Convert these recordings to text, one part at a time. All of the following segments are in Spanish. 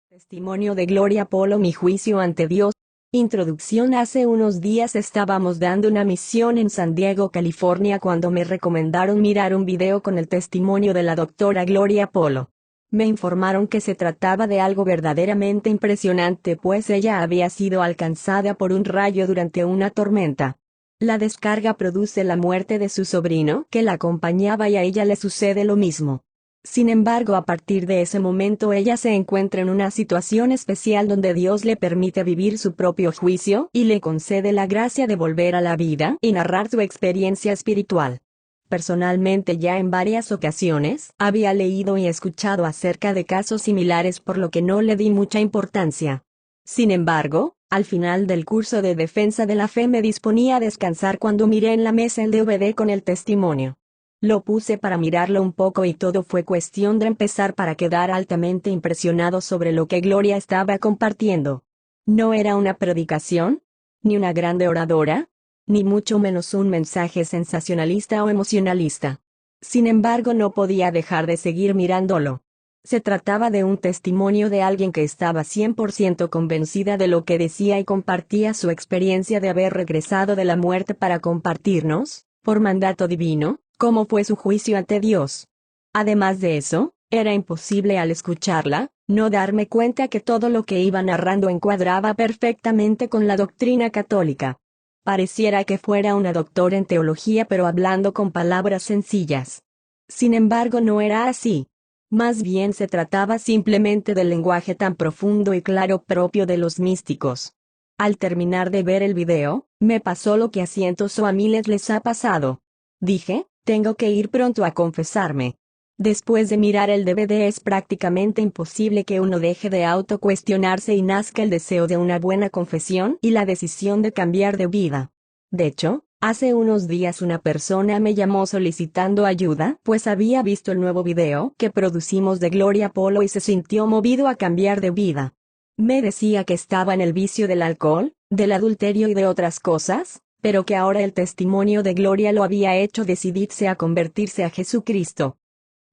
Testimonio de Gloria Polo. Mi juicio ante Dios. Introducción. Hace unos días estábamos dando una misión en San Diego, California, cuando me recomendaron mirar un video con el testimonio de la doctora Gloria Polo. Me informaron que se trataba de algo verdaderamente impresionante, pues ella había sido alcanzada por un rayo durante una tormenta. La descarga produce la muerte de su sobrino, que la acompañaba, y a ella le sucede lo mismo. Sin embargo, a partir de ese momento ella se encuentra en una situación especial donde Dios le permite vivir su propio juicio y le concede la gracia de volver a la vida y narrar su experiencia espiritual. Personalmente, ya en varias ocasiones había leído y escuchado acerca de casos similares, por lo que no le di mucha importancia. Sin embargo, al final del curso de defensa de la fe me disponía a descansar cuando miré en la mesa el DVD con el testimonio. Lo puse para mirarlo un poco y todo fue cuestión de empezar para quedar altamente impresionado sobre lo que Gloria estaba compartiendo. No era una predicación, ni una grande oradora, ni mucho menos un mensaje sensacionalista o emocionalista. Sin embargo, no podía dejar de seguir mirándolo. Se trataba de un testimonio de alguien que estaba 100% convencida de lo que decía y compartía su experiencia de haber regresado de la muerte para compartirnos, por mandato divino, cómo fue su juicio ante Dios. Además de eso, era imposible al escucharla, no darme cuenta que todo lo que iba narrando encuadraba perfectamente con la doctrina católica. Pareciera que fuera una doctora en teología, pero hablando con palabras sencillas. Sin embargo, no era así. Más bien se trataba simplemente del lenguaje tan profundo y claro propio de los místicos. Al terminar de ver el video, me pasó lo que a cientos o a miles les ha pasado. Dije, tengo que ir pronto a confesarme. Después de mirar el DVD es prácticamente imposible que uno deje de autocuestionarse y nazca el deseo de una buena confesión y la decisión de cambiar de vida. De hecho, hace unos días una persona me llamó solicitando ayuda, pues había visto el nuevo video que producimos de Gloria Polo y se sintió movido a cambiar de vida. Me decía que estaba en el vicio del alcohol, del adulterio y de otras cosas, pero que ahora el testimonio de Gloria lo había hecho decidirse a convertirse a Jesucristo.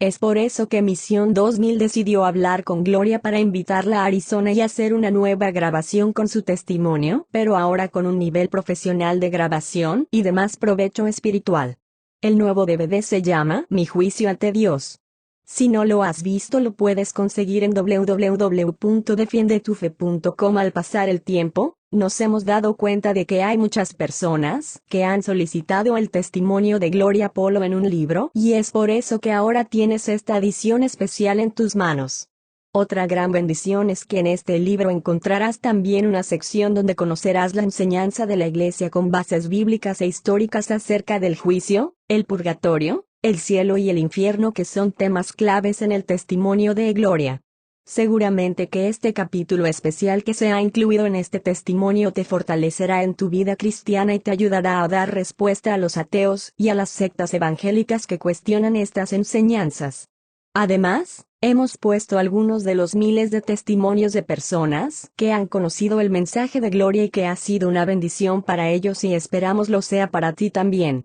Es por eso que Misión 2000 decidió hablar con Gloria para invitarla a Arizona y hacer una nueva grabación con su testimonio, pero ahora con un nivel profesional de grabación y de más provecho espiritual. El nuevo DVD se llama Mi juicio ante Dios. Si no lo has visto, lo puedes conseguir en www.defiendetufe.com. Al pasar el tiempo, nos hemos dado cuenta de que hay muchas personas que han solicitado el testimonio de Gloria Polo en un libro, y es por eso que ahora tienes esta edición especial en tus manos. Otra gran bendición es que en este libro encontrarás también una sección donde conocerás la enseñanza de la Iglesia con bases bíblicas e históricas acerca del juicio, el purgatorio, el cielo y el infierno, que son temas claves en el testimonio de Gloria. Seguramente que este capítulo especial que se ha incluido en este testimonio te fortalecerá en tu vida cristiana y te ayudará a dar respuesta a los ateos y a las sectas evangélicas que cuestionan estas enseñanzas. Además, hemos puesto algunos de los miles de testimonios de personas que han conocido el mensaje de Gloria y que ha sido una bendición para ellos, y esperamos lo sea para ti también.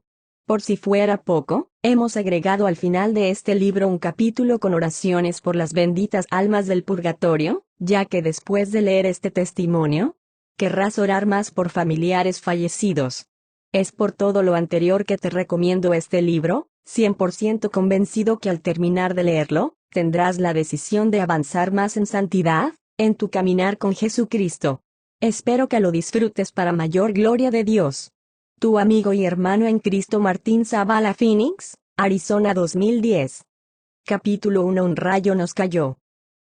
Por si fuera poco, hemos agregado al final de este libro un capítulo con oraciones por las benditas almas del purgatorio, ya que después de leer este testimonio, querrás orar más por familiares fallecidos. Es por todo lo anterior que te recomiendo este libro, 100% convencido que al terminar de leerlo, tendrás la decisión de avanzar más en santidad, en tu caminar con Jesucristo. Espero que lo disfrutes para mayor gloria de Dios. Tu amigo y hermano en Cristo, Martín Zavala. Phoenix, Arizona, 2010. Capítulo 1. Un rayo nos cayó.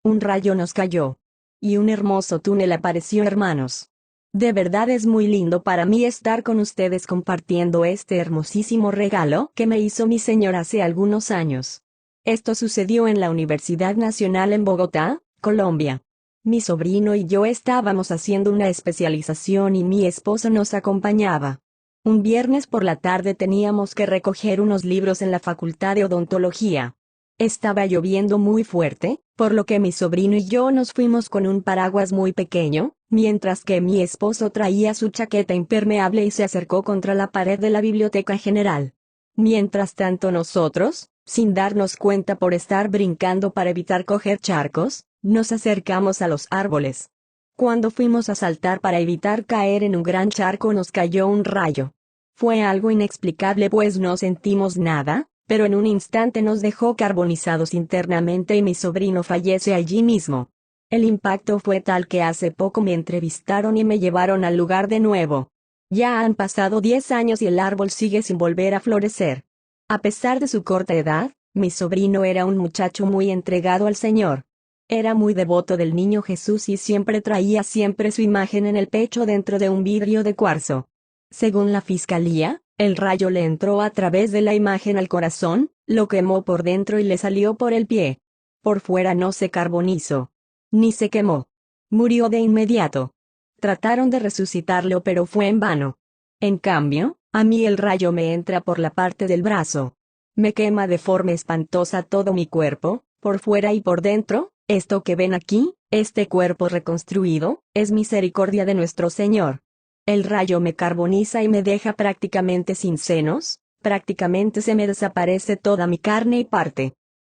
Un rayo nos cayó. Y un hermoso túnel apareció, hermanos. De verdad es muy lindo para mí estar con ustedes compartiendo este hermosísimo regalo que me hizo mi Señor hace algunos años. Esto sucedió en la Universidad Nacional en Bogotá, Colombia. Mi sobrino y yo estábamos haciendo una especialización y mi esposo nos acompañaba. Un viernes por la tarde teníamos que recoger unos libros en la Facultad de Odontología. Estaba lloviendo muy fuerte, por lo que mi sobrino y yo nos fuimos con un paraguas muy pequeño, mientras que mi esposo traía su chaqueta impermeable y se acercó contra la pared de la Biblioteca General. Mientras tanto nosotros, sin darnos cuenta por estar brincando para evitar coger charcos, Nos acercamos a los árboles. Cuando fuimos a saltar para evitar caer en un gran charco nos cayó un rayo. Fue algo inexplicable pues no sentimos nada, pero en un instante nos dejó carbonizados internamente y mi sobrino fallece allí mismo. El impacto fue tal que hace poco me entrevistaron y me llevaron al lugar de nuevo. Ya han pasado 10 años y el árbol sigue sin volver a florecer. A pesar de su corta edad, mi sobrino era un muchacho muy entregado al Señor. Era muy devoto del niño Jesús y siempre traía su imagen en el pecho dentro de un vidrio de cuarzo. Según la fiscalía, el rayo le entró a través de la imagen al corazón, lo quemó por dentro y le salió por el pie. Por fuera no se carbonizó, ni se quemó. Murió de inmediato. Trataron de resucitarlo pero fue en vano. En cambio, a mí el rayo me entra por la parte del brazo. Me quema de forma espantosa todo mi cuerpo, por fuera y por dentro. Esto que ven aquí, este cuerpo reconstruido, es misericordia de nuestro Señor. El rayo me carboniza y me deja prácticamente sin senos, prácticamente se me desaparece toda mi carne y parte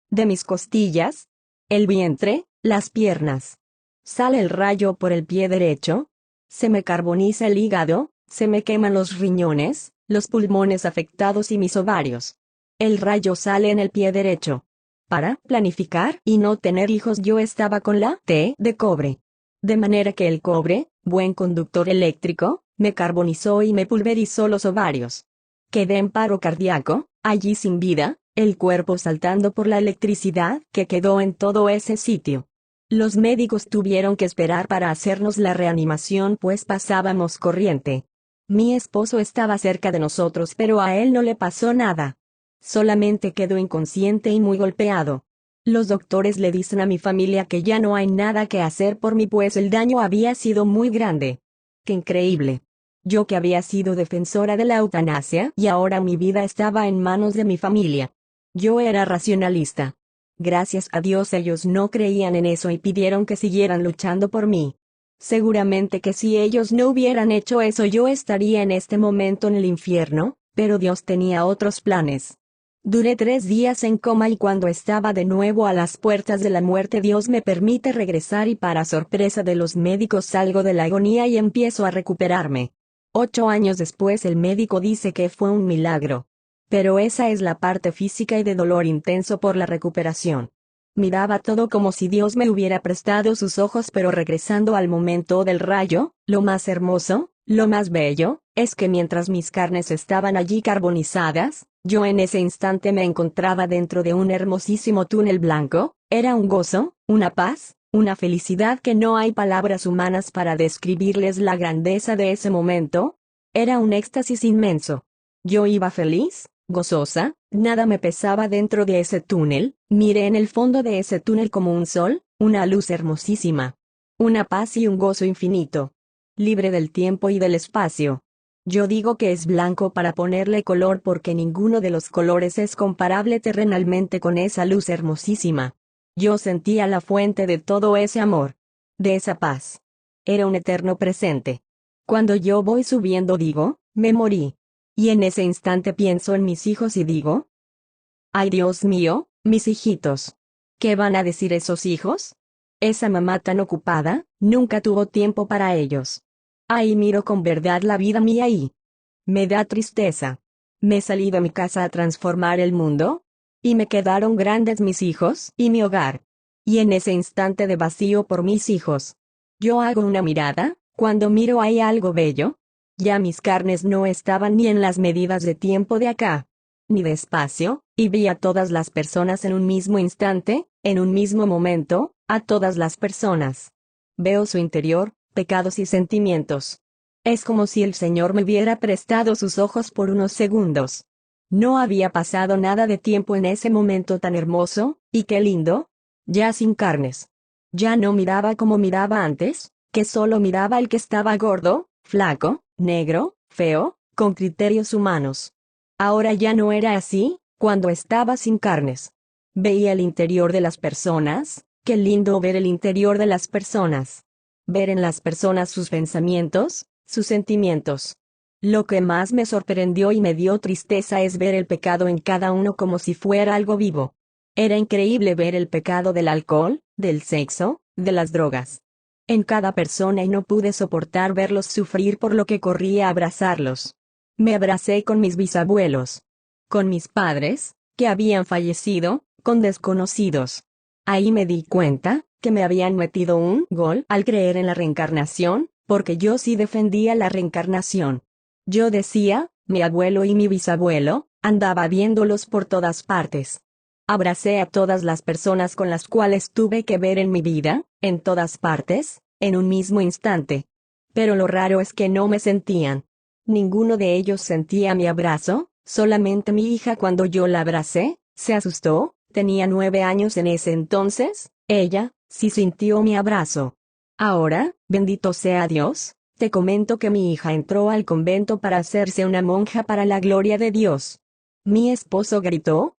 de mis costillas, el vientre, las piernas. Sale el rayo por el pie derecho. Se me carboniza el hígado, se me queman los riñones, los pulmones afectados y mis ovarios. El rayo sale en el pie derecho. Para planificar y no tener hijos yo estaba con la T de cobre. De manera que el cobre, buen conductor eléctrico, me carbonizó y me pulverizó los ovarios. Quedé en paro cardíaco, allí sin vida, el cuerpo saltando por la electricidad que quedó en todo ese sitio. Los médicos tuvieron que esperar para hacernos la reanimación pues pasábamos corriente. Mi esposo estaba cerca de nosotros pero a él no le pasó nada. Solamente quedó inconsciente y muy golpeado. Los doctores le dicen a mi familia que ya no hay nada que hacer por mí pues el daño había sido muy grande. ¡Qué increíble! Yo que había sido defensora de la eutanasia y ahora mi vida estaba en manos de mi familia. Yo era racionalista. Gracias a Dios ellos no creían en eso y pidieron que siguieran luchando por mí. Seguramente que si ellos no hubieran hecho eso yo estaría en este momento en el infierno, pero Dios tenía otros planes. Duré 3 días en coma y cuando estaba de nuevo a las puertas de la muerte Dios me permite regresar y para sorpresa de los médicos salgo de la agonía y empiezo a recuperarme. 8 años después el médico dice que fue un milagro. Pero esa es la parte física y de dolor intenso por la recuperación. Miraba todo como si Dios me hubiera prestado sus ojos pero regresando al momento del rayo, lo más hermoso, lo más bello, es que mientras mis carnes estaban allí carbonizadas, yo en ese instante me encontraba dentro de un hermosísimo túnel blanco, era un gozo, una paz, una felicidad que no hay palabras humanas para describirles la grandeza de ese momento. Era un éxtasis inmenso. Yo iba feliz, gozosa, nada me pesaba dentro de ese túnel, miré en el fondo de ese túnel como un sol, una luz hermosísima. Una paz y un gozo infinito. Libre del tiempo y del espacio. Yo digo que es blanco para ponerle color porque ninguno de los colores es comparable terrenalmente con esa luz hermosísima. Yo sentía la fuente de todo ese amor. De esa paz. Era un eterno presente. Cuando yo voy subiendo digo, me morí. Y en ese instante pienso en mis hijos y digo, ¡ay Dios mío, mis hijitos! ¿Qué van a decir esos hijos? Esa mamá tan ocupada, nunca tuvo tiempo para ellos. Ahí miro con verdad la vida mía y me da tristeza. Me salí de mi casa a transformar el mundo, y me quedaron grandes mis hijos y mi hogar. Y en ese instante de vacío por mis hijos, yo hago una mirada, cuando miro hay algo bello. Ya mis carnes no estaban ni en las medidas de tiempo de acá, ni de espacio, y vi a todas las personas en un mismo instante, en un mismo momento, a todas las personas. Veo su interior, pecados y sentimientos. Es como si el Señor me hubiera prestado sus ojos por unos segundos. No había pasado nada de tiempo en ese momento tan hermoso, y qué lindo. Ya sin carnes. Ya no miraba como miraba antes, que solo miraba el que estaba gordo, flaco, negro, feo, con criterios humanos. Ahora ya no era así, cuando estaba sin carnes. Veía el interior de las personas, qué lindo ver el interior de las personas. Ver en las personas sus pensamientos, sus sentimientos. Lo que más me sorprendió y me dio tristeza es ver el pecado en cada uno como si fuera algo vivo. Era increíble ver el pecado del alcohol, del sexo, de las drogas en cada persona y no pude soportar verlos sufrir, por lo que corrí a abrazarlos. Me abracé con mis bisabuelos, con mis padres, que habían fallecido, con desconocidos. Ahí me di cuenta que me habían metido un gol al creer en la reencarnación, porque yo sí defendía la reencarnación. Yo decía, mi abuelo y mi bisabuelo, andaba viéndolos por todas partes. Abracé a todas las personas con las cuales tuve que ver en mi vida, en todas partes, en un mismo instante. Pero lo raro es que no me sentían. Ninguno de ellos sentía mi abrazo, solamente mi hija. Cuando yo la abracé, se asustó, tenía 9 años en ese entonces, ella, sí sintió mi abrazo. Ahora, bendito sea Dios, te comento que mi hija entró al convento para hacerse una monja para la gloria de Dios. Mi esposo gritó: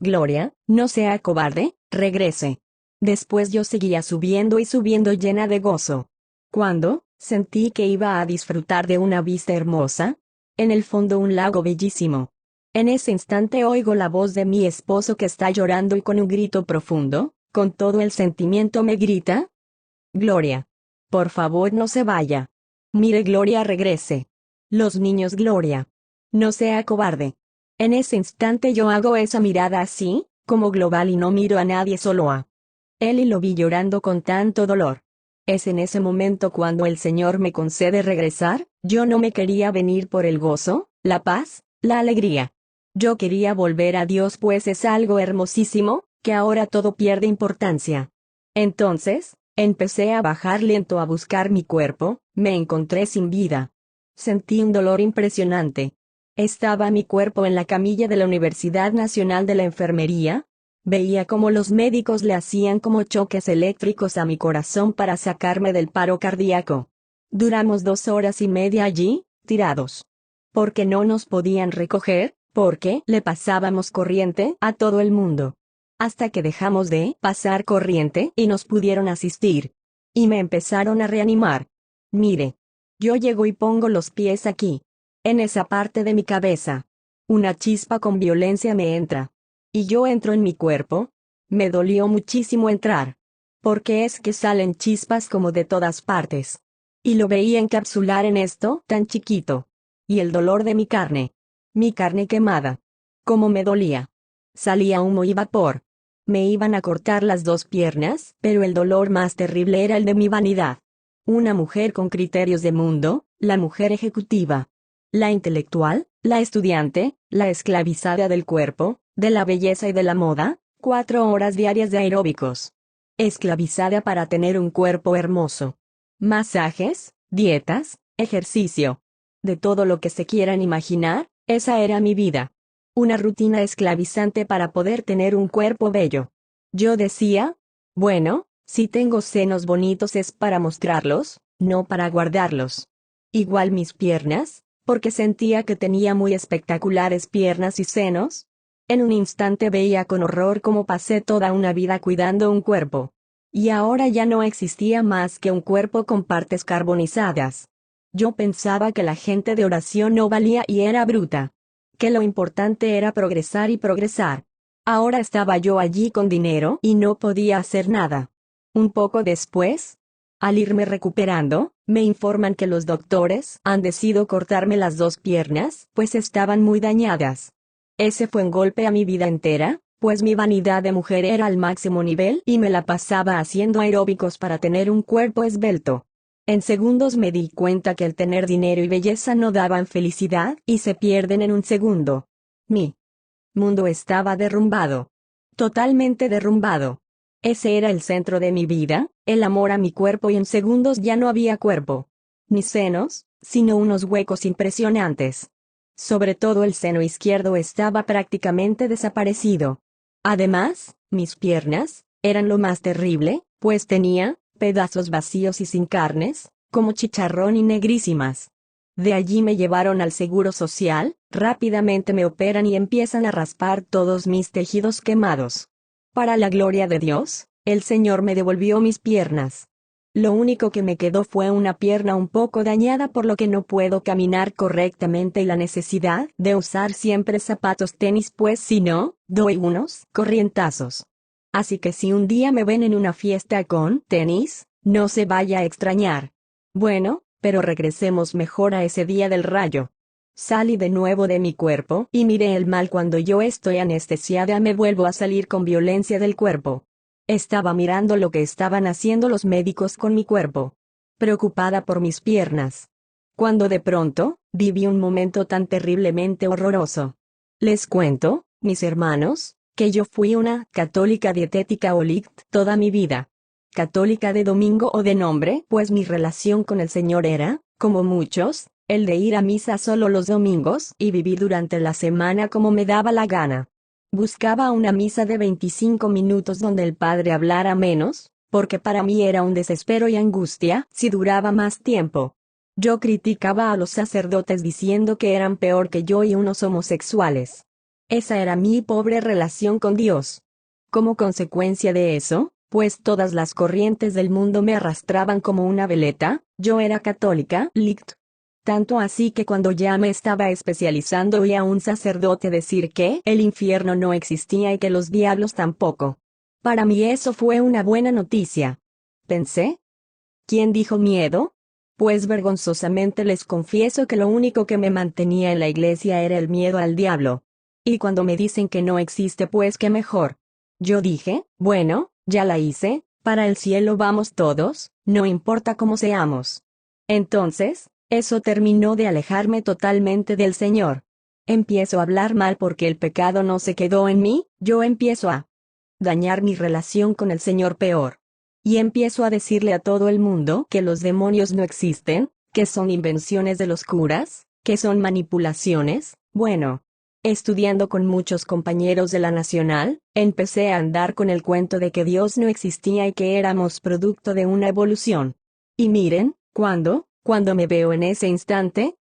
Gloria, no sea cobarde, regrese. Después yo seguía subiendo y subiendo llena de gozo. Cuando sentí que iba a disfrutar de una vista hermosa, en el fondo un lago bellísimo. En ese instante oigo la voz de mi esposo que está llorando y con un grito profundo, con todo el sentimiento me grita: Gloria. Por favor no se vaya. Mire, Gloria, regrese. Los niños, Gloria. No sea cobarde. En ese instante yo hago esa mirada así, como global, y no miro a nadie, solo a él, y lo vi llorando con tanto dolor. Es en ese momento cuando el Señor me concede regresar. Yo no me quería venir por el gozo, la paz, la alegría. Yo quería volver a Dios, pues es algo hermosísimo, que ahora todo pierde importancia. Entonces, empecé a bajar lento a buscar mi cuerpo, me encontré sin vida. Sentí un dolor impresionante. Estaba mi cuerpo en la camilla de la Universidad Nacional de la Enfermería. Veía cómo los médicos le hacían como choques eléctricos a mi corazón para sacarme del paro cardíaco. Duramos 2 horas y media allí, tirados. Porque no nos podían recoger, porque le pasábamos corriente a todo el mundo. Hasta que dejamos de pasar corriente y nos pudieron asistir. Y me empezaron a reanimar. Mire. Yo llego y pongo los pies aquí, en esa parte de mi cabeza. Una chispa con violencia me entra. Y yo entro en mi cuerpo. Me dolió muchísimo entrar. Porque es que salen chispas como de todas partes. Y lo veía encapsular en esto tan chiquito. Y el dolor de mi carne quemada. Cómo me dolía. Salía humo y vapor. Me iban a cortar las 2 piernas, pero el dolor más terrible era el de mi vanidad. Una mujer con criterios de mundo, la mujer ejecutiva. La intelectual, la estudiante, la esclavizada del cuerpo, de la belleza y de la moda, 4 horas diarias de aeróbicos. Esclavizada para tener un cuerpo hermoso. Masajes, dietas, ejercicio. De todo lo que se quieran imaginar, esa era mi vida. Una rutina esclavizante para poder tener un cuerpo bello. Yo decía, bueno, si tengo senos bonitos es para mostrarlos, no para guardarlos. Igual mis piernas, porque sentía que tenía muy espectaculares piernas y senos. En un instante veía con horror cómo pasé toda una vida cuidando un cuerpo. Y ahora ya no existía más que un cuerpo con partes carbonizadas. Yo pensaba que la gente de oración no valía y era bruta. Que lo importante era progresar y progresar. Ahora estaba yo allí con dinero y no podía hacer nada. Un poco después, al irme recuperando, me informan que los doctores han decidido cortarme las 2 piernas, pues estaban muy dañadas. Ese fue un golpe a mi vida entera, pues mi vanidad de mujer era al máximo nivel y me la pasaba haciendo aeróbicos para tener un cuerpo esbelto. En segundos me di cuenta que el tener dinero y belleza no daban felicidad y se pierden en un segundo. Mi mundo estaba derrumbado. Totalmente derrumbado. Ese era el centro de mi vida, el amor a mi cuerpo, y en segundos ya no había cuerpo. Ni senos, sino unos huecos impresionantes. Sobre todo el seno izquierdo estaba prácticamente desaparecido. Además, mis piernas eran lo más terrible, pues tenía pedazos vacíos y sin carnes, como chicharrón y negrísimas. De allí me llevaron al Seguro Social, rápidamente me operan y empiezan a raspar todos mis tejidos quemados. Para la gloria de Dios, el Señor me devolvió mis piernas. Lo único que me quedó fue una pierna un poco dañada por lo que no puedo caminar correctamente y la necesidad de usar siempre zapatos tenis, pues si no, doy unos corrientazos. Así que si un día me ven en una fiesta con tenis, no se vaya a extrañar. Bueno, pero regresemos mejor a ese día del rayo. Salí de nuevo de mi cuerpo y miré el mal. Cuando yo estoy anestesiada me vuelvo a salir con violencia del cuerpo. Estaba mirando lo que estaban haciendo los médicos con mi cuerpo, preocupada por mis piernas. Cuando de pronto, viví un momento tan terriblemente horroroso. Les cuento, mis hermanos, que yo fui una católica dietética o LICT toda mi vida. Católica de domingo o de nombre, pues mi relación con el Señor era, como muchos, el de ir a misa solo los domingos y vivir durante la semana como me daba la gana. Buscaba una misa de 25 minutos donde el padre hablara menos, porque para mí era un desespero y angustia si duraba más tiempo. Yo criticaba a los sacerdotes diciendo que eran peor que yo y unos homosexuales. Esa era mi pobre relación con Dios. Como consecuencia de eso, pues todas las corrientes del mundo me arrastraban como una veleta, yo era católica, LICT. Tanto así que cuando ya me estaba especializando oí a un sacerdote decir que el infierno no existía y que los diablos tampoco. Para mí eso fue una buena noticia. Pensé. ¿Quién dijo miedo? Pues vergonzosamente les confieso que lo único que me mantenía en la iglesia era el miedo al diablo. Y cuando me dicen que no existe, pues qué mejor. Yo dije, bueno, ya la hice, para el cielo vamos todos, no importa cómo seamos. Entonces, eso terminó de alejarme totalmente del Señor. Empiezo a hablar mal porque el pecado no se quedó en mí, yo empiezo a dañar mi relación con el Señor peor. Y empiezo a decirle a todo el mundo que los demonios no existen, que son invenciones de los curas, que son manipulaciones. Bueno, estudiando con muchos compañeros de la Nacional, empecé a andar con el cuento de que Dios no existía y que éramos producto de una evolución. Y miren, cuando me veo en ese instante,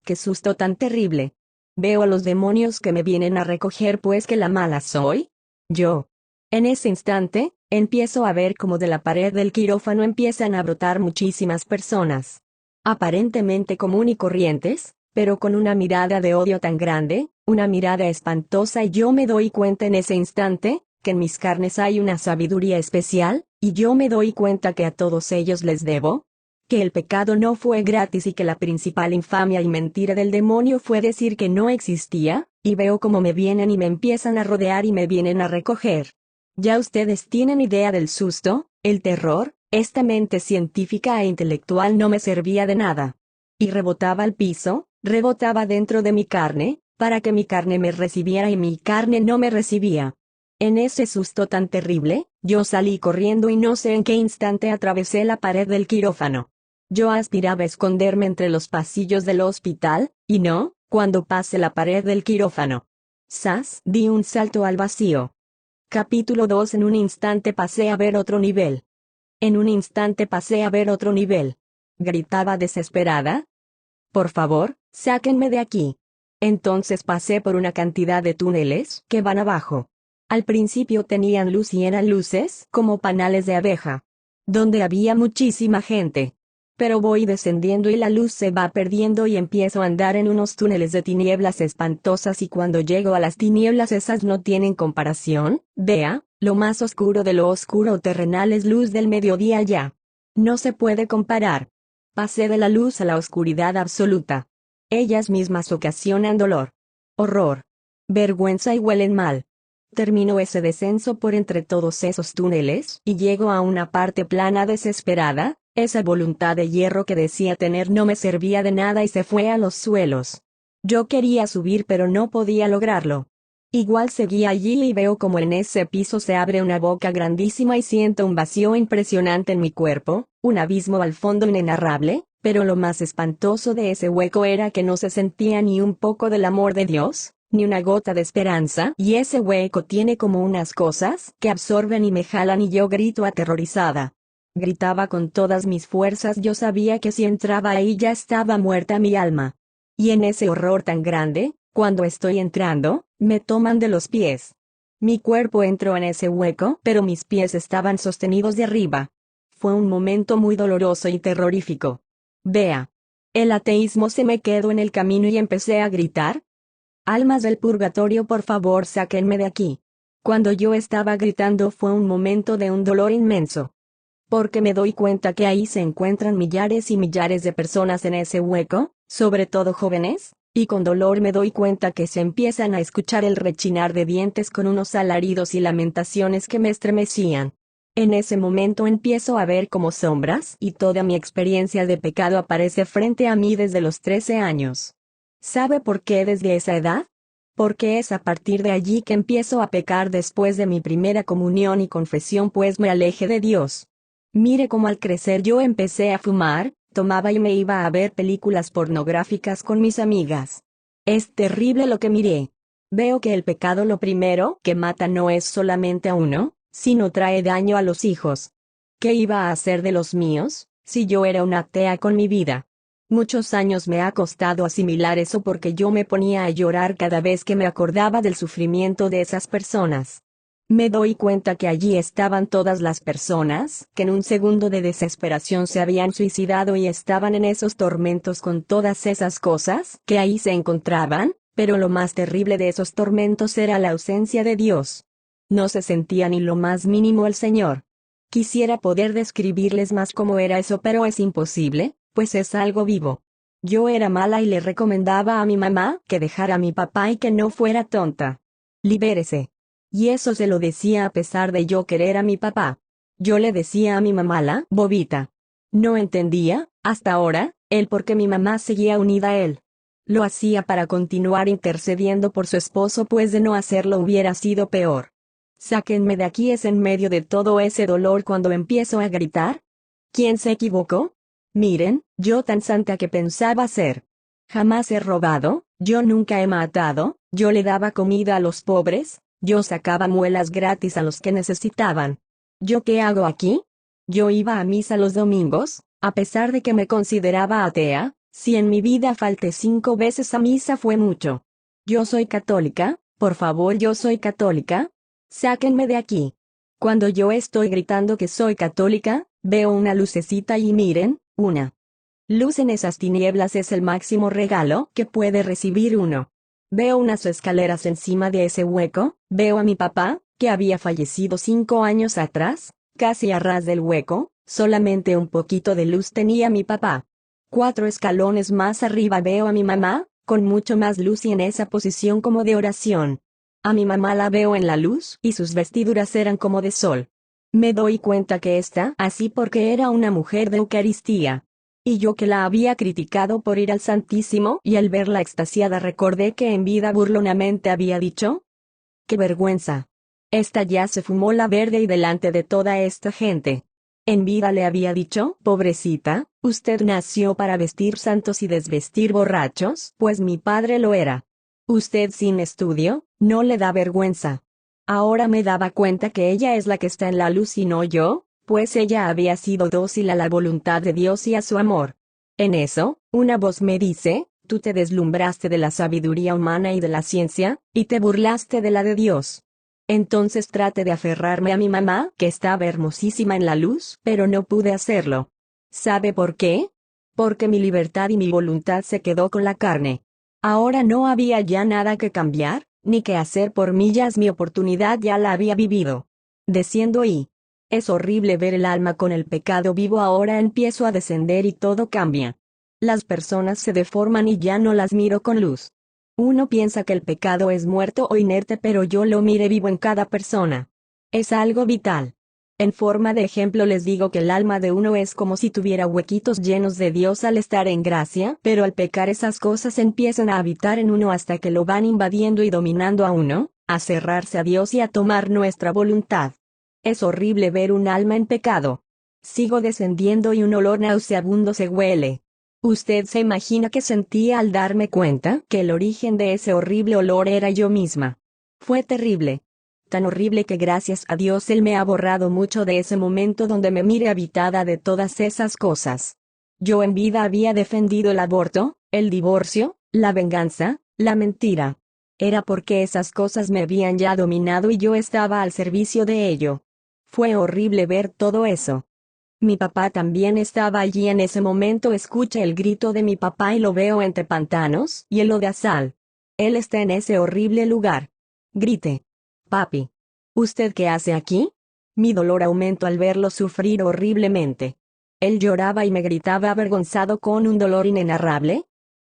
qué susto tan terrible. Veo a los demonios que me vienen a recoger, pues que la mala soy yo. En ese instante, empiezo a ver cómo de la pared del quirófano empiezan a brotar muchísimas personas. Aparentemente común y corrientes, pero con una mirada de odio tan grande, una mirada espantosa, y yo me doy cuenta en ese instante, que en mis carnes hay una sabiduría especial, y yo me doy cuenta que a todos ellos les debo, que el pecado no fue gratis y que la principal infamia y mentira del demonio fue decir que no existía, y veo cómo me vienen y me empiezan a rodear y me vienen a recoger. Ya ustedes tienen idea del susto, el terror. Esta mente científica e intelectual no me servía de nada. Y rebotaba al piso, rebotaba dentro de mi carne, para que mi carne me recibiera y mi carne no me recibía. En ese susto tan terrible, yo salí corriendo y no sé en qué instante atravesé la pared del quirófano. Yo aspiraba a esconderme entre los pasillos del hospital, y no, cuando pasé la pared del quirófano. ¡Zas! Di un salto al vacío. Capítulo 2. En un instante pasé a ver otro nivel. En un instante pasé a ver otro nivel. Gritaba desesperada. Por favor, sáquenme de aquí. Entonces pasé por una cantidad de túneles que van abajo. Al principio tenían luz y eran luces como panales de abeja, donde había muchísima gente. Pero voy descendiendo y la luz se va perdiendo y empiezo a andar en unos túneles de tinieblas espantosas, y cuando llego a las tinieblas esas no tienen comparación. Vea, lo más oscuro de lo oscuro terrenal es luz del mediodía ya. No se puede comparar. Pasé de la luz a la oscuridad absoluta. Ellas mismas ocasionan dolor, horror, vergüenza y huelen mal. Termino ese descenso por entre todos esos túneles y llego a una parte plana desesperada. Esa voluntad de hierro que decía tener no me servía de nada y se fue a los suelos. Yo quería subir pero no podía lograrlo. Igual seguí allí y veo como en ese piso se abre una boca grandísima y siento un vacío impresionante en mi cuerpo, un abismo al fondo inenarrable, pero lo más espantoso de ese hueco era que no se sentía ni un poco del amor de Dios, ni una gota de esperanza, y ese hueco tiene como unas cosas que absorben y me jalan y yo grito aterrorizada. Gritaba con todas mis fuerzas, yo sabía que si entraba ahí ya estaba muerta mi alma. Y en ese horror tan grande, cuando estoy entrando, me toman de los pies. Mi cuerpo entró en ese hueco, pero mis pies estaban sostenidos de arriba. Fue un momento muy doloroso y terrorífico. Vea. El ateísmo se me quedó en el camino y empecé a gritar: almas del purgatorio, por favor, sáquenme de aquí. Cuando yo estaba gritando fue un momento de un dolor inmenso. Porque me doy cuenta que ahí se encuentran millares y millares de personas en ese hueco, sobre todo jóvenes, y con dolor me doy cuenta que se empiezan a escuchar el rechinar de dientes con unos alaridos y lamentaciones que me estremecían. En ese momento empiezo a ver como sombras y toda mi experiencia de pecado aparece frente a mí desde los 13 años. ¿Sabe por qué desde esa edad? Porque es a partir de allí que empiezo a pecar después de mi primera comunión y confesión, pues me alejé de Dios. Mire cómo al crecer yo empecé a fumar, tomaba y me iba a ver películas pornográficas con mis amigas. Es terrible lo que miré. Veo que el pecado lo primero que mata no es solamente a uno, sino trae daño a los hijos. ¿Qué iba a hacer de los míos, si yo era una atea con mi vida? Muchos años me ha costado asimilar eso porque yo me ponía a llorar cada vez que me acordaba del sufrimiento de esas personas. Me doy cuenta que allí estaban todas las personas que en un segundo de desesperación se habían suicidado y estaban en esos tormentos con todas esas cosas que ahí se encontraban, pero lo más terrible de esos tormentos era la ausencia de Dios. No se sentía ni lo más mínimo el Señor. Quisiera poder describirles más cómo era eso, pero es imposible, pues es algo vivo. Yo era mala y le recomendaba a mi mamá que dejara a mi papá y que no fuera tonta. Libérese. Y eso se lo decía a pesar de yo querer a mi papá. Yo le decía a mi mamá la bobita. No entendía, hasta ahora, el por qué mi mamá seguía unida a él. Lo hacía para continuar intercediendo por su esposo, pues de no hacerlo hubiera sido peor. Sáquenme de aquí, es en medio de todo ese dolor cuando empiezo a gritar. ¿Quién se equivocó? Miren, yo tan santa que pensaba ser. Jamás he robado, yo nunca he matado, yo le daba comida a los pobres, yo sacaba muelas gratis a los que necesitaban. ¿Yo qué hago aquí? Yo iba a misa los domingos, a pesar de que me consideraba atea. Si en mi vida falté 5 veces a misa fue mucho. Yo soy católica, por favor, yo soy católica. Sáquenme de aquí. Cuando yo estoy gritando que soy católica, veo una lucecita y miren, una luz en esas tinieblas es el máximo regalo que puede recibir uno. Veo unas escaleras encima de ese hueco, veo a mi papá, que había fallecido 5 años atrás, casi a ras del hueco, solamente un poquito de luz tenía mi papá. 4 escalones más arriba veo a mi mamá, con mucho más luz y en esa posición como de oración. A mi mamá la veo en la luz y sus vestiduras eran como de sol. Me doy cuenta que está así porque era una mujer de Eucaristía. Y yo, que la había criticado por ir al Santísimo, y al verla extasiada recordé que en vida burlonamente había dicho: ¡qué vergüenza! Esta ya se fumó la verde y delante de toda esta gente. En vida le había dicho: pobrecita, usted nació para vestir santos y desvestir borrachos, pues mi padre lo era. Usted sin estudio, ¿no le da vergüenza? Ahora me daba cuenta que ella es la que está en la luz y no yo, pues ella había sido dócil a la voluntad de Dios y a su amor. En eso, una voz me dice: tú te deslumbraste de la sabiduría humana y de la ciencia, y te burlaste de la de Dios. Entonces traté de aferrarme a mi mamá, que estaba hermosísima en la luz, pero no pude hacerlo. ¿Sabe por qué? Porque mi libertad y mi voluntad se quedó con la carne. Ahora no había ya nada que cambiar, ni que hacer por millas, mi oportunidad ya la había vivido. Desciendo y es horrible ver el alma con el pecado vivo. Ahora empiezo a descender y todo cambia. Las personas se deforman y ya no las miro con luz. Uno piensa que el pecado es muerto o inerte, pero yo lo mire vivo en cada persona. Es algo vital. En forma de ejemplo les digo que el alma de uno es como si tuviera huequitos llenos de Dios al estar en gracia, pero al pecar esas cosas empiezan a habitar en uno hasta que lo van invadiendo y dominando a uno, a cerrarse a Dios y a tomar nuestra voluntad. Es horrible ver un alma en pecado. Sigo descendiendo y un olor nauseabundo se huele. ¿Usted se imagina qué sentía al darme cuenta que el origen de ese horrible olor era yo misma? Fue terrible. Tan horrible que gracias a Dios Él me ha borrado mucho de ese momento donde me mire habitada de todas esas cosas. Yo en vida había defendido el aborto, el divorcio, la venganza, la mentira. Era porque esas cosas me habían ya dominado y yo estaba al servicio de ello. Fue horrible ver todo eso. Mi papá también estaba allí en ese momento. Escuché el grito de mi papá y lo veo entre pantanos y el lodazal. Él está en ese horrible lugar. Grité. Papi. ¿Usted qué hace aquí? Mi dolor aumentó al verlo sufrir horriblemente. Él lloraba y me gritaba avergonzado con un dolor inenarrable.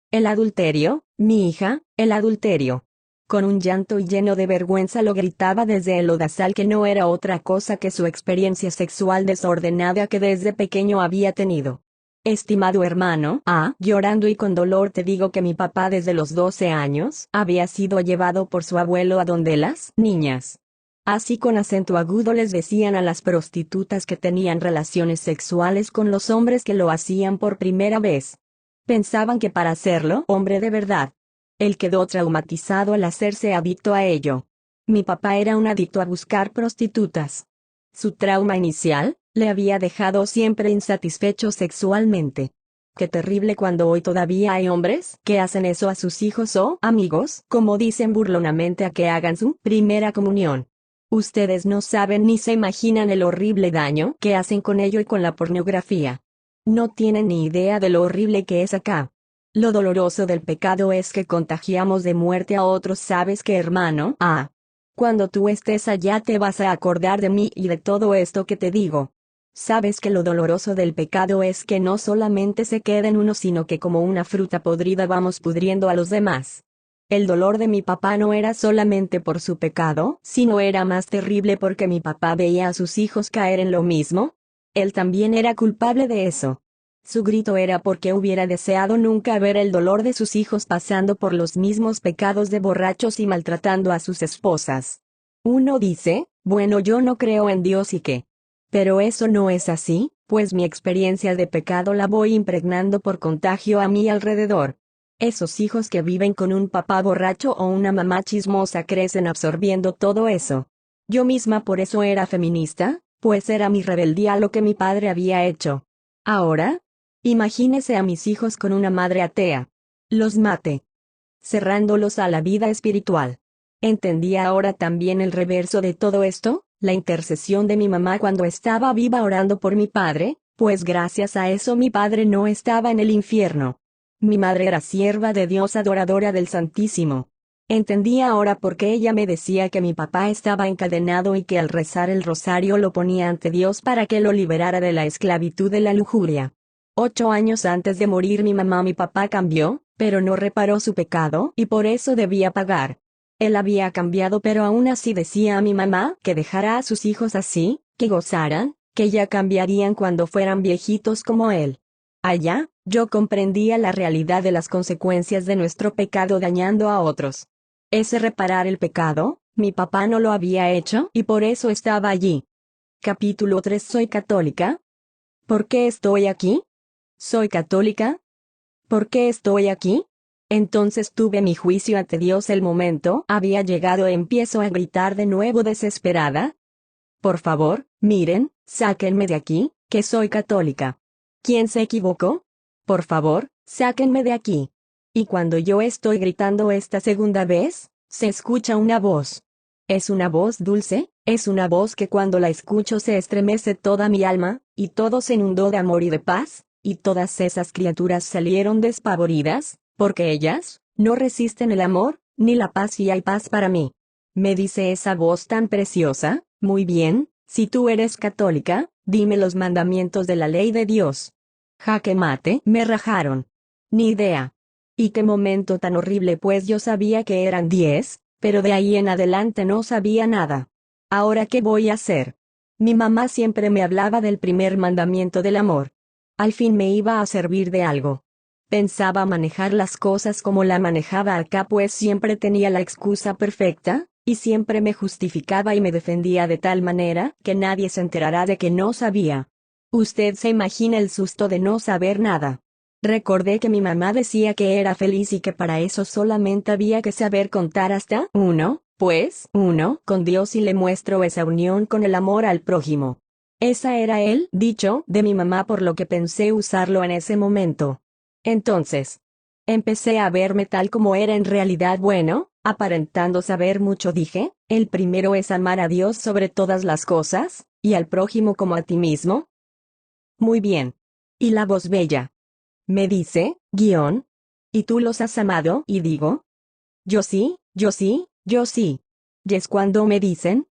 El adulterio, mi hija, el adulterio. Con un llanto y lleno de vergüenza lo gritaba desde el lodazal, que no era otra cosa que su experiencia sexual desordenada que desde pequeño había tenido. Estimado hermano, llorando y con dolor te digo que mi papá desde los 12 años había sido llevado por su abuelo a donde las niñas. Así con acento agudo les decían a las prostitutas que tenían relaciones sexuales con los hombres que lo hacían por primera vez. Pensaban que para hacerlo hombre de verdad. Él quedó traumatizado al hacerse adicto a ello. Mi papá era un adicto a buscar prostitutas. Su trauma inicial le había dejado siempre insatisfecho sexualmente. Qué terrible cuando hoy todavía hay hombres que hacen eso a sus hijos o amigos, como dicen burlonamente, a que hagan su primera comunión. Ustedes no saben ni se imaginan el horrible daño que hacen con ello y con la pornografía. No tienen ni idea de lo horrible que es acá. Lo doloroso del pecado es que contagiamos de muerte a otros. ¿Sabes qué, hermano? Cuando tú estés allá te vas a acordar de mí y de todo esto que te digo. Sabes que lo doloroso del pecado es que no solamente se queda en uno, sino que como una fruta podrida vamos pudriendo a los demás. El dolor de mi papá no era solamente por su pecado, sino era más terrible porque mi papá veía a sus hijos caer en lo mismo. Él también era culpable de eso. Su grito era porque hubiera deseado nunca ver el dolor de sus hijos pasando por los mismos pecados de borrachos y maltratando a sus esposas. Uno dice, bueno, yo no creo en Dios y qué. Pero eso no es así, pues mi experiencia de pecado la voy impregnando por contagio a mi alrededor. Esos hijos que viven con un papá borracho o una mamá chismosa crecen absorbiendo todo eso. Yo misma por eso era feminista, pues era mi rebeldía a lo que mi padre había hecho. Ahora, imagínese a mis hijos con una madre atea. Los maté, cerrándolos a la vida espiritual. ¿Entendía ahora también el reverso de todo esto? La intercesión de mi mamá cuando estaba viva orando por mi padre, pues gracias a eso mi padre no estaba en el infierno. Mi madre era sierva de Dios, adoradora del Santísimo. Entendía ahora por qué ella me decía que mi papá estaba encadenado y que al rezar el rosario lo ponía ante Dios para que lo liberara de la esclavitud de la lujuria. 8 años antes de morir mi papá cambió, pero no reparó su pecado y por eso debía pagar. Él había cambiado, pero aún así decía a mi mamá que dejara a sus hijos así, que gozaran, que ya cambiarían cuando fueran viejitos como él. Allá, yo comprendía la realidad de las consecuencias de nuestro pecado dañando a otros. Ese reparar el pecado, mi papá no lo había hecho y por eso estaba allí. Capítulo 3. ¿Soy católica? ¿Por qué estoy aquí? ¿Soy católica? ¿Por qué estoy aquí? Entonces tuve mi juicio ante Dios. El momento había llegado. Empiezo a gritar de nuevo desesperada. Por favor, miren, sáquenme de aquí, que soy católica. ¿Quién se equivocó? Por favor, sáquenme de aquí. Y cuando yo estoy gritando esta segunda vez, se escucha una voz. Es una voz dulce, es una voz que cuando la escucho se estremece toda mi alma, y todo se inundó de amor y de paz, y todas esas criaturas salieron despavoridas, porque ellas no resisten el amor, ni la paz, y hay paz para mí. Me dice esa voz tan preciosa, muy bien, si tú eres católica, dime los mandamientos de la ley de Dios. Jaque mate, me rajaron. Ni idea. Y qué momento tan horrible, pues yo sabía que eran 10, pero de ahí en adelante no sabía nada. ¿Ahora qué voy a hacer? Mi mamá siempre me hablaba del primer mandamiento del amor. Al fin me iba a servir de algo. Pensaba manejar las cosas como la manejaba acá, pues siempre tenía la excusa perfecta, y siempre me justificaba y me defendía de tal manera que nadie se enterará de que no sabía. Usted se imagina el susto de no saber nada. Recordé que mi mamá decía que era feliz y que para eso solamente había que saber contar hasta 1, pues 1 con Dios, y le muestro esa unión con el amor al prójimo. Esa era el dicho de mi mamá, por lo que pensé usarlo en ese momento. Entonces, empecé a verme tal como era en realidad. Bueno, aparentando saber mucho, dije, el primero es amar a Dios sobre todas las cosas, y al prójimo como a ti mismo. Muy bien. Y la voz bella. Me dice, guión. ¿Y tú los has amado? Y digo, yo sí, yo sí, yo sí. Y es cuando me dicen,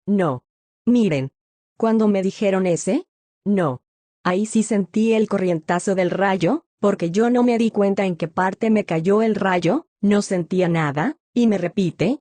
no. Miren. Cuando me dijeron ese, no. Ahí sí sentí el corrientazo del rayo, porque yo no me di cuenta en qué parte me cayó el rayo, no sentía nada, y me repite,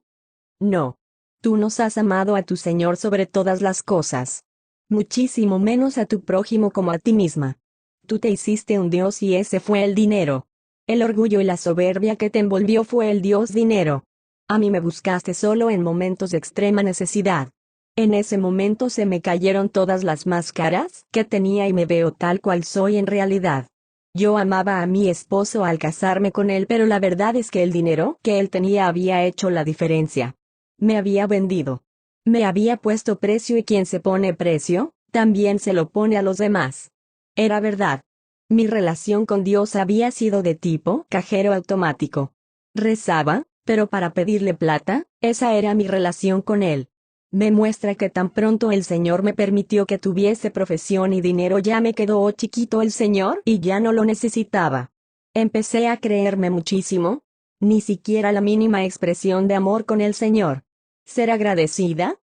no. Tú nos has amado a tu Señor sobre todas las cosas. Muchísimo menos a tu prójimo como a ti misma. Tú te hiciste un Dios y ese fue el dinero. El orgullo y la soberbia que te envolvió fue el Dios dinero. A mí me buscaste solo en momentos de extrema necesidad. En ese momento se me cayeron todas las máscaras que tenía y me veo tal cual soy en realidad. Yo amaba a mi esposo al casarme con él, pero la verdad es que el dinero que él tenía había hecho la diferencia. Me había vendido. Me había puesto precio y quien se pone precio, también se lo pone a los demás. Era verdad. Mi relación con Dios había sido de tipo cajero automático. Rezaba, pero para pedirle plata, esa era mi relación con Él. Me muestra que tan pronto el Señor me permitió que tuviese profesión y dinero ya me quedó chiquito el Señor y ya no lo necesitaba. Empecé a creerme muchísimo, ni siquiera la mínima expresión de amor con el Señor. ¿Ser agradecida?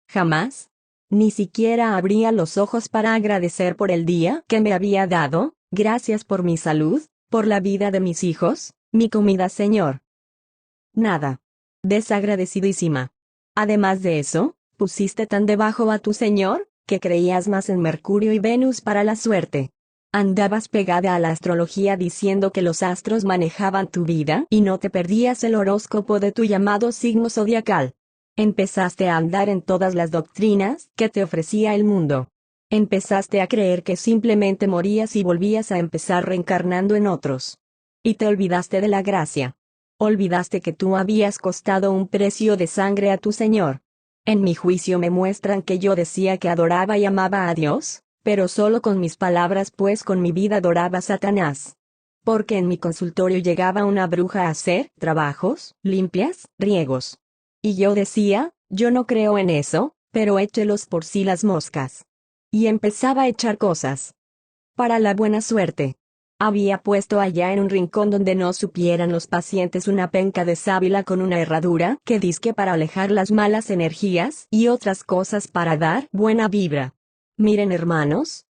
Jamás. Ni siquiera abría los ojos para agradecer por el día que me había dado, gracias por mi salud, por la vida de mis hijos, mi comida, Señor. Nada. Desagradecidísima. Además de eso, pusiste tan debajo a tu Señor, que creías más en Mercurio y Venus para la suerte. Andabas pegada a la astrología diciendo que los astros manejaban tu vida y no te perdías el horóscopo de tu llamado signo zodiacal. Empezaste a andar en todas las doctrinas que te ofrecía el mundo. Empezaste a creer que simplemente morías y volvías a empezar reencarnando en otros. Y te olvidaste de la gracia. Olvidaste que tú habías costado un precio de sangre a tu Señor. En mi juicio me muestran que yo decía que adoraba y amaba a Dios, pero solo con mis palabras, pues con mi vida adoraba a Satanás. Porque en mi consultorio llegaba una bruja a hacer trabajos, limpias, riegos. Y yo decía, yo no creo en eso, pero échelos por si las moscas. Y empezaba a echar cosas. Para la buena suerte. Había puesto allá en un rincón donde no supieran los pacientes una penca de sábila con una herradura que dizque para alejar las malas energías y otras cosas para dar buena vibra. Miren, hermanos.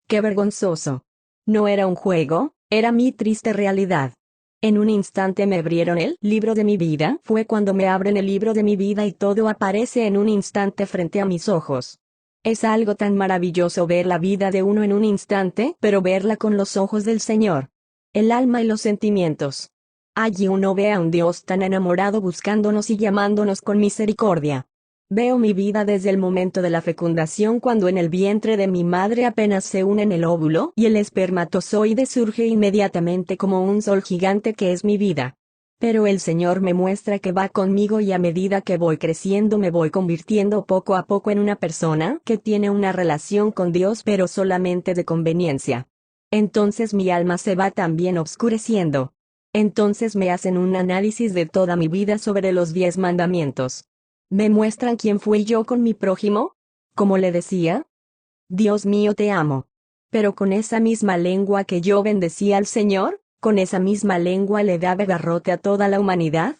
Qué vergonzoso. No era un juego, era mi triste realidad. En un instante me abrieron el libro de mi vida. Fue cuando me abren el libro de mi vida y todo aparece en un instante frente a mis ojos. Es algo tan maravilloso ver la vida de uno en un instante, pero verla con los ojos del Señor. El alma y los sentimientos. Allí uno ve a un Dios tan enamorado buscándonos y llamándonos con misericordia. Veo mi vida desde el momento de la fecundación, cuando en el vientre de mi madre apenas se unen el óvulo y el espermatozoide surge inmediatamente como un sol gigante que es mi vida. Pero el Señor me muestra que va conmigo y a medida que voy creciendo me voy convirtiendo poco a poco en una persona que tiene una relación con Dios, pero solamente de conveniencia. Entonces mi alma se va también obscureciendo. Entonces me hacen un análisis de toda mi vida sobre los 10 mandamientos. Me muestran quién fui yo con mi prójimo. Como le decía, Dios mío, te amo. Pero con esa misma lengua que yo bendecía al Señor, con esa misma lengua le daba garrote a toda la humanidad.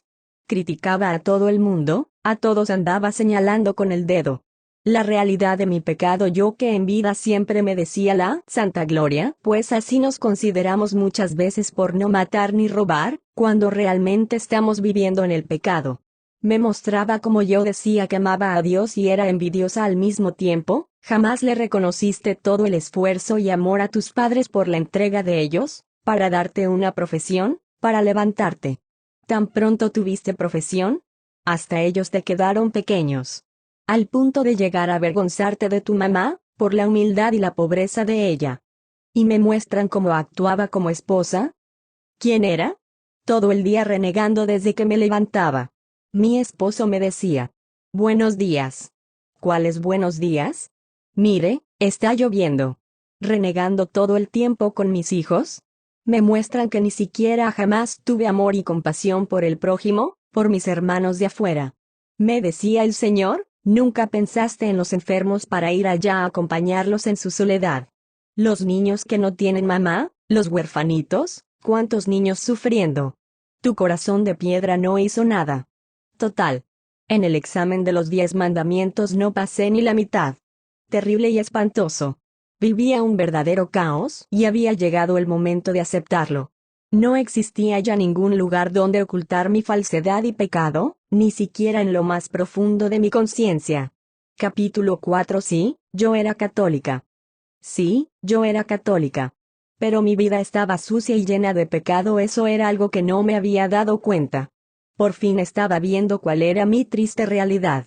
Criticaba a todo el mundo, a todos andaba señalando con el dedo. La realidad de mi pecado, yo que en vida siempre me decía la Santa Gloria, pues así nos consideramos muchas veces por no matar ni robar, cuando realmente estamos viviendo en el pecado. Me mostraba como yo decía que amaba a Dios y era envidiosa al mismo tiempo. ¿Jamás le reconociste todo el esfuerzo y amor a tus padres por la entrega de ellos, para darte una profesión, para levantarte? ¿Tan pronto tuviste profesión? Hasta ellos te quedaron pequeños. Al punto de llegar a avergonzarte de tu mamá, por la humildad y la pobreza de ella. Y me muestran cómo actuaba como esposa. ¿Quién era? Todo el día renegando desde que me levantaba. Mi esposo me decía, buenos días. ¿Cuáles buenos días? Mire, está lloviendo. Renegando todo el tiempo con mis hijos. Me muestran que ni siquiera jamás tuve amor y compasión por el prójimo, por mis hermanos de afuera. Me decía el Señor, nunca pensaste en los enfermos para ir allá a acompañarlos en su soledad. Los niños que no tienen mamá, los huerfanitos, ¿cuántos niños sufriendo? Tu corazón de piedra no hizo nada. Total. En el examen de los 10 mandamientos no pasé ni la mitad. Terrible y espantoso. Vivía un verdadero caos y había llegado el momento de aceptarlo. No existía ya ningún lugar donde ocultar mi falsedad y pecado, ni siquiera en lo más profundo de mi conciencia. Capítulo 4. Sí, yo era católica. Sí, yo era católica. Pero mi vida estaba sucia y llena de pecado, eso era algo que no me había dado cuenta. Por fin estaba viendo cuál era mi triste realidad.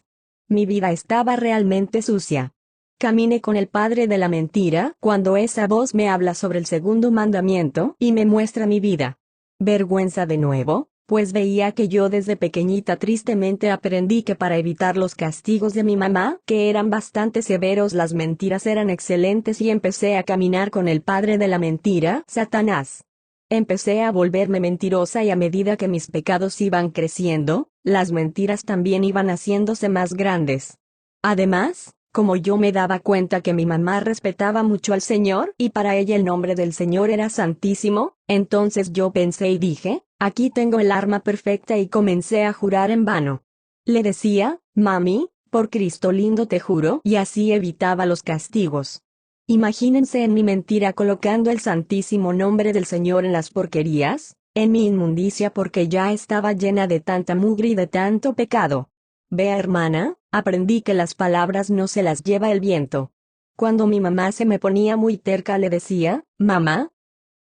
Mi vida estaba realmente sucia. Caminé con el padre de la mentira cuando esa voz me habla sobre el segundo mandamiento y me muestra mi vida. Vergüenza de nuevo, pues veía que yo desde pequeñita tristemente aprendí que para evitar los castigos de mi mamá, que eran bastante severos, las mentiras eran excelentes, y empecé a caminar con el padre de la mentira, Satanás. Empecé a volverme mentirosa y a medida que mis pecados iban creciendo, las mentiras también iban haciéndose más grandes. Además, como yo me daba cuenta que mi mamá respetaba mucho al Señor y para ella el nombre del Señor era santísimo, entonces yo pensé y dije, aquí tengo el arma perfecta, y comencé a jurar en vano. Le decía, mami, por Cristo lindo te juro, y así evitaba los castigos. Imagínense en mi mentira colocando el santísimo nombre del Señor en las porquerías, en mi inmundicia, porque ya estaba llena de tanta mugre y de tanto pecado. Vea, hermana, aprendí que las palabras no se las lleva el viento. Cuando mi mamá se me ponía muy terca le decía, mamá,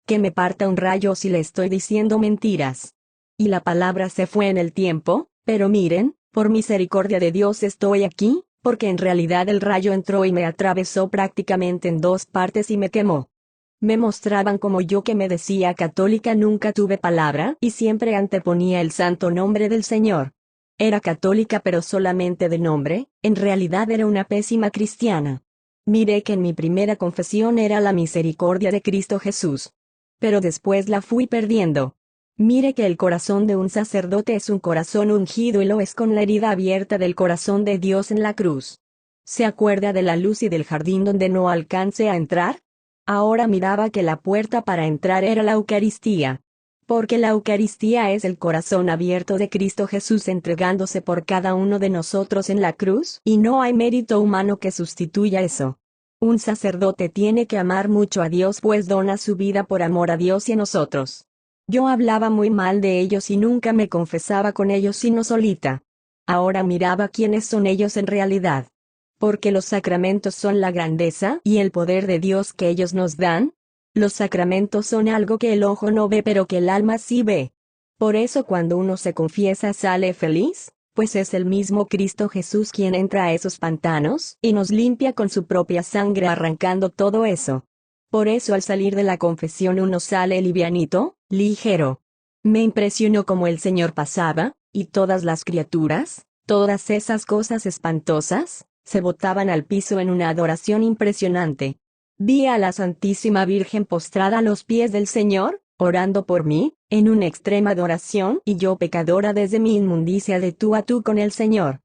que me parta un rayo si le estoy diciendo mentiras. Y la palabra se fue en el tiempo, pero miren, por misericordia de Dios estoy aquí, porque en realidad el rayo entró y me atravesó prácticamente en 2 partes y me quemó. Me mostraban como yo, que me decía católica, nunca tuve palabra y siempre anteponía el santo nombre del Señor. Era católica pero solamente de nombre, en realidad era una pésima cristiana. Miré que en mi primera confesión era la misericordia de Cristo Jesús. Pero después la fui perdiendo. Mire que el corazón de un sacerdote es un corazón ungido, y lo es con la herida abierta del corazón de Dios en la cruz. ¿Se acuerda de la luz y del jardín donde no alcancé a entrar? Ahora miraba que la puerta para entrar era la Eucaristía. Porque la Eucaristía es el corazón abierto de Cristo Jesús entregándose por cada uno de nosotros en la cruz, y no hay mérito humano que sustituya eso. Un sacerdote tiene que amar mucho a Dios, pues dona su vida por amor a Dios y a nosotros. Yo hablaba muy mal de ellos y nunca me confesaba con ellos sino solita. Ahora miraba quiénes son ellos en realidad. Porque los sacramentos son la grandeza y el poder de Dios que ellos nos dan. Los sacramentos son algo que el ojo no ve pero que el alma sí ve. Por eso cuando uno se confiesa sale feliz, pues es el mismo Cristo Jesús quien entra a esos pantanos y nos limpia con su propia sangre arrancando todo eso. Por eso al salir de la confesión uno sale livianito, ligero. Me impresionó cómo el Señor pasaba, y todas las criaturas, todas esas cosas espantosas, se botaban al piso en una adoración impresionante. Vi a la Santísima Virgen postrada a los pies del Señor, orando por mí, en una extrema adoración, y yo pecadora desde mi inmundicia de tú a tú con el Señor.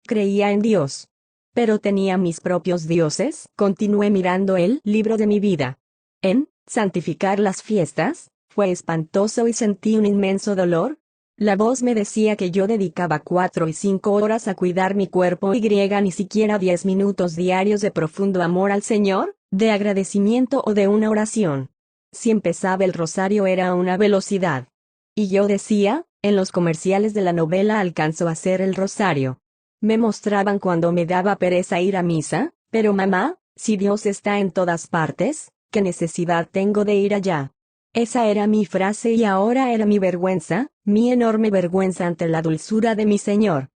Creía en Dios. Pero tenía mis propios dioses. Continué mirando el libro de mi vida. En santificar las fiestas, fue espantoso y sentí un inmenso dolor. La voz me decía que yo dedicaba 4 y 5 horas a cuidar mi cuerpo, y ni siquiera 10 minutos diarios de profundo amor al Señor, de agradecimiento o de una oración. Si empezaba el rosario era a una velocidad. Y yo decía, en los comerciales de la novela alcanzó a hacer el rosario. Me mostraban cuando me daba pereza ir a misa, pero mamá, si Dios está en todas partes, ¿qué necesidad tengo de ir allá? Esa era mi frase, y ahora era mi vergüenza, mi enorme vergüenza ante la dulzura de mi Señor.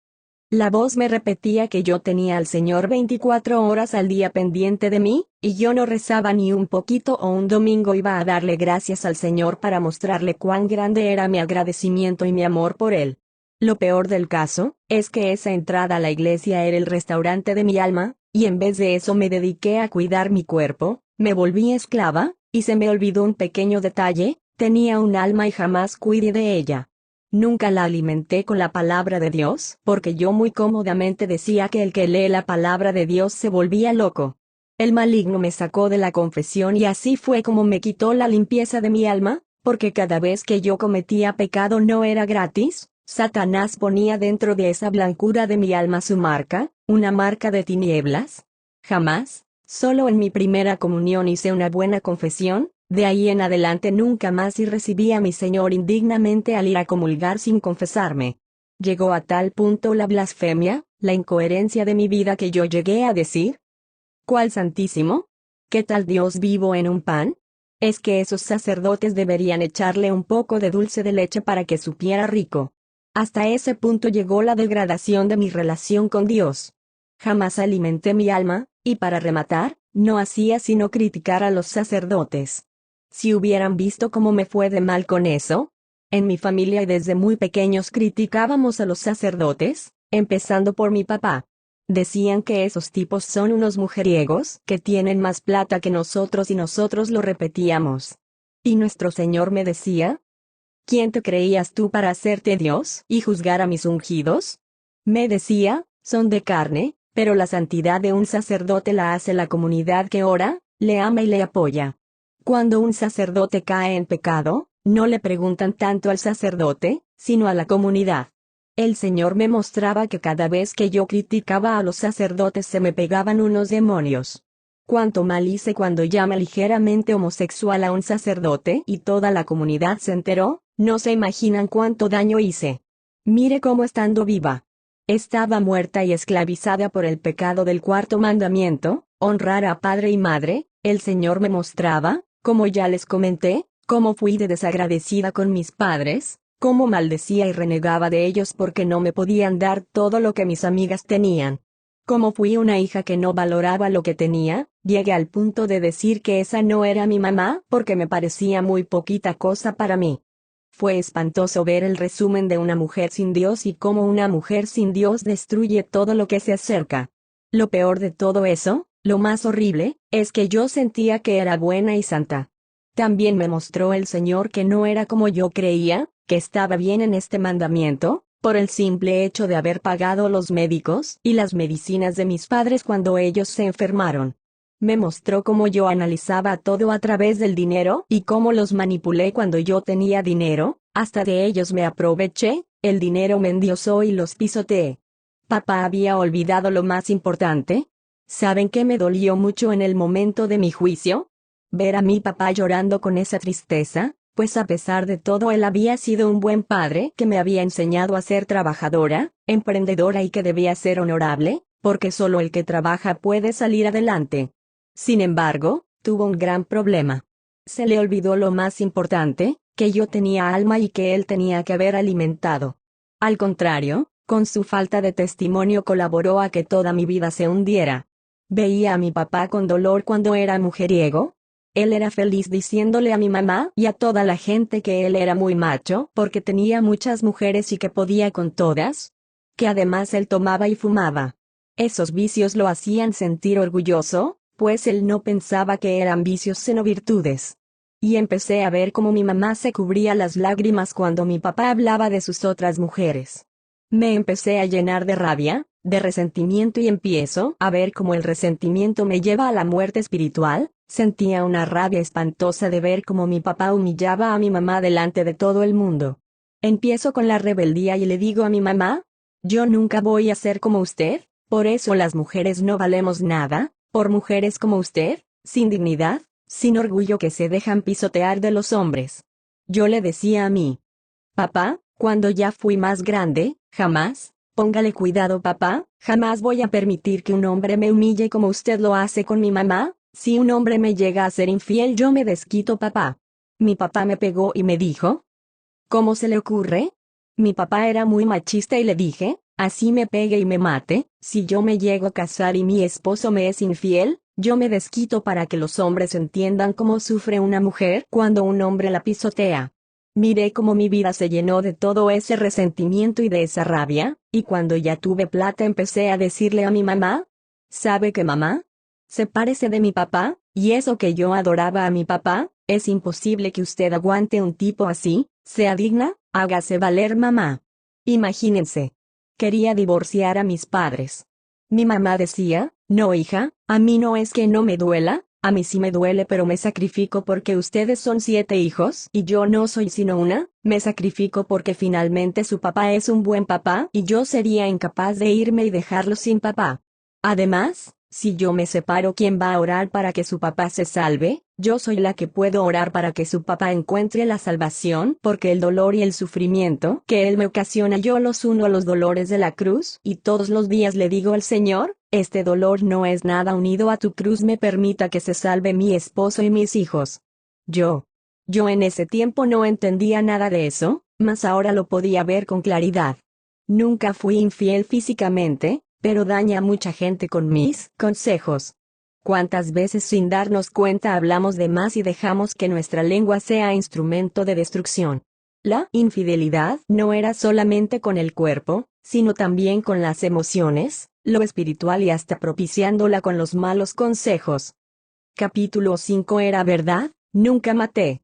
La voz me repetía que yo tenía al Señor 24 horas al día pendiente de mí, y yo no rezaba ni un poquito, o un domingo iba a darle gracias al Señor para mostrarle cuán grande era mi agradecimiento y mi amor por Él. Lo peor del caso, es que esa entrada a la iglesia era el restaurante de mi alma, y en vez de eso me dediqué a cuidar mi cuerpo, me volví esclava, y se me olvidó un pequeño detalle: tenía un alma y jamás cuidé de ella. Nunca la alimenté con la palabra de Dios, porque yo muy cómodamente decía que el que lee la palabra de Dios se volvía loco. El maligno me sacó de la confesión y así fue como me quitó la limpieza de mi alma, porque cada vez que yo cometía pecado no era gratis, Satanás ponía dentro de esa blancura de mi alma su marca, una marca de tinieblas. Jamás, solo en mi primera comunión hice una buena confesión, de ahí en adelante nunca más y recibí a mi Señor indignamente al ir a comulgar sin confesarme. Llegó a tal punto la blasfemia, la incoherencia de mi vida que yo llegué a decir: ¿cuál santísimo? ¿Qué tal Dios vivo en un pan? Es que esos sacerdotes deberían echarle un poco de dulce de leche para que supiera rico. Hasta ese punto llegó la degradación de mi relación con Dios. Jamás alimenté mi alma, y para rematar, no hacía sino criticar a los sacerdotes. Si hubieran visto cómo me fue de mal con eso. En mi familia y desde muy pequeños criticábamos a los sacerdotes, empezando por mi papá. Decían que esos tipos son unos mujeriegos que tienen más plata que nosotros y nosotros lo repetíamos. Y nuestro Señor me decía: ¿quién te creías tú para hacerte Dios y juzgar a mis ungidos? Me decía: son de carne, pero la santidad de un sacerdote la hace la comunidad que ora, le ama y le apoya. Cuando un sacerdote cae en pecado, no le preguntan tanto al sacerdote, sino a la comunidad. El Señor me mostraba que cada vez que yo criticaba a los sacerdotes se me pegaban unos demonios. Cuánto mal hice cuando llamé ligeramente homosexual a un sacerdote y toda la comunidad se enteró, no se imaginan cuánto daño hice. Mire cómo estando viva. Estaba muerta y esclavizada por el pecado del cuarto mandamiento, honrar a padre y madre. El Señor me mostraba, como ya les comenté, cómo fui de desagradecida con mis padres, cómo maldecía y renegaba de ellos porque no me podían dar todo lo que mis amigas tenían. Cómo fui una hija que no valoraba lo que tenía, llegué al punto de decir que esa no era mi mamá porque me parecía muy poquita cosa para mí. Fue espantoso ver el resumen de una mujer sin Dios y cómo una mujer sin Dios destruye todo lo que se acerca. Lo peor de todo eso, lo más horrible, es que yo sentía que era buena y santa. También me mostró el Señor que no era como yo creía, que estaba bien en este mandamiento, por el simple hecho de haber pagado los médicos y las medicinas de mis padres cuando ellos se enfermaron. Me mostró cómo yo analizaba todo a través del dinero y cómo los manipulé cuando yo tenía dinero, hasta de ellos me aproveché, el dinero me endiosó y los pisoteé. Papá había olvidado lo más importante. ¿Saben qué me dolió mucho en el momento de mi juicio? Ver a mi papá llorando con esa tristeza, pues a pesar de todo él había sido un buen padre que me había enseñado a ser trabajadora, emprendedora y que debía ser honorable, porque solo el que trabaja puede salir adelante. Sin embargo, tuvo un gran problema. Se le olvidó lo más importante, que yo tenía alma y que él tenía que haber alimentado. Al contrario, con su falta de testimonio colaboró a que toda mi vida se hundiera. Veía a mi papá con dolor cuando era mujeriego. Él era feliz diciéndole a mi mamá y a toda la gente que él era muy macho porque tenía muchas mujeres y que podía con todas. Que además él tomaba y fumaba. Esos vicios lo hacían sentir orgulloso, pues él no pensaba que eran vicios sino virtudes. Y empecé a ver cómo mi mamá se cubría las lágrimas cuando mi papá hablaba de sus otras mujeres. Me empecé a llenar de rabia, de resentimiento y empiezo a ver cómo el resentimiento me lleva a la muerte espiritual. Sentía una rabia espantosa de ver cómo mi papá humillaba a mi mamá delante de todo el mundo. Empiezo con la rebeldía y le digo a mi mamá: yo nunca voy a ser como usted, por eso las mujeres no valemos nada, por mujeres como usted, sin dignidad, sin orgullo que se dejan pisotear de los hombres. Yo le decía a mi papá, cuando ya fui más grande, jamás, póngale cuidado papá, jamás voy a permitir que un hombre me humille como usted lo hace con mi mamá. Si un hombre me llega a ser infiel yo me desquito papá. Mi papá me pegó y me dijo: ¿cómo se le ocurre? Mi papá era muy machista y le dije: así me pegue y me mate, si yo me llego a casar y mi esposo me es infiel, yo me desquito para que los hombres entiendan cómo sufre una mujer cuando un hombre la pisotea. Miré cómo mi vida se llenó de todo ese resentimiento y de esa rabia, y cuando ya tuve plata empecé a decirle a mi mamá: ¿sabe qué mamá? Sepárese de mi papá, y eso que yo adoraba a mi papá, es imposible que usted aguante un tipo así, sea digna, hágase valer mamá. Imagínense. Quería divorciar a mis padres. Mi mamá decía: No, hija, a mí no es que no me duela, a mí sí me duele, pero me sacrifico porque ustedes son 7 hijos y yo no soy sino una, me sacrifico porque finalmente su papá es un buen papá y yo sería incapaz de irme y dejarlo sin papá. Además, si yo me separo, ¿quién va a orar para que su papá se salve? Yo soy la que puedo orar para que su papá encuentre la salvación, porque el dolor y el sufrimiento que él me ocasiona yo los uno a los dolores de la cruz, y todos los días le digo al Señor, este dolor no es nada unido a tu cruz, me permita que se salve mi esposo y mis hijos. Yo en ese tiempo no entendía nada de eso, mas ahora lo podía ver con claridad. Nunca fui infiel físicamente, pero daña a mucha gente con mis consejos. ¿Cuántas veces sin darnos cuenta hablamos de más y dejamos que nuestra lengua sea instrumento de destrucción? La infidelidad no era solamente con el cuerpo, sino también con las emociones, lo espiritual y hasta propiciándola con los malos consejos. Capítulo 5. Era verdad, nunca maté.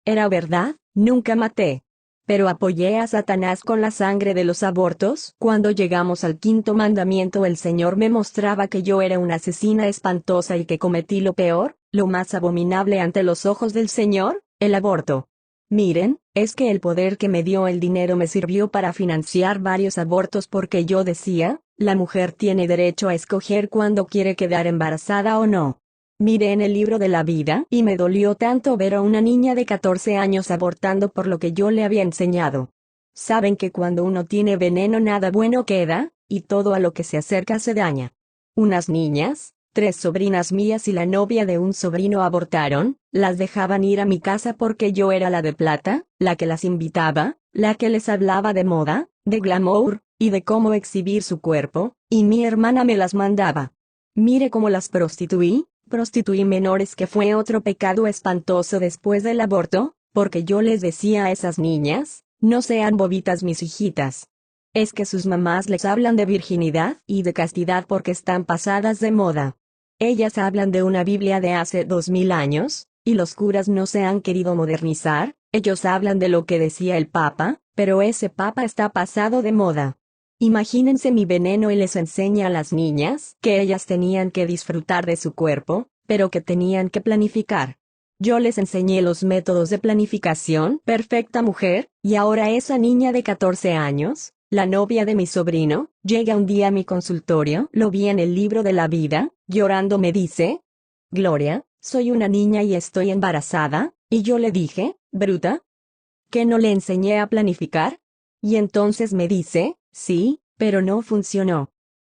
Era verdad, nunca maté. Pero apoyé a Satanás con la sangre de los abortos. Cuando llegamos al 5.º mandamiento, el Señor me mostraba que yo era una asesina espantosa y que cometí lo peor, lo más abominable ante los ojos del Señor, el aborto. Miren, es que el poder que me dio el dinero me sirvió para financiar varios abortos, porque yo decía, la mujer tiene derecho a escoger cuándo quiere quedar embarazada o no. Miré en el libro de la vida y me dolió tanto ver a una niña de 14 años abortando por lo que yo le había enseñado. Saben que cuando uno tiene veneno nada bueno queda, y todo a lo que se acerca se daña. Unas niñas, 3 sobrinas mías y la novia de un sobrino abortaron, las dejaban ir a mi casa porque yo era la de plata, la que las invitaba, la que les hablaba de moda, de glamour, y de cómo exhibir su cuerpo, y mi hermana me las mandaba. Mire cómo las prostituí menores, que fue otro pecado espantoso después del aborto, porque yo les decía a esas niñas, no sean bobitas mis hijitas. Es que sus mamás les hablan de virginidad y de castidad porque están pasadas de moda. Ellas hablan de una Biblia de hace 2000 años, y los curas no se han querido modernizar, ellos hablan de lo que decía el Papa, pero ese Papa está pasado de moda. Imagínense mi veneno, y les enseña a las niñas que ellas tenían que disfrutar de su cuerpo, pero que tenían que planificar. Yo les enseñé los métodos de planificación, perfecta mujer, y ahora esa niña de 14 años, la novia de mi sobrino, llega un día a mi consultorio, lo vi en el libro de la vida, llorando me dice, Gloria, soy una niña y estoy embarazada, y yo le dije, bruta, ¿que no le enseñé a planificar? Y entonces me dice, sí, pero no funcionó.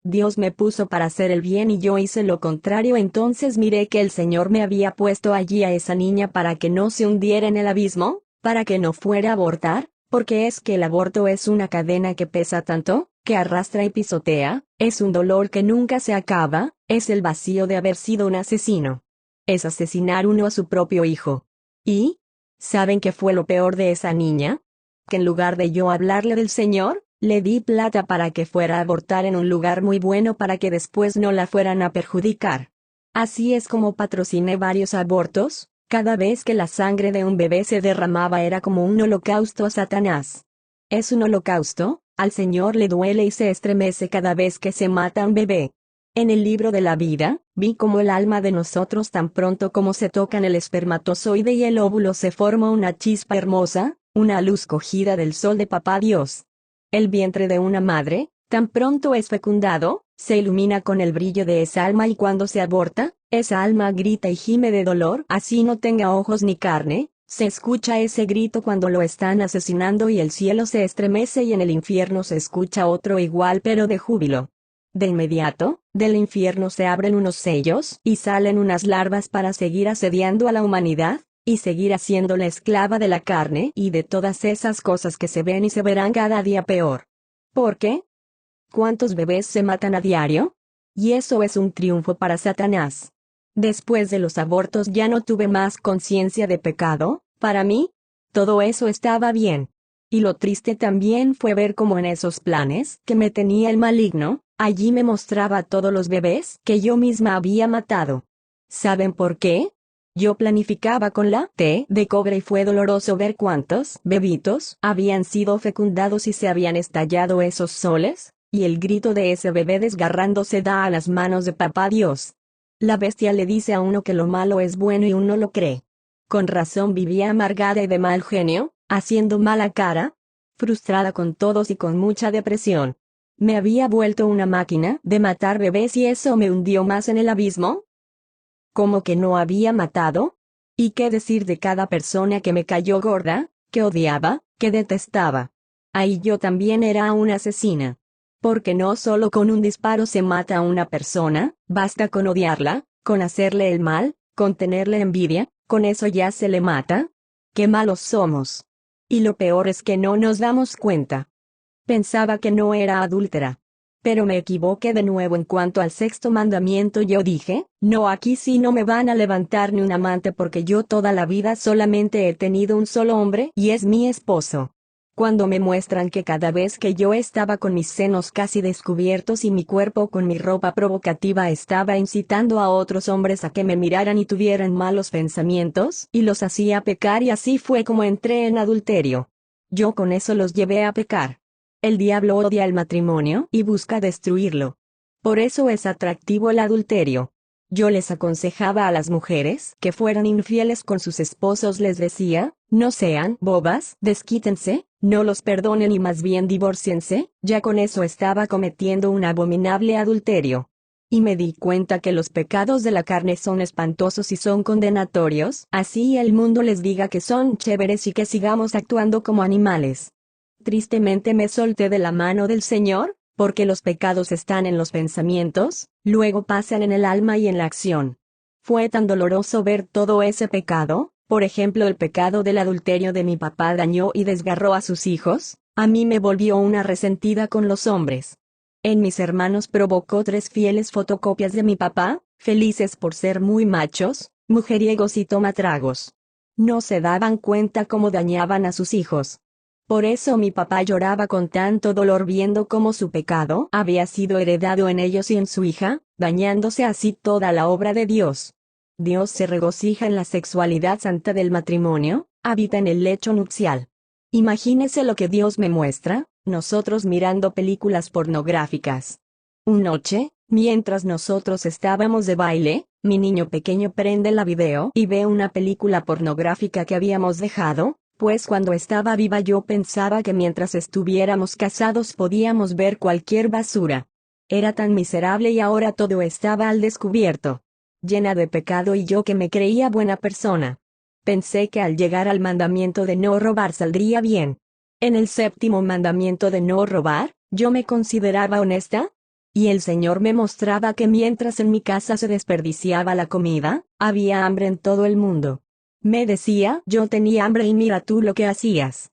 Dios me puso para hacer el bien y yo hice lo contrario. Entonces miré que el Señor me había puesto allí a esa niña para que no se hundiera en el abismo, para que no fuera a abortar, porque es que el aborto es una cadena que pesa tanto, que arrastra y pisotea, es un dolor que nunca se acaba, es el vacío de haber sido un asesino. Es asesinar uno a su propio hijo. ¿Y saben qué fue lo peor de esa niña? Que en lugar de yo hablarle del Señor, le di plata para que fuera a abortar en un lugar muy bueno para que después no la fueran a perjudicar. Así es como patrociné varios abortos. Cada vez que la sangre de un bebé se derramaba era como un holocausto a Satanás. ¿Es un holocausto? Al Señor le duele y se estremece cada vez que se mata un bebé. En el libro de la vida, vi cómo el alma de nosotros, tan pronto como se tocan el espermatozoide y el óvulo, se forma una chispa hermosa, una luz cogida del sol de Papá Dios. El vientre de una madre, tan pronto es fecundado, se ilumina con el brillo de esa alma, y cuando se aborta, esa alma grita y gime de dolor, así no tenga ojos ni carne. Se escucha ese grito cuando lo están asesinando y el cielo se estremece, y en el infierno se escucha otro igual pero de júbilo. De inmediato, del infierno se abren unos sellos y salen unas larvas para seguir asediando a la humanidad, y seguir haciéndola esclava de la carne y de todas esas cosas que se ven y se verán cada día peor. ¿Por qué? ¿Cuántos bebés se matan a diario? Y eso es un triunfo para Satanás. Después de los abortos ya no tuve más conciencia de pecado. Para mí, todo eso estaba bien. Y lo triste también fue ver cómo en esos planes que me tenía el maligno, allí me mostraba a todos los bebés que yo misma había matado. ¿Saben por qué? Yo planificaba con la T de cobre y fue doloroso ver cuántos bebitos habían sido fecundados y se habían estallado esos soles, Y el grito de ese bebé desgarrándose da a las manos de papá Dios. La bestia le dice a uno que lo malo es bueno y uno lo cree. Con razón vivía amargada y de mal genio, haciendo mala cara, frustrada con todos y con mucha depresión. ¿Me había vuelto una máquina de matar bebés y eso me hundió más en el abismo? ¿Cómo que no había matado? ¿Y qué decir de cada persona que me cayó gorda, que odiaba, que detestaba? Ahí yo también era una asesina. Porque no solo con un disparo se mata a una persona, basta con odiarla, con hacerle el mal, con tenerle envidia, con eso ya se le mata. ¡Qué malos somos! Y lo peor es que no nos damos cuenta. Pensaba que no era adúltera. Pero me equivoqué de nuevo en cuanto al sexto mandamiento. Yo dije, no, aquí sí no me van a levantar ni un amante porque yo toda la vida solamente he tenido un solo hombre y es mi esposo. Cuando me muestran que cada vez que yo estaba con mis senos casi descubiertos y mi cuerpo con mi ropa provocativa estaba incitando a otros hombres a que me miraran y tuvieran malos pensamientos, y los hacía pecar, y así fue como entré en adulterio. Yo con eso los llevé a pecar. El diablo odia el matrimonio y busca destruirlo. Por eso es atractivo el adulterio. Yo les aconsejaba a las mujeres que fueran infieles con sus esposos, les decía, no sean bobas, desquítense, no los perdonen y más bien divórciense. Ya con eso estaba cometiendo un abominable adulterio. Y me di cuenta que los pecados de la carne son espantosos y son condenatorios, así el mundo les diga que son chéveres y que sigamos actuando como animales. Tristemente me solté de la mano del Señor, porque los pecados están en los pensamientos, luego pasan en el alma y en la acción. Fue tan doloroso ver todo ese pecado, por ejemplo el pecado del adulterio de mi papá dañó y desgarró a sus hijos, a mí me volvió una resentida con los hombres. En mis hermanos provocó 3 fieles fotocopias de mi papá, felices por ser muy machos, mujeriegos y tomatragos. No se daban cuenta cómo dañaban a sus hijos. Por eso mi papá lloraba con tanto dolor viendo cómo su pecado había sido heredado en ellos y en su hija, dañándose así toda la obra de Dios. Dios se regocija en la sexualidad santa del matrimonio, habita en el lecho nupcial. Imagínese lo que Dios me muestra, nosotros mirando películas pornográficas. Una noche, mientras nosotros estábamos de baile, mi niño pequeño prende la video y ve una película pornográfica que habíamos dejado. Pues cuando estaba viva yo pensaba que mientras estuviéramos casados podíamos ver cualquier basura. Era tan miserable y ahora todo estaba al descubierto. Llena de pecado y yo que me creía buena persona. Pensé que al llegar al mandamiento de no robar saldría bien. En el 7º mandamiento de no robar, yo me consideraba honesta. Y el Señor me mostraba que mientras en mi casa se desperdiciaba la comida, había hambre en todo el mundo. Me decía, yo tenía hambre y mira tú lo que hacías.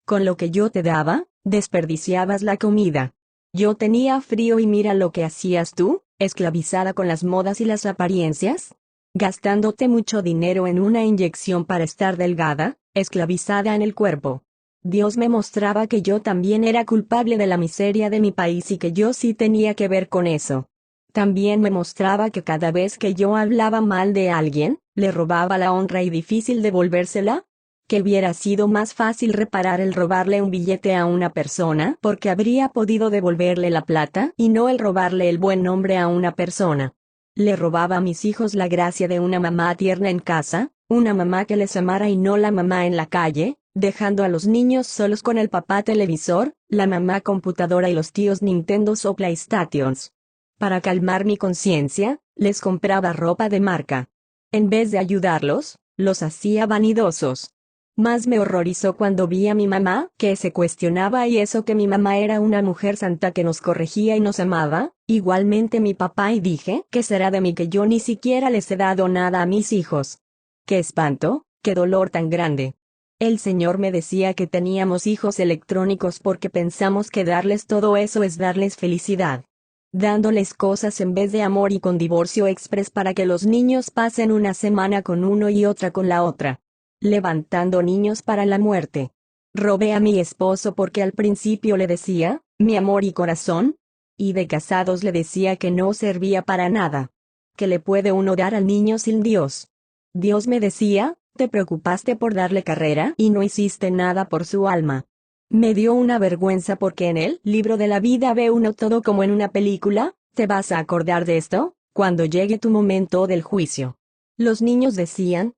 Con lo que yo te daba, desperdiciabas la comida. Yo tenía frío y mira lo que hacías tú, esclavizada con las modas y las apariencias. Gastándote mucho dinero en una inyección para estar delgada, esclavizada en el cuerpo. Dios me mostraba que yo también era culpable de la miseria de mi país y que yo sí tenía que ver con eso. También me mostraba que cada vez que yo hablaba mal de alguien, le robaba la honra y difícil devolvérsela. Que hubiera sido más fácil reparar el robarle un billete a una persona porque habría podido devolverle la plata y no el robarle el buen nombre a una persona. Le robaba a mis hijos la gracia de una mamá tierna en casa, una mamá que les amara y no la mamá en la calle, dejando a los niños solos con el papá televisor, la mamá computadora y los tíos Nintendos o PlayStations. Para calmar mi conciencia, les compraba ropa de marca. En vez de ayudarlos, los hacía vanidosos. Más me horrorizó cuando vi a mi mamá, que se cuestionaba y eso que mi mamá era una mujer santa que nos corregía y nos amaba, igualmente mi papá, y dije, ¿qué será de mí que yo ni siquiera les he dado nada a mis hijos? ¡Qué espanto, qué dolor tan grande! El Señor me decía que teníamos hijos electrónicos porque pensamos que darles todo eso es darles felicidad. Dándoles cosas en vez de amor y con divorcio express para que los niños pasen una semana con uno y otra con la otra. Levantando niños para la muerte. Robé a mi esposo porque al principio le decía, mi amor y corazón. Y de casados le decía que no servía para nada. ¿Qué le puede uno dar al niño sin Dios? Dios me decía, te preocupaste por darle carrera y no hiciste nada por su alma. Me dio una vergüenza porque en el libro de la vida ve uno todo como en una película. ¿Te vas a acordar de esto? Cuando llegue tu momento del juicio. Los niños decían,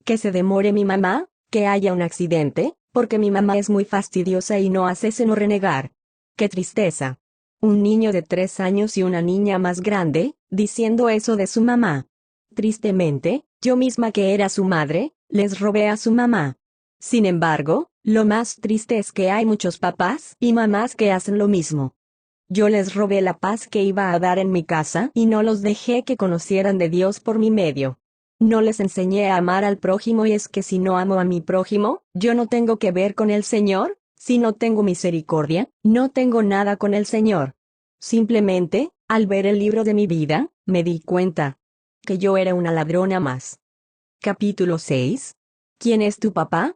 que se demore mi mamá, que haya un accidente, porque mi mamá es muy fastidiosa y no hace sino renegar. ¡Qué tristeza! Un niño de 3 años y una niña más grande, diciendo eso de su mamá. Tristemente, yo misma que era su madre, les robé a su mamá. Sin embargo, lo más triste es que hay muchos papás y mamás que hacen lo mismo. Yo les robé la paz que iba a dar en mi casa y no los dejé que conocieran de Dios por mi medio. No les enseñé a amar al prójimo y es que si no amo a mi prójimo, yo no tengo que ver con el Señor. Si no tengo misericordia, no tengo nada con el Señor. Simplemente, al ver el libro de mi vida, me di cuenta que yo era una ladrona más. Capítulo 6. ¿Quién es tu papá?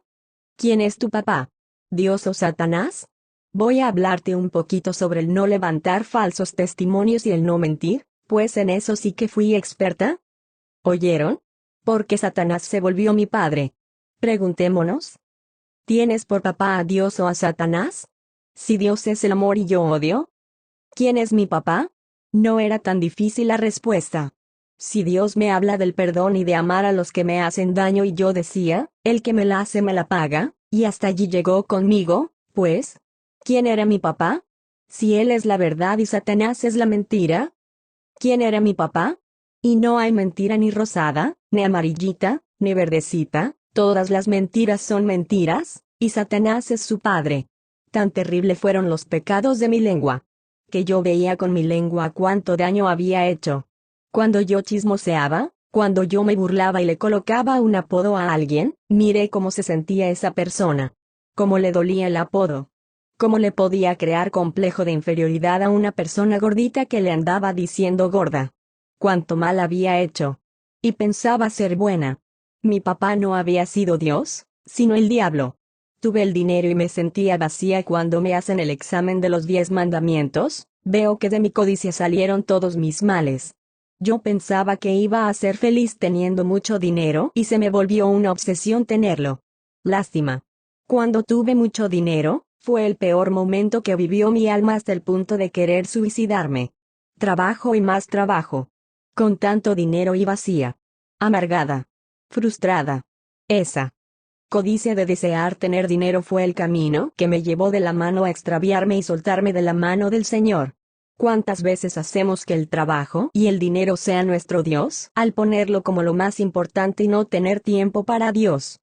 ¿Quién es tu papá? ¿Dios o Satanás? Voy a hablarte un poquito sobre el no levantar falsos testimonios y el no mentir, pues en eso sí que fui experta. ¿Oyeron? ¿Por qué Satanás se volvió mi padre? Preguntémonos. ¿Tienes por papá a Dios o a Satanás? Si Dios es el amor y yo odio, ¿quién es mi papá? No era tan difícil la respuesta. Si Dios me habla del perdón y de amar a los que me hacen daño y yo decía, el que me la hace me la paga, y hasta allí llegó conmigo, pues, ¿quién era mi papá? Si Él es la verdad y Satanás es la mentira, ¿quién era mi papá? Y no hay mentira ni rosada, ni amarillita, ni verdecita, todas las mentiras son mentiras, y Satanás es su padre. Tan terrible fueron los pecados de mi lengua, que yo veía con mi lengua cuánto daño había hecho. Cuando yo chismoseaba, cuando yo me burlaba y le colocaba un apodo a alguien, miré cómo se sentía esa persona. Cómo le dolía el apodo. Cómo le podía crear complejo de inferioridad a una persona gordita que le andaba diciendo gorda. Cuánto mal había hecho. Y pensaba ser buena. Mi papá no había sido Dios, sino el diablo. Tuve el dinero y me sentía vacía cuando me hacen el examen de los 10 mandamientos, veo que de mi codicia salieron todos mis males. Yo pensaba que iba a ser feliz teniendo mucho dinero y se me volvió una obsesión tenerlo. Lástima. Cuando tuve mucho dinero, fue el peor momento que vivió mi alma hasta el punto de querer suicidarme. Trabajo y más trabajo. Con tanto dinero y vacía. Amargada. Frustrada. Esa codicia de desear tener dinero fue el camino que me llevó de la mano a extraviarme y soltarme de la mano del Señor. ¿Cuántas veces hacemos que el trabajo y el dinero sea nuestro Dios, al ponerlo como lo más importante y no tener tiempo para Dios?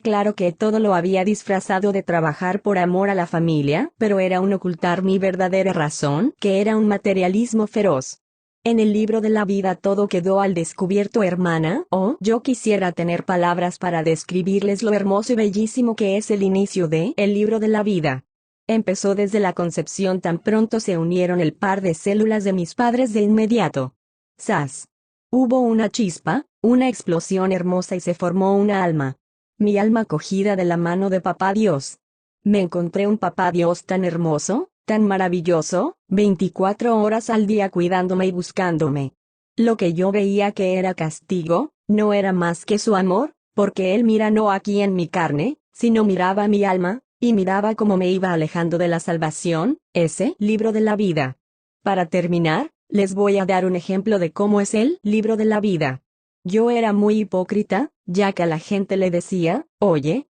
Claro que todo lo había disfrazado de trabajar por amor a la familia, pero era un ocultar mi verdadera razón, que era un materialismo feroz. En el libro de la vida todo quedó al descubierto, hermana. Yo quisiera tener palabras para describirles lo hermoso y bellísimo que es el inicio de el libro de la vida. Empezó desde la concepción, tan pronto se unieron el par de células de mis padres de inmediato. ¡Zas! Hubo una chispa, una explosión hermosa y se formó una alma. Mi alma cogida de la mano de Papá Dios. Me encontré un Papá Dios tan hermoso, tan maravilloso, 24 horas al día cuidándome y buscándome. Lo que yo veía que era castigo, no era más que su amor, porque Él mira no aquí en mi carne, sino miraba mi alma, y miraba cómo me iba alejando de la salvación, ese libro de la vida. Para terminar, les voy a dar un ejemplo de cómo es el libro de la vida. Yo era muy hipócrita, ya que a la gente le decía, oye,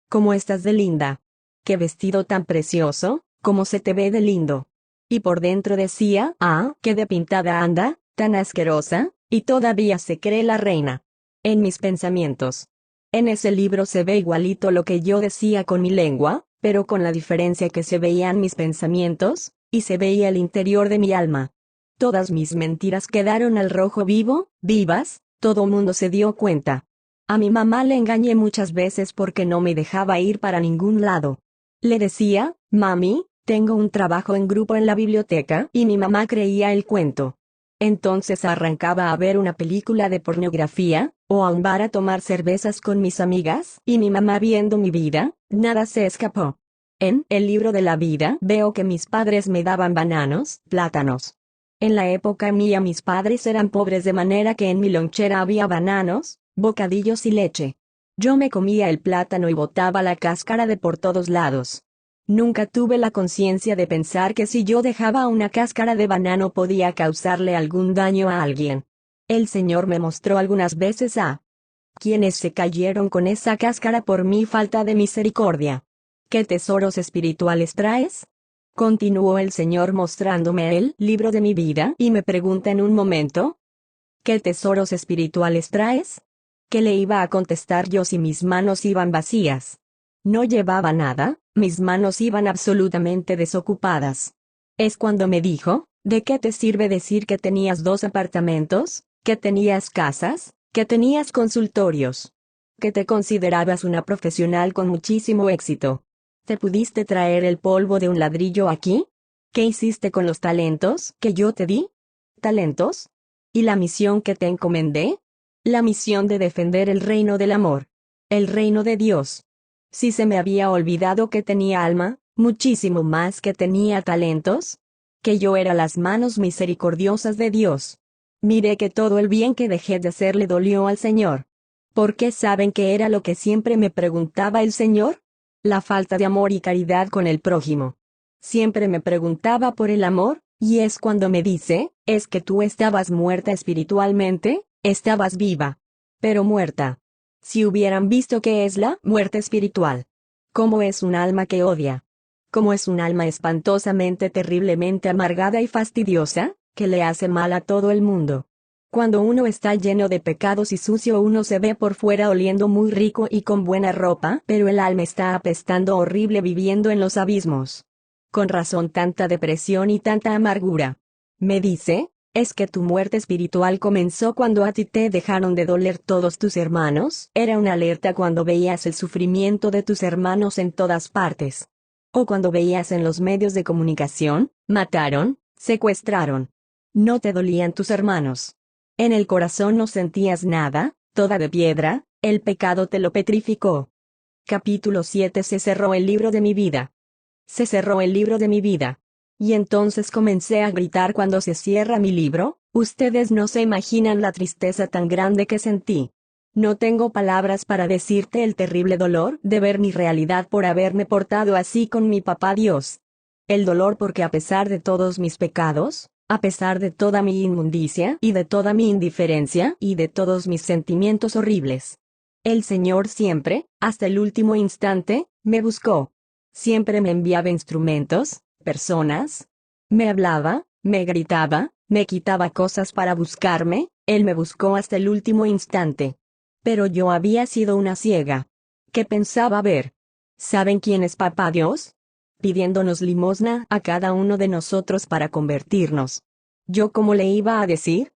¿cómo estás de linda? ¿Qué vestido tan precioso? ¿Cómo se te ve de lindo? Y por dentro decía, qué de pintada anda, tan asquerosa, y todavía se cree la reina. En mis pensamientos. En ese libro se ve igualito lo que yo decía con mi lengua, pero con la diferencia que se veían mis pensamientos, y se veía el interior de mi alma. Todas mis mentiras quedaron al rojo vivo, vivas, todo mundo se dio cuenta. A mi mamá le engañé muchas veces porque no me dejaba ir para ningún lado. Le decía, mami, tengo un trabajo en grupo en la biblioteca, y mi mamá creía el cuento. Entonces arrancaba a ver una película de pornografía, o a un bar a tomar cervezas con mis amigas, y mi mamá viendo mi vida, nada se escapó. En el libro de la vida veo que mis padres me daban bananos, plátanos. En la época mía mis padres eran pobres de manera que en mi lonchera había bananos, bocadillos y leche. Yo me comía el plátano y botaba la cáscara de por todos lados. Nunca tuve la conciencia de pensar que si yo dejaba una cáscara de banano podía causarle algún daño a alguien. El Señor me mostró algunas veces a quienes se cayeron con esa cáscara por mi falta de misericordia. ¿Qué tesoros espirituales traes? Continuó el Señor mostrándome el libro de mi vida y me pregunta en un momento, ¿qué tesoros espirituales traes? ¿Qué le iba a contestar yo si mis manos iban vacías? No llevaba nada, mis manos iban absolutamente desocupadas. Es cuando me dijo, ¿de qué te sirve decir que tenías 2 apartamentos, que tenías casas, que tenías consultorios, que te considerabas una profesional con muchísimo éxito? ¿Te pudiste traer el polvo de un ladrillo aquí? ¿Qué hiciste con los talentos que yo te di? ¿Talentos? ¿Y la misión que te encomendé? La misión de defender el reino del amor. El reino de Dios. Si se me había olvidado que tenía alma, muchísimo más que tenía talentos, que yo era las manos misericordiosas de Dios. Miré que todo el bien que dejé de hacer le dolió al Señor. ¿Por qué saben que era lo que siempre me preguntaba el Señor? La falta de amor y caridad con el prójimo. Siempre me preguntaba por el amor, y es cuando me dice, es que tú estabas muerta espiritualmente, estabas viva, pero muerta. Si hubieran visto qué es la muerte espiritual. Cómo es un alma que odia. Cómo es un alma espantosamente terriblemente amargada y fastidiosa, que le hace mal a todo el mundo. Cuando uno está lleno de pecados y sucio uno se ve por fuera oliendo muy rico y con buena ropa, pero el alma está apestando horrible viviendo en los abismos. Con razón tanta depresión y tanta amargura. Me dice, ¿es que tu muerte espiritual comenzó cuando a ti te dejaron de doler todos tus hermanos? Era una alerta cuando veías el sufrimiento de tus hermanos en todas partes. O cuando veías en los medios de comunicación, mataron, secuestraron. No te dolían tus hermanos. En el corazón no sentías nada, toda de piedra, el pecado te lo petrificó. Capítulo 7. Se cerró el libro de mi vida. Se cerró el libro de mi vida. Y entonces comencé a gritar cuando se cierra mi libro, ustedes no se imaginan la tristeza tan grande que sentí. No tengo palabras para decirte el terrible dolor de ver mi realidad por haberme portado así con mi papá Dios. El dolor porque a pesar de todos mis pecados, a pesar de toda mi inmundicia y de toda mi indiferencia y de todos mis sentimientos horribles, el Señor siempre, hasta el último instante, me buscó. Siempre me enviaba instrumentos, personas. Me hablaba, me gritaba, me quitaba cosas para buscarme, Él me buscó hasta el último instante. Pero yo había sido una ciega. ¿Qué pensaba ver? ¿Saben quién es Papá Dios? Pidiéndonos limosna a cada uno de nosotros para convertirnos. ¿Yo cómo le iba a decir?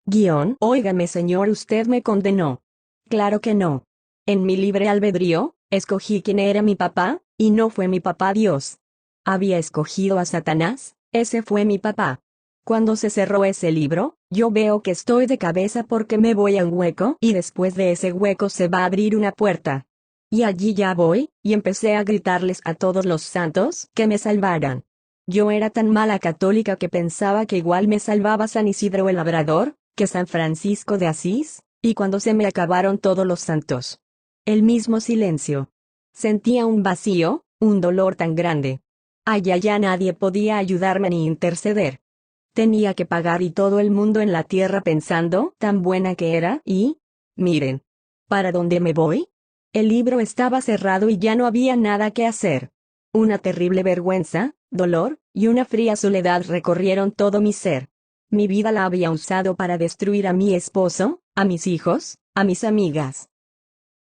Óigame Señor, usted me condenó. Claro que no. En mi libre albedrío, escogí quién era mi papá, y no fue mi papá Dios. Había escogido a Satanás, ese fue mi papá. Cuando se cerró ese libro, yo veo que estoy de cabeza porque me voy a un hueco y después de ese hueco se va a abrir una puerta. Y allí ya voy, y empecé a gritarles a todos los santos que me salvaran. Yo era tan mala católica que pensaba que igual me salvaba San Isidro el Labrador, que San Francisco de Asís, y cuando se me acabaron todos los santos. El mismo silencio. Sentía un vacío, un dolor tan grande. Allá ya nadie podía ayudarme ni interceder. Tenía que pagar y todo el mundo en la tierra pensando tan buena que era y, miren, ¿para dónde me voy? El libro estaba cerrado y ya no había nada que hacer. Una terrible vergüenza, dolor, y una fría soledad recorrieron todo mi ser. Mi vida la había usado para destruir a mi esposo, a mis hijos, a mis amigas.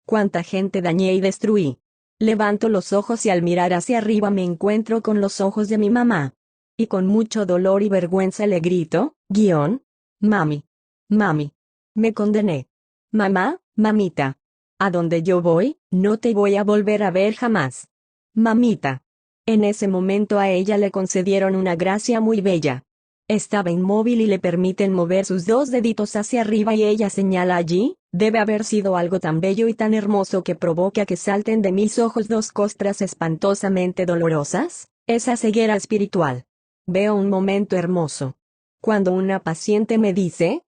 ¿Cuánta gente dañé y destruí? Levanto los ojos y al mirar hacia arriba me encuentro con los ojos de mi mamá. Y con mucho dolor y vergüenza le grito, mami. Mami. Me condené. Mamá, mamita. A donde yo voy, no te voy a volver a ver jamás. Mamita. En ese momento a ella le concedieron una gracia muy bella. Estaba inmóvil y le permiten mover sus 2 deditos hacia arriba y ella señala allí, debe haber sido algo tan bello y tan hermoso que provoque a que salten de mis ojos 2 costras espantosamente dolorosas, esa ceguera espiritual. Veo un momento hermoso. Cuando una paciente me dice,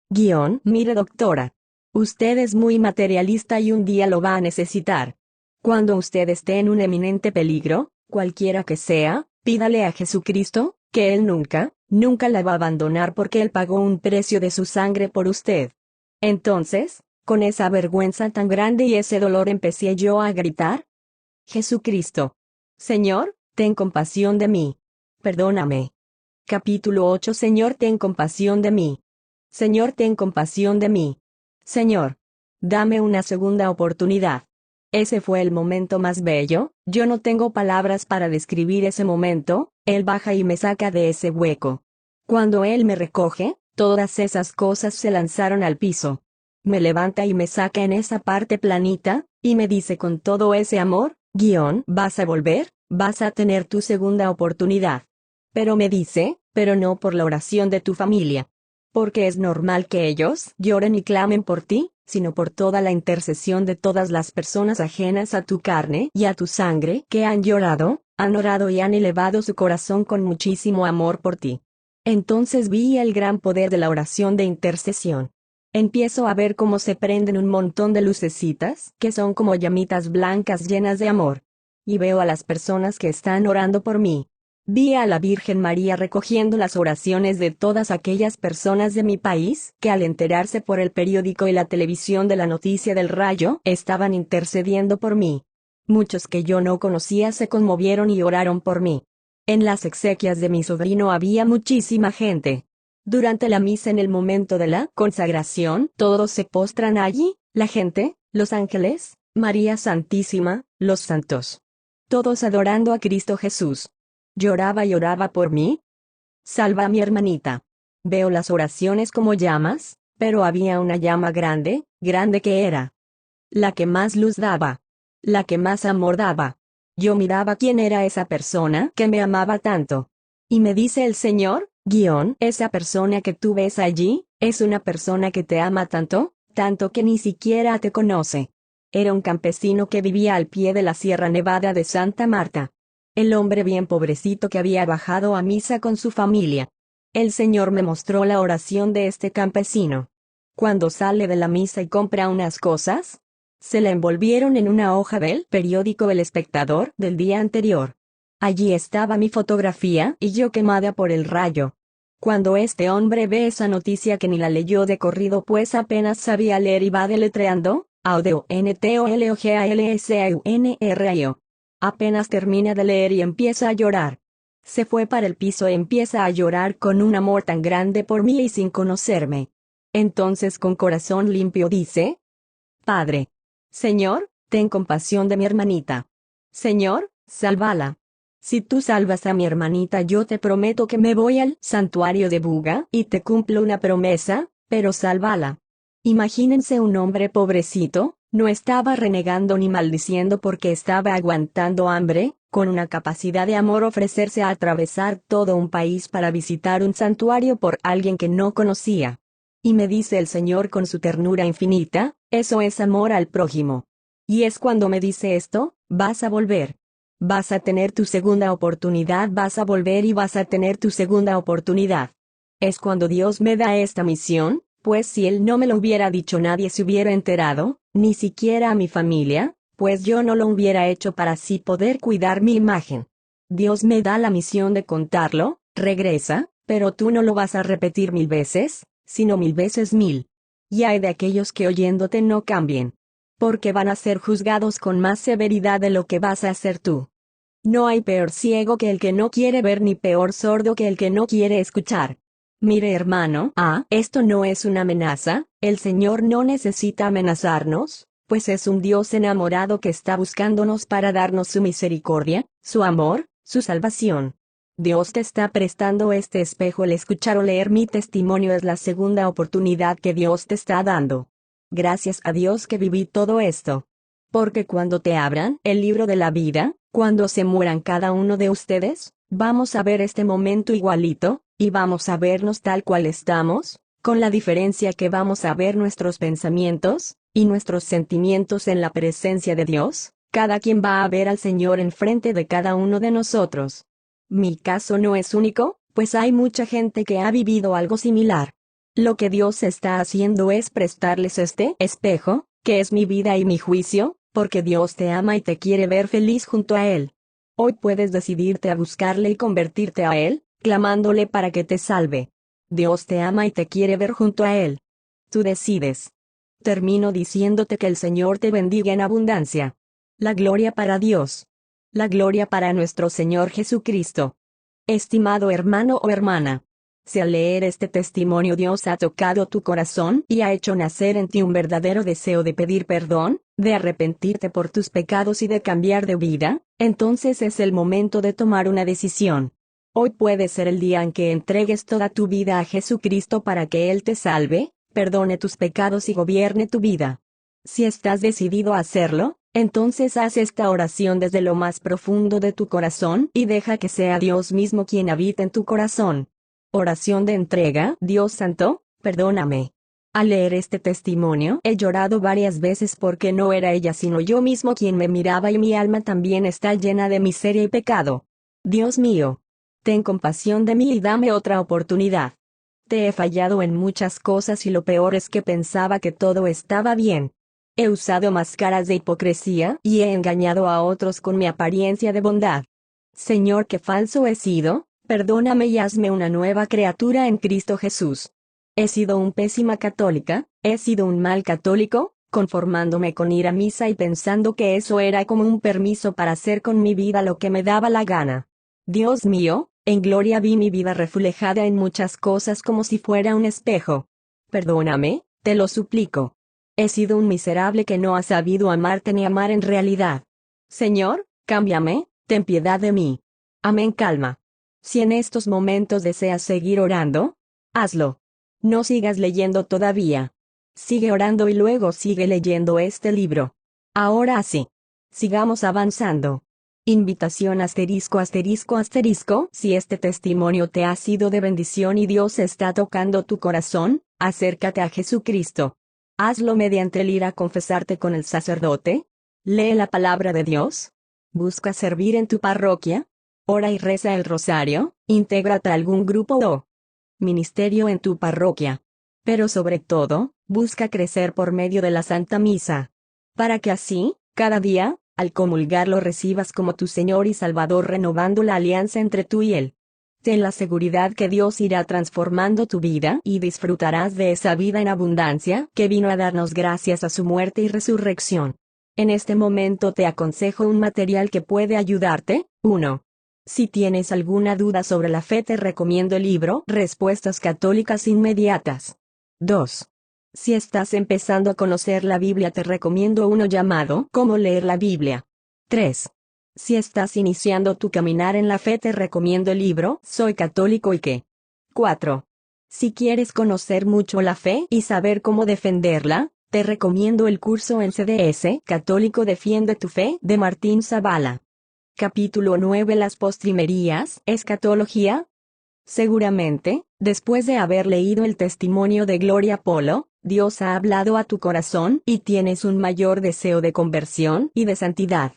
mire doctora. Usted es muy materialista y un día lo va a necesitar. Cuando usted esté en un eminente peligro, Cualquiera que sea, pídale a Jesucristo, que Él nunca, nunca la va a abandonar porque Él pagó un precio de su sangre por usted. Entonces, con esa vergüenza tan grande y ese dolor empecé yo a gritar: Jesucristo. Señor, ten compasión de mí. Perdóname. Capítulo 8. Señor, ten compasión de mí. Señor, ten compasión de mí. Señor, dame una segunda oportunidad. Ese fue el momento más bello, yo no tengo palabras para describir ese momento. Él baja y me saca de ese hueco. Cuando Él me recoge, todas esas cosas se lanzaron al piso. Me levanta y me saca en esa parte planita, y me dice con todo ese amor: vas a volver, vas a tener tu segunda oportunidad. Pero me dice, pero no por la oración de tu familia. Porque es normal que ellos lloren y clamen por ti, sino por toda la intercesión de todas las personas ajenas a tu carne y a tu sangre que han llorado, han orado y han elevado su corazón con muchísimo amor por ti. Entonces vi el gran poder de la oración de intercesión. Empiezo a ver cómo se prenden un montón de lucecitas, que son como llamitas blancas llenas de amor. Y veo a las personas que están orando por mí. Vi a la Virgen María recogiendo las oraciones de todas aquellas personas de mi país que al enterarse por el periódico y la televisión de la noticia del rayo, estaban intercediendo por mí. Muchos que yo no conocía se conmovieron y oraron por mí. En las exequias de mi sobrino había muchísima gente. Durante la misa, en el momento de la consagración, todos se postran allí, la gente, los ángeles, María Santísima, los santos. Todos adorando a Cristo Jesús. Lloraba y oraba por mí. Salva a mi hermanita. Veo las oraciones como llamas, pero había una llama grande, grande que era la que más luz daba, la que más amor daba. Yo miraba quién era esa persona que me amaba tanto. Y me dice el Señor: esa persona que tú ves allí, es una persona que te ama tanto, tanto que ni siquiera te conoce. Era un campesino que vivía al pie de la Sierra Nevada de Santa Marta. El hombre bien pobrecito que había bajado a misa con su familia. El Señor me mostró la oración de este campesino. Cuando sale de la misa y compra unas cosas, se la envolvieron en una hoja del periódico El Espectador del día anterior. Allí estaba mi fotografía y yo quemada por el rayo. Cuando este hombre ve esa noticia, que ni la leyó de corrido pues apenas sabía leer y va deletreando, AUDEONTOLOGALSAUNRIO. Apenas termina de leer y empieza a llorar. Se fue para el piso y empieza a llorar con un amor tan grande por mí y sin conocerme. Entonces con corazón limpio dice: Padre. Señor, ten compasión de mi hermanita. Señor, sálvala. Si tú salvas a mi hermanita, yo te prometo que me voy al santuario de Buga y te cumplo una promesa, pero sálvala. Imagínense, un hombre pobrecito, no estaba renegando ni maldiciendo porque estaba aguantando hambre, con una capacidad de amor ofrecerse a atravesar todo un país para visitar un santuario por alguien que no conocía. Y me dice el Señor con su ternura infinita: eso es amor al prójimo. Y es cuando me dice esto: vas a volver. Vas a tener tu segunda oportunidad, vas a volver y vas a tener tu segunda oportunidad. Es cuando Dios me da esta misión, pues si Él no me lo hubiera dicho nadie se hubiera enterado, ni siquiera a mi familia, pues yo no lo hubiera hecho para así poder cuidar mi imagen. Dios me da la misión de contarlo: regresa, pero tú no lo vas a repetir 1000 veces, sino 1000 veces 1000. Y hay de aquellos que oyéndote no cambien, porque van a ser juzgados con más severidad de lo que vas a hacer tú. No hay peor ciego que el que no quiere ver, ni peor sordo que el que no quiere escuchar. Mire, hermano, esto no es una amenaza. El Señor no necesita amenazarnos, pues es un Dios enamorado que está buscándonos para darnos su misericordia, su amor, su salvación. Dios te está prestando este espejo. El escuchar o leer mi testimonio es la segunda oportunidad que Dios te está dando. Gracias a Dios que viví todo esto. Porque cuando te abran el libro de la vida, cuando se mueran cada uno de ustedes, vamos a ver este momento igualito, y vamos a vernos tal cual estamos, con la diferencia que vamos a ver nuestros pensamientos y nuestros sentimientos en la presencia de Dios. Cada quien va a ver al Señor enfrente de cada uno de nosotros. Mi caso no es único, pues hay mucha gente que ha vivido algo similar. Lo que Dios está haciendo es prestarles este espejo, que es mi vida y mi juicio, porque Dios te ama y te quiere ver feliz junto a Él. Hoy puedes decidirte a buscarle y convertirte a Él, clamándole para que te salve. Dios te ama y te quiere ver junto a Él. Tú decides. Termino diciéndote que el Señor te bendiga en abundancia. La gloria para Dios. La gloria para nuestro Señor Jesucristo. Estimado hermano o hermana. Si al leer este testimonio Dios ha tocado tu corazón y ha hecho nacer en ti un verdadero deseo de pedir perdón, de arrepentirte por tus pecados y de cambiar de vida, entonces es el momento de tomar una decisión. Hoy puede ser el día en que entregues toda tu vida a Jesucristo para que Él te salve, perdone tus pecados y gobierne tu vida. Si estás decidido a hacerlo, entonces haz esta oración desde lo más profundo de tu corazón y deja que sea Dios mismo quien habite en tu corazón. Oración de entrega. Dios Santo, perdóname. Al leer este testimonio he llorado varias veces porque no era ella sino yo mismo quien me miraba y mi alma también está llena de miseria y pecado. Dios mío, ten compasión de mí y dame otra oportunidad. Te he fallado en muchas cosas y lo peor es que pensaba que todo estaba bien. He usado máscaras de hipocresía y he engañado a otros con mi apariencia de bondad. Señor, qué falso he sido, perdóname y hazme una nueva criatura en Cristo Jesús. He sido un pésima católica, he sido un mal católico, conformándome con ir a misa y pensando que eso era como un permiso para hacer con mi vida lo que me daba la gana. Dios mío, en gloria vi mi vida reflejada en muchas cosas como si fuera un espejo. Perdóname, te lo suplico. He sido un miserable que no ha sabido amarte ni amar en realidad. Señor, cámbiame, ten piedad de mí. Amén. Calma. Si en estos momentos deseas seguir orando, hazlo. No sigas leyendo todavía. Sigue orando y luego sigue leyendo este libro. Ahora sí. Sigamos avanzando. Invitación asterisco asterisco asterisco. Si este testimonio te ha sido de bendición y Dios está tocando tu corazón, acércate a Jesucristo. Hazlo mediante el ir a confesarte con el sacerdote. Lee la palabra de Dios. Busca servir en tu parroquia. Ora y reza el rosario. Intégrate a algún grupo o ministerio en tu parroquia. Pero sobre todo, busca crecer por medio de la Santa Misa. Para que así, cada día, al comulgar lo recibas como tu Señor y Salvador, renovando la alianza entre tú y Él. Ten la seguridad que Dios irá transformando tu vida y disfrutarás de esa vida en abundancia que vino a darnos gracias a su muerte y resurrección. En este momento te aconsejo un material que puede ayudarte. 1. Si tienes alguna duda sobre la fe te recomiendo el libro Respuestas Católicas Inmediatas. 2. Si estás empezando a conocer la Biblia te recomiendo uno llamado Cómo leer la Biblia. 3. Si estás iniciando tu caminar en la fe te recomiendo el libro Soy Católico y qué. 4. Si quieres conocer mucho la fe y saber cómo defenderla, te recomiendo el curso en CDS Católico Defiende tu Fe de Martín Zavala. Capítulo 9. Las postrimerías, escatología. Seguramente, después de haber leído el testimonio de Gloria Polo, Dios ha hablado a tu corazón y tienes un mayor deseo de conversión y de santidad.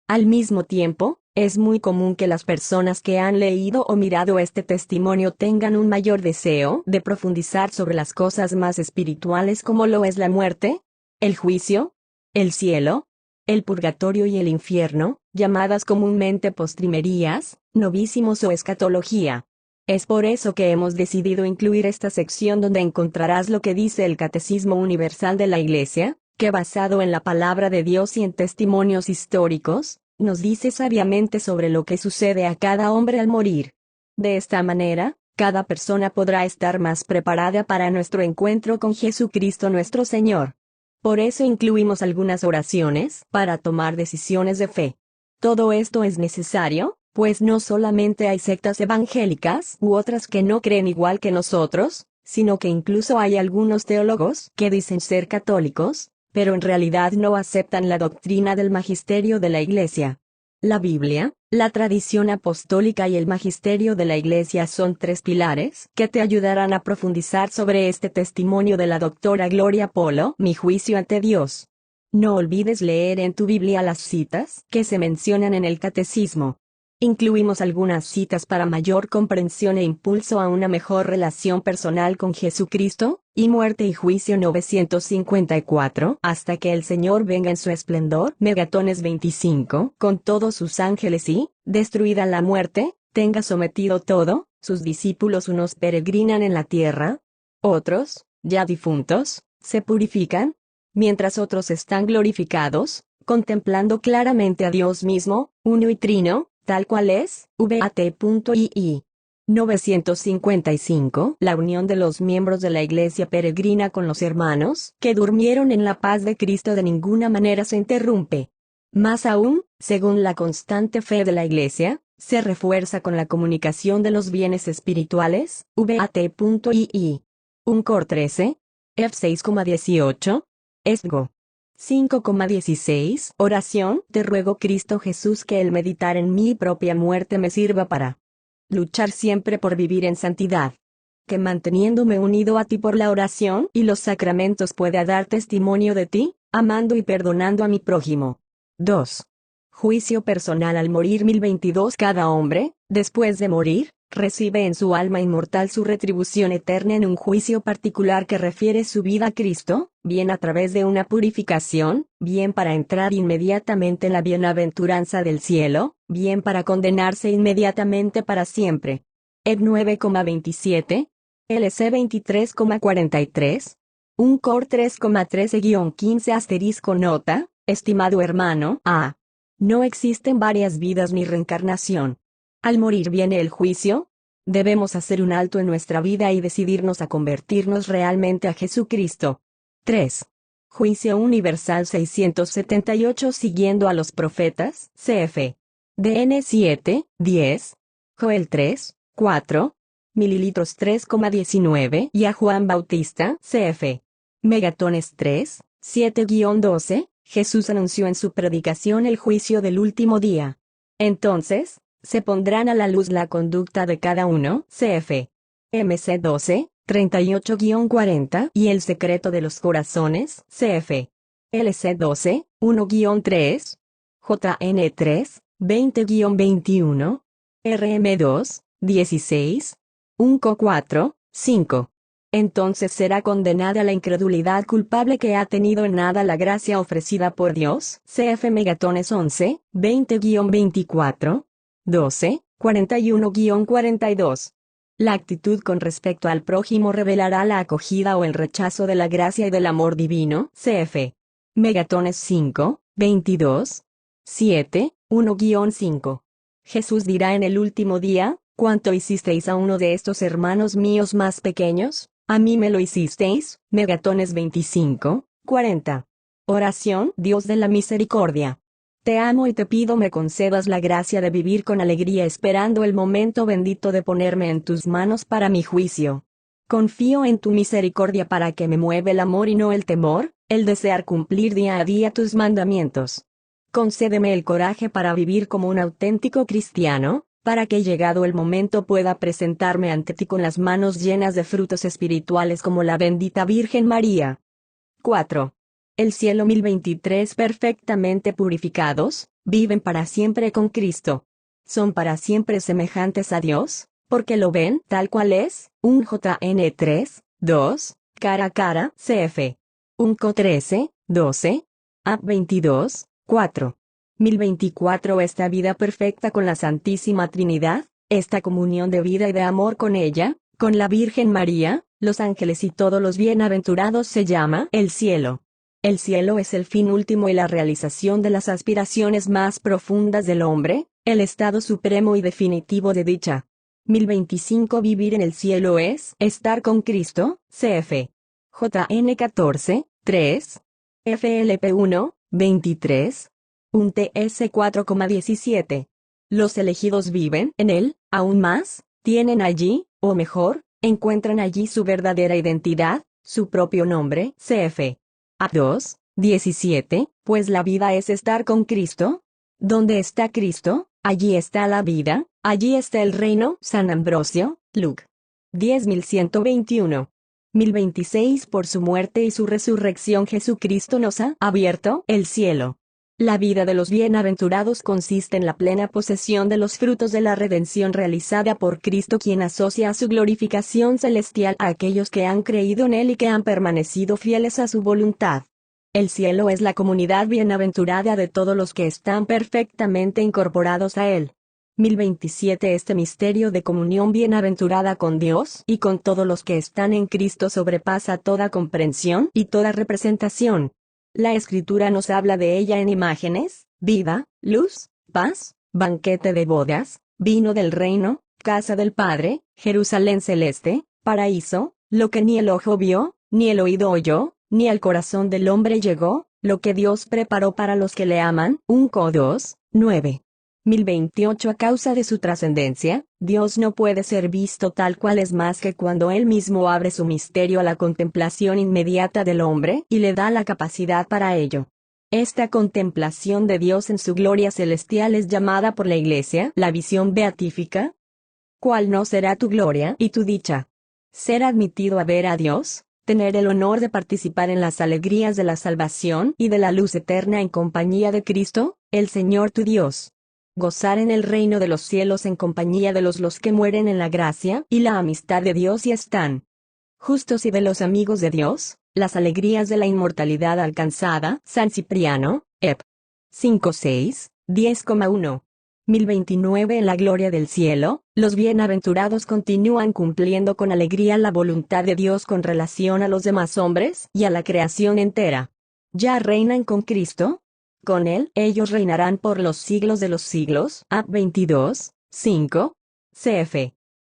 Al mismo tiempo, es muy común que las personas que han leído o mirado este testimonio tengan un mayor deseo de profundizar sobre las cosas más espirituales como lo es la muerte, el juicio, el cielo, el purgatorio y el infierno, llamadas comúnmente postrimerías, novísimos o escatología. Es por eso que hemos decidido incluir esta sección donde encontrarás lo que dice el Catecismo Universal de la Iglesia, que basado en la palabra de Dios y en testimonios históricos, nos dice sabiamente sobre lo que sucede a cada hombre al morir. De esta manera, cada persona podrá estar más preparada para nuestro encuentro con Jesucristo nuestro Señor. Por eso incluimos algunas oraciones para tomar decisiones de fe. Todo esto es necesario, pues no solamente hay sectas evangélicas u otras que no creen igual que nosotros, sino que incluso hay algunos teólogos que dicen ser católicos, pero en realidad no aceptan la doctrina del magisterio de la Iglesia. La Biblia, la tradición apostólica y el magisterio de la Iglesia son tres pilares que te ayudarán a profundizar sobre este testimonio de la doctora Gloria Polo, Mi juicio ante Dios. No olvides leer en tu Biblia las citas que se mencionan en el Catecismo. Incluimos algunas citas para mayor comprensión e impulso a una mejor relación personal con Jesucristo, y muerte y juicio 954 hasta que el Señor venga en su esplendor. Megatones 25 con todos sus ángeles y, destruida la muerte, tenga sometido todo. Sus discípulos unos peregrinan en la tierra, otros, ya difuntos, se purifican, mientras otros están glorificados, contemplando claramente a Dios mismo, uno y trino, tal cual es, VAT.ii. 955 La unión de los miembros de la Iglesia peregrina con los hermanos que durmieron en la paz de Cristo de ninguna manera se interrumpe. Más aún, según la constante fe de la Iglesia, se refuerza con la comunicación de los bienes espirituales, VAT.ii. Uncor 13, F6,18, Esgo 5,16 Oración. Te ruego Cristo Jesús que el meditar en mi propia muerte me sirva para luchar siempre por vivir en santidad. Que manteniéndome unido a ti por la oración y los sacramentos pueda dar testimonio de ti, amando y perdonando a mi prójimo. 2. Juicio personal al morir 1022 Cada hombre, después de morir, recibe en su alma inmortal su retribución eterna en un juicio particular que refiere su vida a Cristo, bien a través de una purificación, bien para entrar inmediatamente en la bienaventuranza del cielo, bien para condenarse inmediatamente para siempre. EB 9,27, LC 23,43, Uncor 3,13-15 asterisco nota, estimado hermano A. No existen varias vidas ni reencarnación. Al morir viene el juicio. Debemos hacer un alto en nuestra vida y decidirnos a convertirnos realmente a Jesucristo. 3. Juicio universal 678 Siguiendo a los profetas, cf. DN 7, 10, Joel 3, 4, mililitros 3,19 y a Juan Bautista, cf. Megatones 3, 7-12, Jesús anunció en su predicación el juicio del último día. Entonces, se pondrán a la luz la conducta de cada uno, cf. MC 12, 38-40 y el secreto de los corazones, cf. LC 12, 1-3, JN 3, 20-21, RM 2, 16, UNCO 4, 5. Entonces será condenada la incredulidad culpable que ha tenido en nada la gracia ofrecida por Dios, cf. Megatones 11, 20-24, 12, 41-42. La actitud con respecto al prójimo revelará la acogida o el rechazo de la gracia y del amor divino, cf. Megatones 5, 22, 7, 1-5. Jesús dirá en el último día, ¿cuánto hicisteis a uno de estos hermanos míos más pequeños? A mí me lo hicisteis. Megatones 25, 40. Oración. Dios de la misericordia. Te amo y te pido me concedas la gracia de vivir con alegría esperando el momento bendito de ponerme en tus manos para mi juicio. Confío en tu misericordia para que me mueva el amor y no el temor, el desear cumplir día a día tus mandamientos. Concédeme el coraje para vivir como un auténtico cristiano, para que llegado el momento pueda presentarme ante ti con las manos llenas de frutos espirituales como la bendita Virgen María. 4. El cielo 1023 perfectamente purificados, viven para siempre con Cristo. Son para siempre semejantes a Dios, porque lo ven tal cual es, un JN 3, 2, cara a cara, cf. Unco 13, 12, AP 22, 4. 1024 Esta vida perfecta con la Santísima Trinidad, esta comunión de vida y de amor con ella, con la Virgen María, los ángeles y todos los bienaventurados se llama el cielo. El cielo es el fin último y la realización de las aspiraciones más profundas del hombre, el estado supremo y definitivo de dicha. 1025 Vivir en el cielo es estar con Cristo, cf. JN 14, 3, FLP 1, 23, UNTS 4,17. Los elegidos viven en él, aún más, tienen allí, o mejor, encuentran allí su verdadera identidad, su propio nombre, cf. A 2, 17, pues la vida es estar con Cristo. ¿Dónde está Cristo? Allí está la vida, allí está el reino. San Ambrosio, Luc. 10.121. 1026 Por su muerte y su resurrección Jesucristo nos ha abierto el cielo. La vida de los bienaventurados consiste en la plena posesión de los frutos de la redención realizada por Cristo, quien asocia a su glorificación celestial a aquellos que han creído en Él y que han permanecido fieles a su voluntad. El cielo es la comunidad bienaventurada de todos los que están perfectamente incorporados a Él. 1027 Este misterio de comunión bienaventurada con Dios y con todos los que están en Cristo sobrepasa toda comprensión y toda representación. La Escritura nos habla de ella en imágenes: vida, luz, paz, banquete de bodas, vino del reino, casa del Padre, Jerusalén celeste, paraíso, lo que ni el ojo vio, ni el oído oyó, ni al corazón del hombre llegó, lo que Dios preparó para los que le aman. 1 Cor 2, 9. 1028 A causa de su trascendencia, Dios no puede ser visto tal cual es más que cuando Él mismo abre su misterio a la contemplación inmediata del hombre y le da la capacidad para ello. Esta contemplación de Dios en su gloria celestial es llamada por la Iglesia la visión beatífica. ¿Cuál no será tu gloria y tu dicha? Ser admitido a ver a Dios, tener el honor de participar en las alegrías de la salvación y de la luz eterna en compañía de Cristo, el Señor tu Dios. Gozar en el reino de los cielos en compañía de los que mueren en la gracia y la amistad de Dios y están justos y de los amigos de Dios, las alegrías de la inmortalidad alcanzada. San Cipriano, ep. 5:6, 10,1. 1029 En la gloria del cielo, los bienaventurados continúan cumpliendo con alegría la voluntad de Dios con relación a los demás hombres y a la creación entera. ¿Ya reinan con Cristo? Con Él ellos reinarán por los siglos de los siglos. A 22, 5. Cf.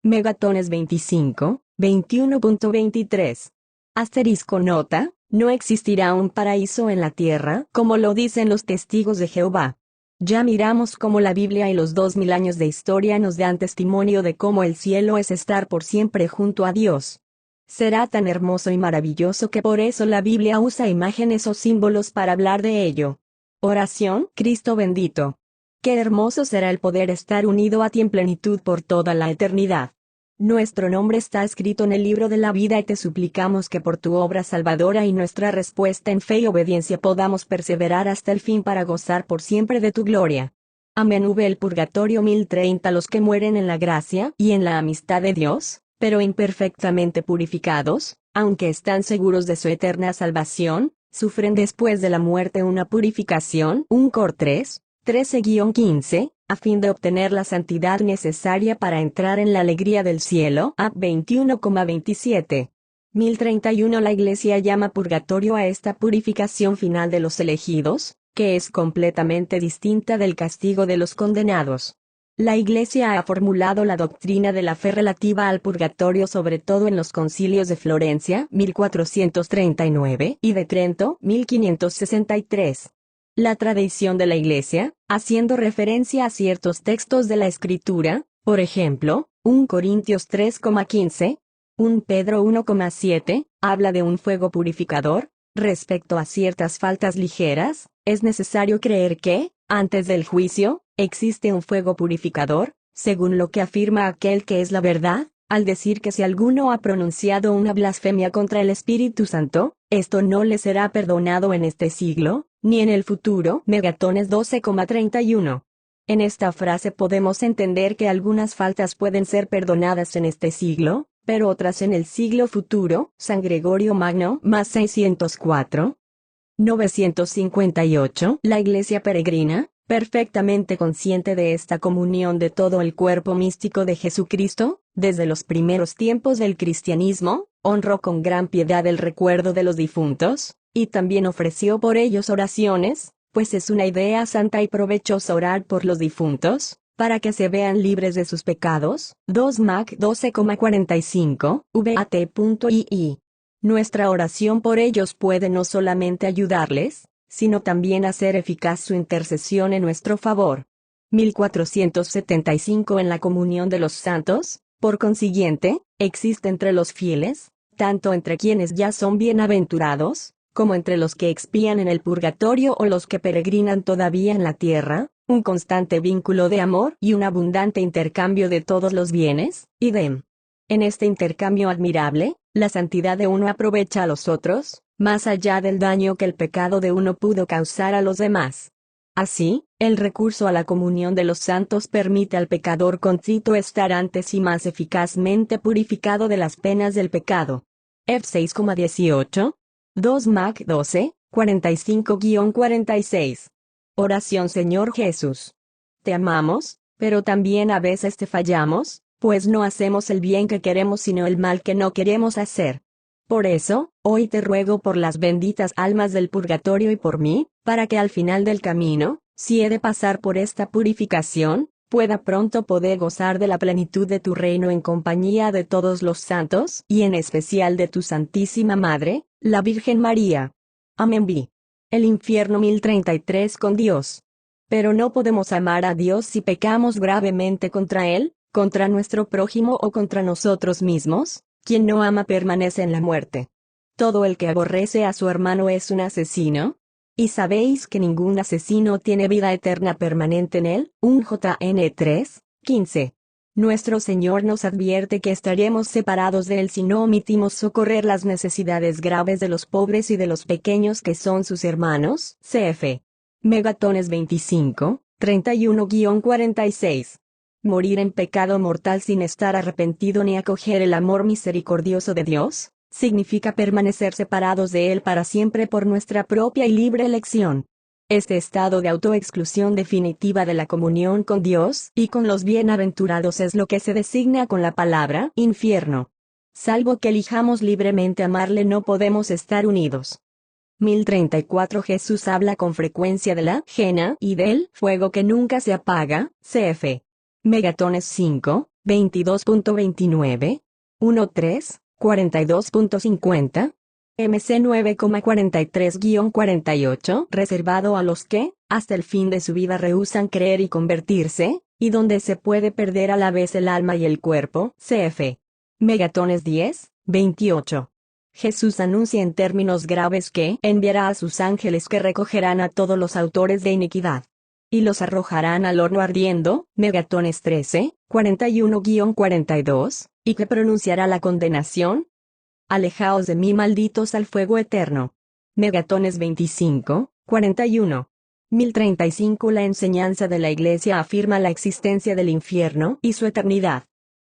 Megatones 25, 21.23. Asterisco nota, no existirá un paraíso en la tierra, como lo dicen los testigos de Jehová. Ya miramos cómo la Biblia y los 2000 años de historia nos dan testimonio de cómo el cielo es estar por siempre junto a Dios. Será tan hermoso y maravilloso que por eso la Biblia usa imágenes o símbolos para hablar de ello. Oración: Cristo bendito. Qué hermoso será el poder estar unido a ti en plenitud por toda la eternidad. Nuestro nombre está escrito en el libro de la vida y te suplicamos que por tu obra salvadora y nuestra respuesta en fe y obediencia podamos perseverar hasta el fin para gozar por siempre de tu gloria. Amén. El purgatorio 1030 Los que mueren en la gracia y en la amistad de Dios, pero imperfectamente purificados, aunque están seguros de su eterna salvación, sufren después de la muerte una purificación. 1 Cor 3, 13-15, a fin de obtener la santidad necesaria para entrar en la alegría del cielo. A 21,27. 1031 La Iglesia llama purgatorio a esta purificación final de los elegidos, que es completamente distinta del castigo de los condenados. La Iglesia ha formulado la doctrina de la fe relativa al purgatorio sobre todo en los concilios de Florencia 1439 y de Trento 1563. La tradición de la Iglesia, haciendo referencia a ciertos textos de la Escritura, por ejemplo, 1 Corintios 3,15, 1 Pedro 1,7, habla de un fuego purificador. Respecto a ciertas faltas ligeras, es necesario creer que, antes del juicio, existe un fuego purificador, según lo que afirma aquel que es la verdad, al decir que si alguno ha pronunciado una blasfemia contra el Espíritu Santo, esto no le será perdonado en este siglo, ni en el futuro. Megatones 12,31. En esta frase podemos entender que algunas faltas pueden ser perdonadas en este siglo, pero otras en el siglo futuro. San Gregorio Magno, más 604. 958 La Iglesia peregrina, perfectamente consciente de esta comunión de todo el cuerpo místico de Jesucristo, desde los primeros tiempos del cristianismo, honró con gran piedad el recuerdo de los difuntos, y también ofreció por ellos oraciones, pues es una idea santa y provechosa orar por los difuntos, para que se vean libres de sus pecados. 2 Mac 12,45, VAT.ii. Nuestra oración por ellos puede no solamente ayudarles, sino también hacer eficaz su intercesión en nuestro favor. 1475 En la comunión de los santos, por consiguiente, existe entre los fieles, tanto entre quienes ya son bienaventurados, como entre los que expían en el purgatorio o los que peregrinan todavía en la tierra, un constante vínculo de amor y un abundante intercambio de todos los bienes. Idem. En este intercambio admirable, la santidad de uno aprovecha a los otros, más allá del daño que el pecado de uno pudo causar a los demás. Así, el recurso a la comunión de los santos permite al pecador contrito estar antes y más eficazmente purificado de las penas del pecado. F 6,18. 2 Mac 12, 45-46. Oración. Señor Jesús. Te amamos, pero también a veces te fallamos, pues no hacemos el bien que queremos sino el mal que no queremos hacer. Por eso, hoy te ruego por las benditas almas del purgatorio y por mí, para que al final del camino, si he de pasar por esta purificación, pueda pronto poder gozar de la plenitud de tu reino en compañía de todos los santos, y en especial de tu Santísima Madre, la Virgen María. Amén. Vi. El infierno 1033 con Dios. Pero no podemos amar a Dios si pecamos gravemente contra Él, contra nuestro prójimo o contra nosotros mismos. Quien no ama permanece en la muerte. Todo el que aborrece a su hermano es un asesino. ¿Y sabéis que ningún asesino tiene vida eterna permanente en él? 1 Jn 3, 15. Nuestro Señor nos advierte que estaremos separados de Él si no omitimos socorrer las necesidades graves de los pobres y de los pequeños que son sus hermanos. Cf. Megatones 25, 31-46. Morir en pecado mortal sin estar arrepentido ni acoger el amor misericordioso de Dios, significa permanecer separados de Él para siempre por nuestra propia y libre elección. Este estado de autoexclusión definitiva de la comunión con Dios y con los bienaventurados es lo que se designa con la palabra infierno. Salvo que elijamos libremente amarle, no podemos estar unidos. 1034. Jesús habla con frecuencia de la jena y del fuego que nunca se apaga. Cf. Megatones 5, 22.29, 1.3, 42.50, MC 9,43-48, reservado a los que, hasta el fin de su vida rehúsan creer y convertirse, y donde se puede perder a la vez el alma y el cuerpo. Cf. Megatones 10, 28. Jesús anuncia en términos graves que enviará a sus ángeles que recogerán a todos los autores de iniquidad y los arrojarán al horno ardiendo, Megatones 13, 41-42, y que pronunciará la condenación. Alejaos de mí, malditos, al fuego eterno. Megatones 25, 41. 1035. La enseñanza de la Iglesia afirma la existencia del infierno y su eternidad.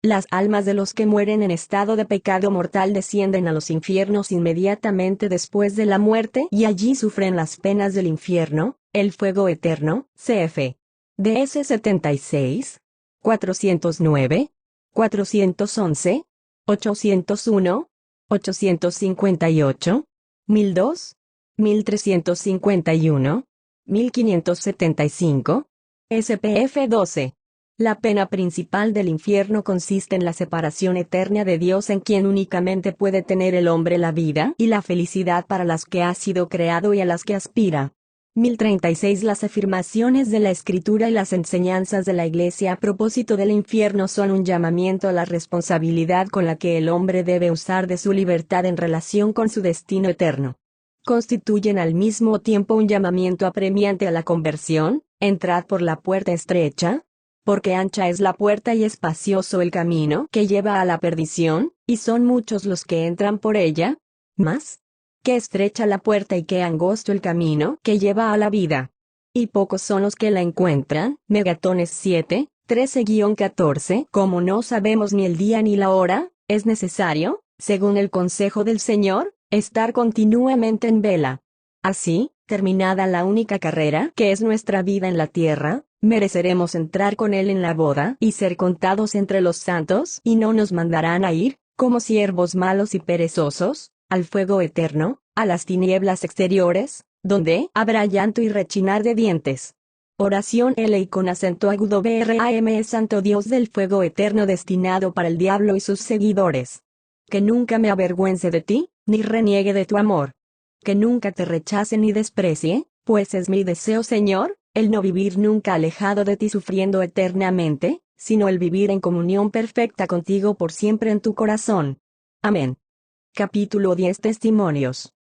Las almas de los que mueren en estado de pecado mortal descienden a los infiernos inmediatamente después de la muerte y allí sufren las penas del infierno, el fuego eterno. Cf. DS 76, 409, 411, 801, 858, 1002, 1351, 1575, SPF 12. La pena principal del infierno consiste en la separación eterna de Dios, en quien únicamente puede tener el hombre la vida y la felicidad para las que ha sido creado y a las que aspira. 1036. Las afirmaciones de la Escritura y las enseñanzas de la Iglesia a propósito del infierno son un llamamiento a la responsabilidad con la que el hombre debe usar de su libertad en relación con su destino eterno. Constituyen al mismo tiempo un llamamiento apremiante a la conversión. Entrad por la puerta estrecha, porque ancha es la puerta y espacioso el camino que lleva a la perdición, y son muchos los que entran por ella. Mas, qué estrecha la puerta y qué angosto el camino que lleva a la vida. Y pocos son los que la encuentran. Megatones 7, 13-14. Como no sabemos ni el día ni la hora, es necesario, según el consejo del Señor, estar continuamente en vela. Así, terminada la única carrera que es nuestra vida en la tierra, mereceremos entrar con Él en la boda y ser contados entre los santos, y no nos mandarán a ir, como siervos malos y perezosos, al fuego eterno, a las tinieblas exteriores, donde habrá llanto y rechinar de dientes. Oración L y con acento agudo BRAM. Santo Dios del fuego eterno destinado para el diablo y sus seguidores. Que nunca me avergüence de ti, ni reniegue de tu amor. Que nunca te rechace ni desprecie, pues es mi deseo, Señor, el no vivir nunca alejado de ti sufriendo eternamente, sino el vivir en comunión perfecta contigo por siempre en tu corazón. Amén. Capítulo 10. Testimonios.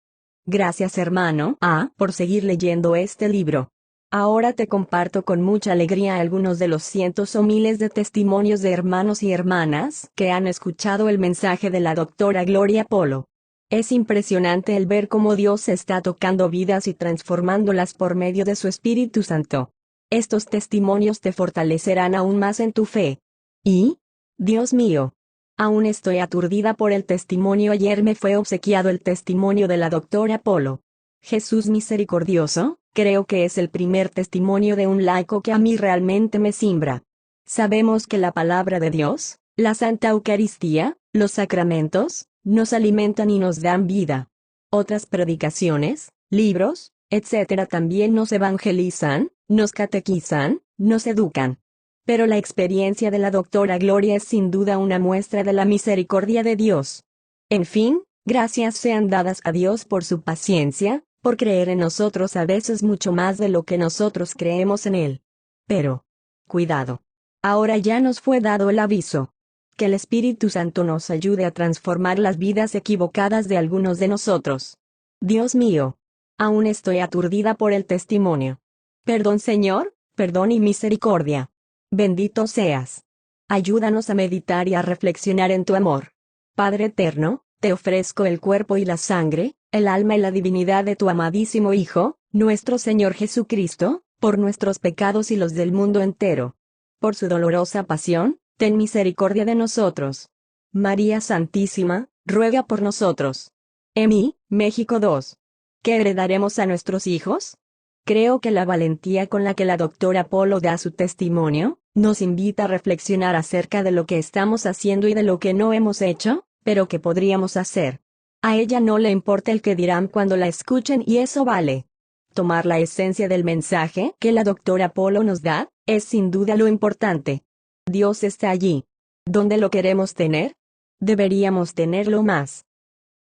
Gracias, hermano A, por seguir leyendo este libro. Ahora te comparto con mucha alegría algunos de los cientos o miles de testimonios de hermanos y hermanas que han escuchado el mensaje de la doctora Gloria Polo. Es impresionante el ver cómo Dios está tocando vidas y transformándolas por medio de su Espíritu Santo. Estos testimonios te fortalecerán aún más en tu fe. Y, Dios mío, aún estoy aturdida por el testimonio. Ayer me fue obsequiado el testimonio de la doctora Polo. Jesús misericordioso, creo que es el primer testimonio de un laico que a mí realmente me simbra. Sabemos que la palabra de Dios, la Santa Eucaristía, los sacramentos, nos alimentan y nos dan vida. Otras predicaciones, libros, etc. también nos evangelizan, nos catequizan, nos educan. Pero la experiencia de la doctora Gloria es sin duda una muestra de la misericordia de Dios. En fin, gracias sean dadas a Dios por su paciencia, por creer en nosotros a veces mucho más de lo que nosotros creemos en Él. Pero, cuidado. Ahora ya nos fue dado el aviso. Que el Espíritu Santo nos ayude a transformar las vidas equivocadas de algunos de nosotros. Dios mío. Aún estoy aturdida por el testimonio. Perdón, Señor, perdón y misericordia. Bendito seas. Ayúdanos a meditar y a reflexionar en tu amor. Padre eterno, te ofrezco el cuerpo y la sangre, el alma y la divinidad de tu amadísimo Hijo, nuestro Señor Jesucristo, por nuestros pecados y los del mundo entero. Por su dolorosa pasión, ten misericordia de nosotros. María Santísima, ruega por nosotros. EMI, México 2. ¿Qué heredaremos a nuestros hijos? Creo que la valentía con la que la doctora Polo da su testimonio, nos invita a reflexionar acerca de lo que estamos haciendo y de lo que no hemos hecho, pero que podríamos hacer. A ella no le importa el que dirán cuando la escuchen y eso vale. Tomar la esencia del mensaje que la doctora Polo nos da, es sin duda lo importante. Dios está allí. ¿Dónde lo queremos tener? Deberíamos tenerlo más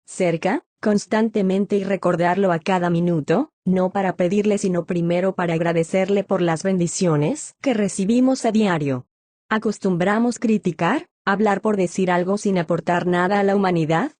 cerca, constantemente y recordarlo a cada minuto, no para pedirle sino primero para agradecerle por las bendiciones que recibimos a diario. ¿Acostumbramos criticar, hablar por decir algo sin aportar nada a la humanidad?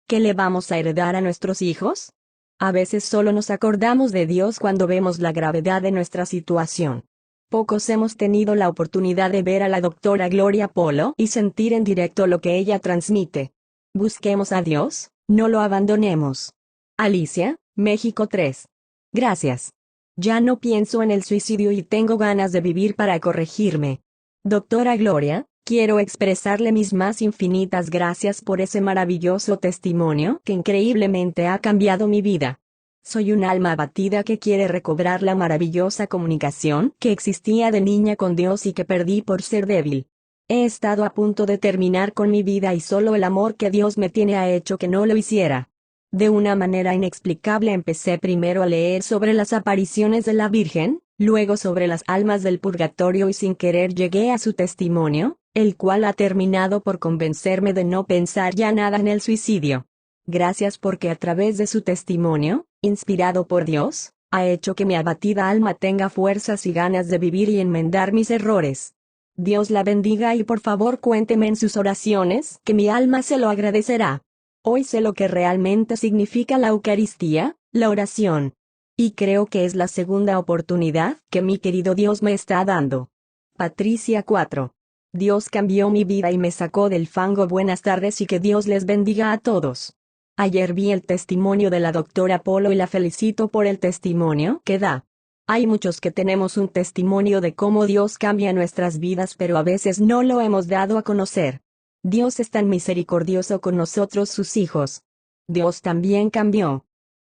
¿Qué le vamos a heredar a nuestros hijos? A veces solo nos acordamos de Dios cuando vemos la gravedad de nuestra situación. Pocos hemos tenido la oportunidad de ver a la doctora Gloria Polo y sentir en directo lo que ella transmite. Busquemos a Dios, no lo abandonemos. Alicia, México 3. Gracias. Ya no pienso en el suicidio y tengo ganas de vivir para corregirme. Doctora Gloria, quiero expresarle mis más infinitas gracias por ese maravilloso testimonio que increíblemente ha cambiado mi vida. Soy un alma abatida que quiere recobrar la maravillosa comunicación que existía de niña con Dios y que perdí por ser débil. He estado a punto de terminar con mi vida y solo el amor que Dios me tiene ha hecho que no lo hiciera. De una manera inexplicable empecé primero a leer sobre las apariciones de la Virgen, luego sobre las almas del purgatorio y sin querer llegué a su testimonio, el cual ha terminado por convencerme de no pensar ya nada en el suicidio. Gracias porque a través de su testimonio, inspirado por Dios, ha hecho que mi abatida alma tenga fuerzas y ganas de vivir y enmendar mis errores. Dios la bendiga y por favor cuénteme en sus oraciones que mi alma se lo agradecerá. Hoy sé lo que realmente significa la Eucaristía, la oración. Y creo que es la segunda oportunidad que mi querido Dios me está dando. Patricia 4. Dios cambió mi vida y me sacó del fango. Buenas tardes y que Dios les bendiga a todos. Ayer vi el testimonio de la doctora Polo y la felicito por el testimonio que da. Hay muchos que tenemos un testimonio de cómo Dios cambia nuestras vidas, pero a veces no lo hemos dado a conocer. Dios es tan misericordioso con nosotros sus hijos. Dios también cambió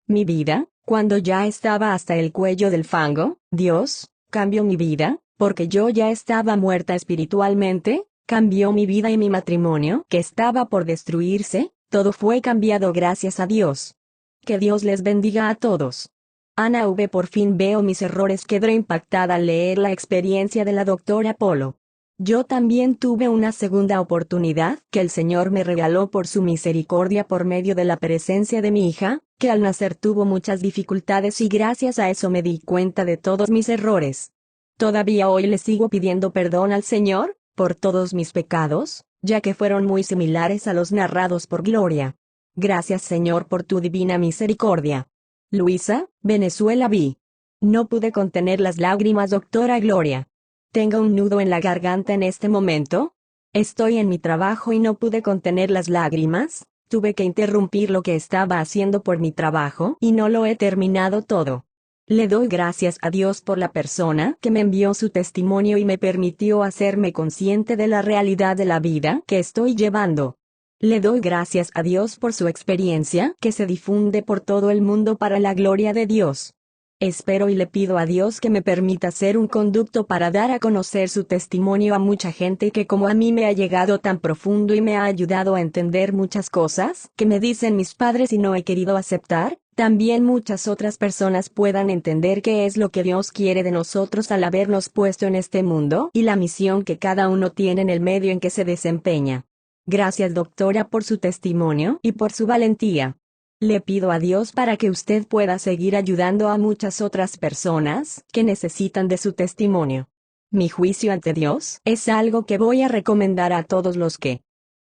mi vida, cuando ya estaba hasta el cuello del fango. Dios cambió mi vida, porque yo ya estaba muerta espiritualmente, cambió mi vida y mi matrimonio que estaba por destruirse. Todo fue cambiado gracias a Dios. Que Dios les bendiga a todos. Ana V. Por fin veo mis errores. Quedé impactada al leer la experiencia de la doctora Polo. Yo también tuve una segunda oportunidad que el Señor me regaló por su misericordia por medio de la presencia de mi hija, que al nacer tuvo muchas dificultades y gracias a eso me di cuenta de todos mis errores. Todavía hoy le sigo pidiendo perdón al Señor, por todos mis pecados, ya que fueron muy similares a los narrados por Gloria. Gracias Señor por tu divina misericordia. Luisa, Venezuela vi. No pude contener las lágrimas. Doctora Gloria. Tengo un nudo en la garganta en este momento. Estoy en mi trabajo y no pude contener las lágrimas. tuve que interrumpir lo que estaba haciendo por mi trabajo y no lo he terminado todo. Le doy gracias a Dios por la persona que me envió su testimonio y me permitió hacerme consciente de la realidad de la vida que estoy llevando. Le doy gracias a Dios por su experiencia que se difunde por todo el mundo para la gloria de Dios. Espero y le pido a Dios que me permita ser un conducto para dar a conocer su testimonio a mucha gente que como a mí me ha llegado tan profundo y me ha ayudado a entender muchas cosas que me dicen mis padres y no he querido aceptar. También muchas otras personas puedan entender qué es lo que Dios quiere de nosotros al habernos puesto en este mundo y la misión que cada uno tiene en el medio en que se desempeña. Gracias, doctora, por su testimonio y por su valentía. Le pido a Dios para que usted pueda seguir ayudando a muchas otras personas que necesitan de su testimonio. Mi juicio ante Dios es algo que voy a recomendar a todos los que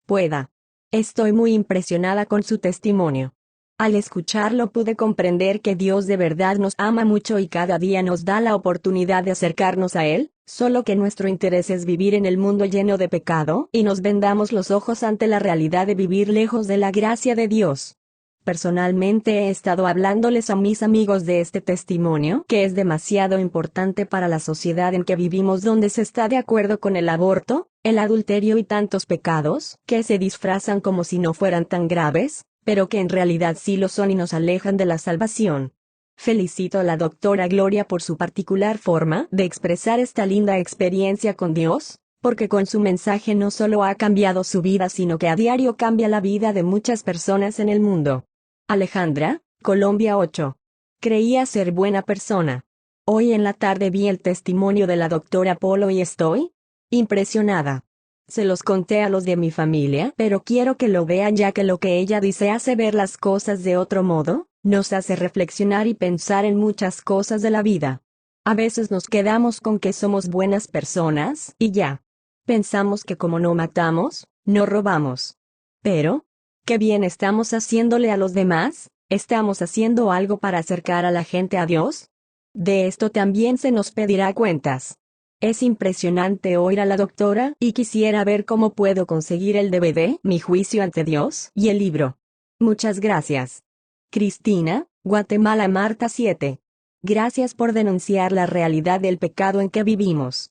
pueda. Estoy muy impresionada con su testimonio. Al escucharlo pude comprender que Dios de verdad nos ama mucho y cada día nos da la oportunidad de acercarnos a Él, solo que nuestro interés es vivir en el mundo lleno de pecado y nos vendamos los ojos ante la realidad de vivir lejos de la gracia de Dios. Personalmente he estado hablándoles a mis amigos de este testimonio que es demasiado importante para la sociedad en que vivimos, donde se está de acuerdo con el aborto, el adulterio y tantos pecados que se disfrazan como si no fueran tan graves, pero que en realidad sí lo son y nos alejan de la salvación. Felicito a la doctora Gloria por su particular forma de expresar esta linda experiencia con Dios, porque con su mensaje no solo ha cambiado su vida sino que a diario cambia la vida de muchas personas en el mundo. Alejandra, Colombia 8. Creía ser buena persona. Hoy en la tarde vi el testimonio de la doctora Polo y estoy impresionada. Se los conté a los de mi familia, pero quiero que lo vean ya que lo que ella dice hace ver las cosas de otro modo, nos hace reflexionar y pensar en muchas cosas de la vida. A veces nos quedamos con que somos buenas personas y ya. Pensamos que como no matamos, no robamos. Pero, ¿qué bien estamos haciéndole a los demás? ¿Estamos haciendo algo para acercar a la gente a Dios? De esto también se nos pedirá cuentas. Es impresionante oír a la doctora y quisiera ver cómo puedo conseguir el DVD, Mi juicio ante Dios, y el libro. Muchas gracias. Cristina, Guatemala Marta 7. Gracias por denunciar la realidad del pecado en que vivimos.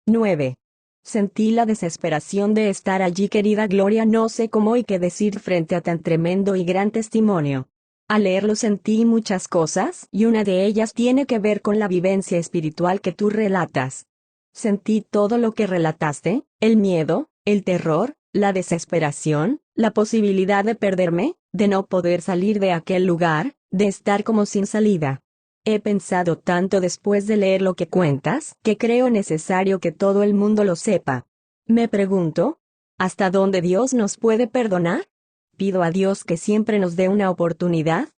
9. Sentí la desesperación de estar allí, querida Gloria, no sé cómo y qué decir frente a tan tremendo y gran testimonio. Al leerlo sentí muchas cosas y una de ellas tiene que ver con la vivencia espiritual que tú relatas. Sentí todo lo que relataste, el miedo, el terror, la desesperación, la posibilidad de perderme, de no poder salir de aquel lugar, de estar como sin salida. He pensado tanto después de leer lo que cuentas, que creo necesario que todo el mundo lo sepa. Me pregunto, ¿hasta dónde Dios nos puede perdonar? Pido a Dios que siempre nos dé una oportunidad.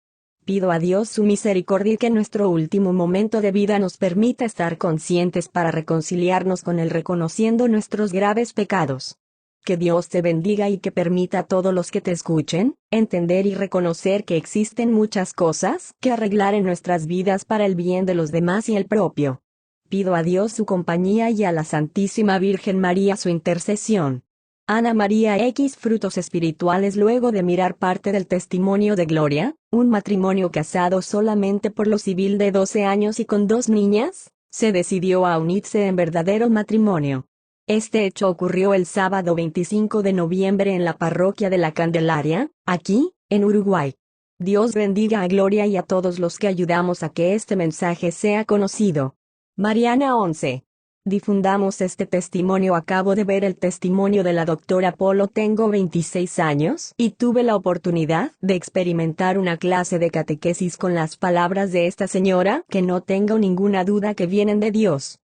Pido a Dios su misericordia y que en nuestro último momento de vida nos permita estar conscientes para reconciliarnos con Él reconociendo nuestros graves pecados. Que Dios te bendiga y que permita a todos los que te escuchen, entender y reconocer que existen muchas cosas que arreglar en nuestras vidas para el bien de los demás y el propio. Pido a Dios su compañía y a la Santísima Virgen María su intercesión. Ana María X. Frutos espirituales. Luego de mirar parte del testimonio de Gloria, un matrimonio casado solamente por lo civil de 12 años y con 2 niñas, se decidió a unirse en verdadero matrimonio. Este hecho ocurrió el sábado 25 de noviembre en la parroquia de la Candelaria, aquí, en Uruguay. Dios bendiga a Gloria y a todos los que ayudamos a que este mensaje sea conocido. Mariana 11. Difundamos este testimonio. Acabo de ver el testimonio de la doctora Polo. Tengo 26 años y tuve la oportunidad de experimentar una clase de catequesis con las palabras de esta señora, que no tengo ninguna duda que vienen de Dios.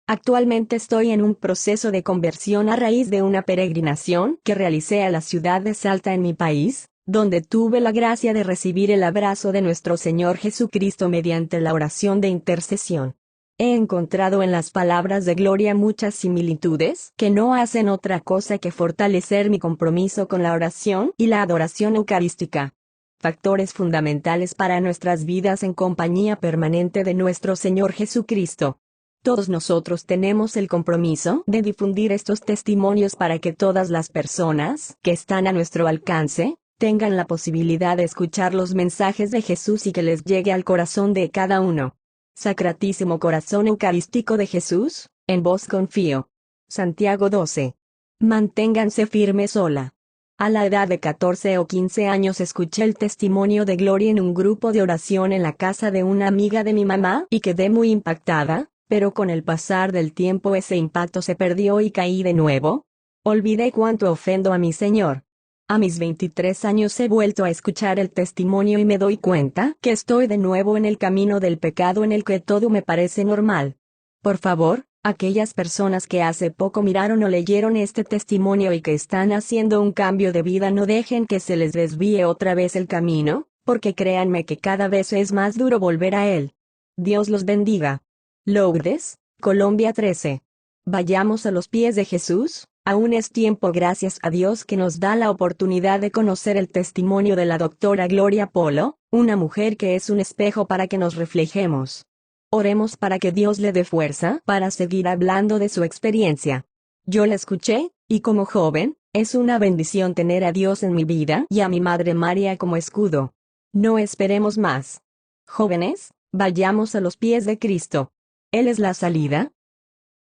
Actualmente estoy en un proceso de conversión a raíz de una peregrinación que realicé a la ciudad de Salta en mi país, donde tuve la gracia de recibir el abrazo de nuestro Señor Jesucristo mediante la oración de intercesión. He encontrado en las palabras de Gloria muchas similitudes que no hacen otra cosa que fortalecer mi compromiso con la oración y la adoración eucarística. Factores fundamentales para nuestras vidas en compañía permanente de nuestro Señor Jesucristo. Todos nosotros tenemos el compromiso de difundir estos testimonios para que todas las personas que están a nuestro alcance tengan la posibilidad de escuchar los mensajes de Jesús y que les llegue al corazón de cada uno. Sacratísimo Corazón Eucarístico de Jesús, en vos confío. Santiago 12. Manténganse firmes sola. A la edad de 14 o 15 años escuché el testimonio de Gloria en un grupo de oración en la casa de una amiga de mi mamá y quedé muy impactada, pero con el pasar del tiempo ese impacto se perdió y caí de nuevo. Olvidé cuánto ofendo a mi Señor. A mis 23 años he vuelto a escuchar el testimonio y me doy cuenta que estoy de nuevo en el camino del pecado en el que todo me parece normal. Por favor, aquellas personas que hace poco miraron o leyeron este testimonio y que están haciendo un cambio de vida, no dejen que se les desvíe otra vez el camino, porque créanme que cada vez es más duro volver a él. Dios los bendiga. Lourdes, Colombia 13. Vayamos a los pies de Jesús. Aún es tiempo, gracias a Dios que nos da la oportunidad de conocer el testimonio de la doctora Gloria Polo, una mujer que es un espejo para que nos reflejemos. Oremos para que Dios le dé fuerza para seguir hablando de su experiencia. Yo la escuché, y como joven, es una bendición tener a Dios en mi vida y a mi Madre María como escudo. No esperemos más. Jóvenes, vayamos a los pies de Cristo. Él es la salida.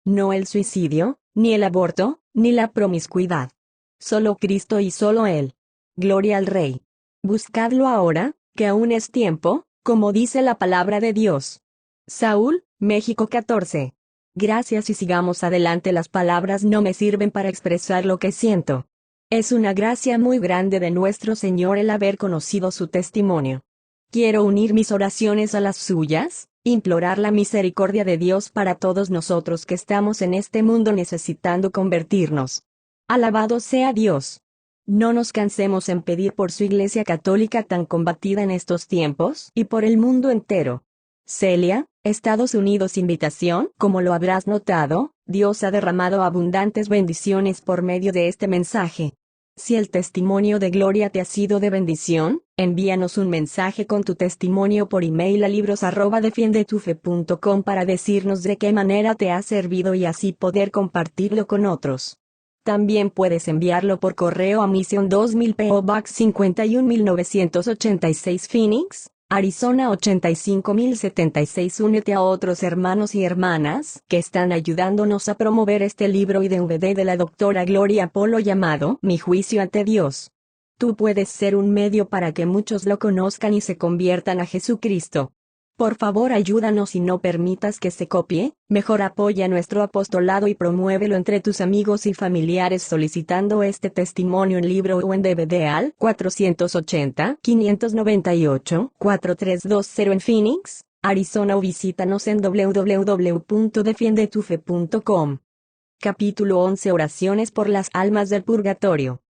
No el suicidio, ni el aborto, ni la promiscuidad. Solo Cristo y solo Él. Gloria al Rey. Buscadlo ahora, que aún es tiempo, como dice la palabra de Dios. Saúl, México 14. Gracias y sigamos adelante. Las palabras no me sirven para expresar lo que siento. Es una gracia muy grande de nuestro Señor el haber conocido su testimonio. Quiero unir mis oraciones a las suyas, implorar la misericordia de Dios para todos nosotros que estamos en este mundo necesitando convertirnos. Alabado sea Dios. No nos cansemos en pedir por su Iglesia Católica tan combatida en estos tiempos y por el mundo entero. Celia, Estados Unidos. Invitación. Como lo habrás notado, Dios ha derramado abundantes bendiciones por medio de este mensaje. Si el testimonio de Gloria te ha sido de bendición, envíanos un mensaje con tu testimonio por email a libros@defiendetufe.com para decirnos de qué manera te ha servido y así poder compartirlo con otros. También puedes enviarlo por correo a Mission 2000 P.O. Box 51986 Phoenix, Arizona 85076. Únete a otros hermanos y hermanas que están ayudándonos a promover este libro y DVD de la doctora Gloria Polo llamado Mi juicio ante Dios. Tú puedes ser un medio para que muchos lo conozcan y se conviertan a Jesucristo. Por favor, ayúdanos y no permitas que se copie, mejor apoya nuestro apostolado y promuévelo entre tus amigos y familiares solicitando este testimonio en libro o en DVD al 480-598-4320 en Phoenix, Arizona o visítanos en www.defiendetufe.com. Capítulo 11. Oraciones por las almas del purgatorio.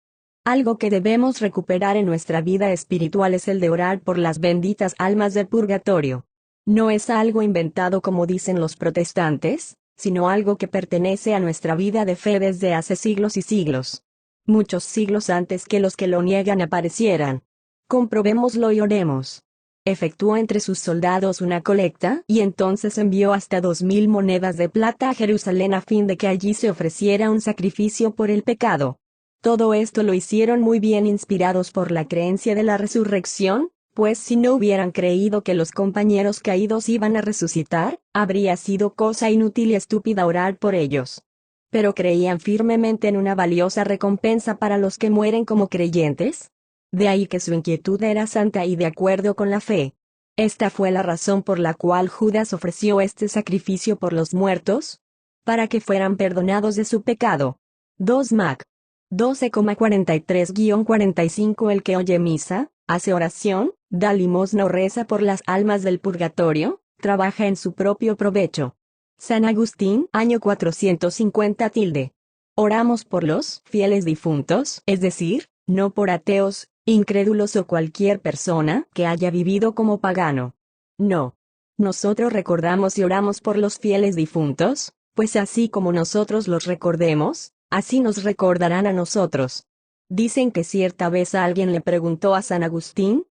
Algo que debemos recuperar en nuestra vida espiritual es el de orar por las benditas almas del purgatorio. No es algo inventado como dicen los protestantes, sino algo que pertenece a nuestra vida de fe desde hace siglos y siglos. Muchos siglos antes que los que lo niegan aparecieran. Comprobémoslo y oremos. Efectuó entre sus soldados una colecta y entonces envió hasta 2000 monedas de plata a Jerusalén a fin de que allí se ofreciera un sacrificio por el pecado. Todo esto lo hicieron muy bien inspirados por la creencia de la resurrección, pues si no hubieran creído que los compañeros caídos iban a resucitar, habría sido cosa inútil y estúpida orar por ellos. Pero creían firmemente en una valiosa recompensa para los que mueren como creyentes. De ahí que su inquietud era santa y de acuerdo con la fe. Esta fue la razón por la cual Judas ofreció este sacrificio por los muertos, para que fueran perdonados de su pecado. 2 Mac. 12,43-45 El que oye misa, hace oración, da limosna o reza por las almas del purgatorio, trabaja en su propio provecho. San Agustín, año 450 tilde. Oramos por los fieles difuntos, es decir, no por ateos, incrédulos o cualquier persona que haya vivido como pagano. No. Nosotros recordamos y oramos por los fieles difuntos, pues así como nosotros los recordemos, así nos recordarán a nosotros. Dicen que cierta vez alguien le preguntó a San Agustín: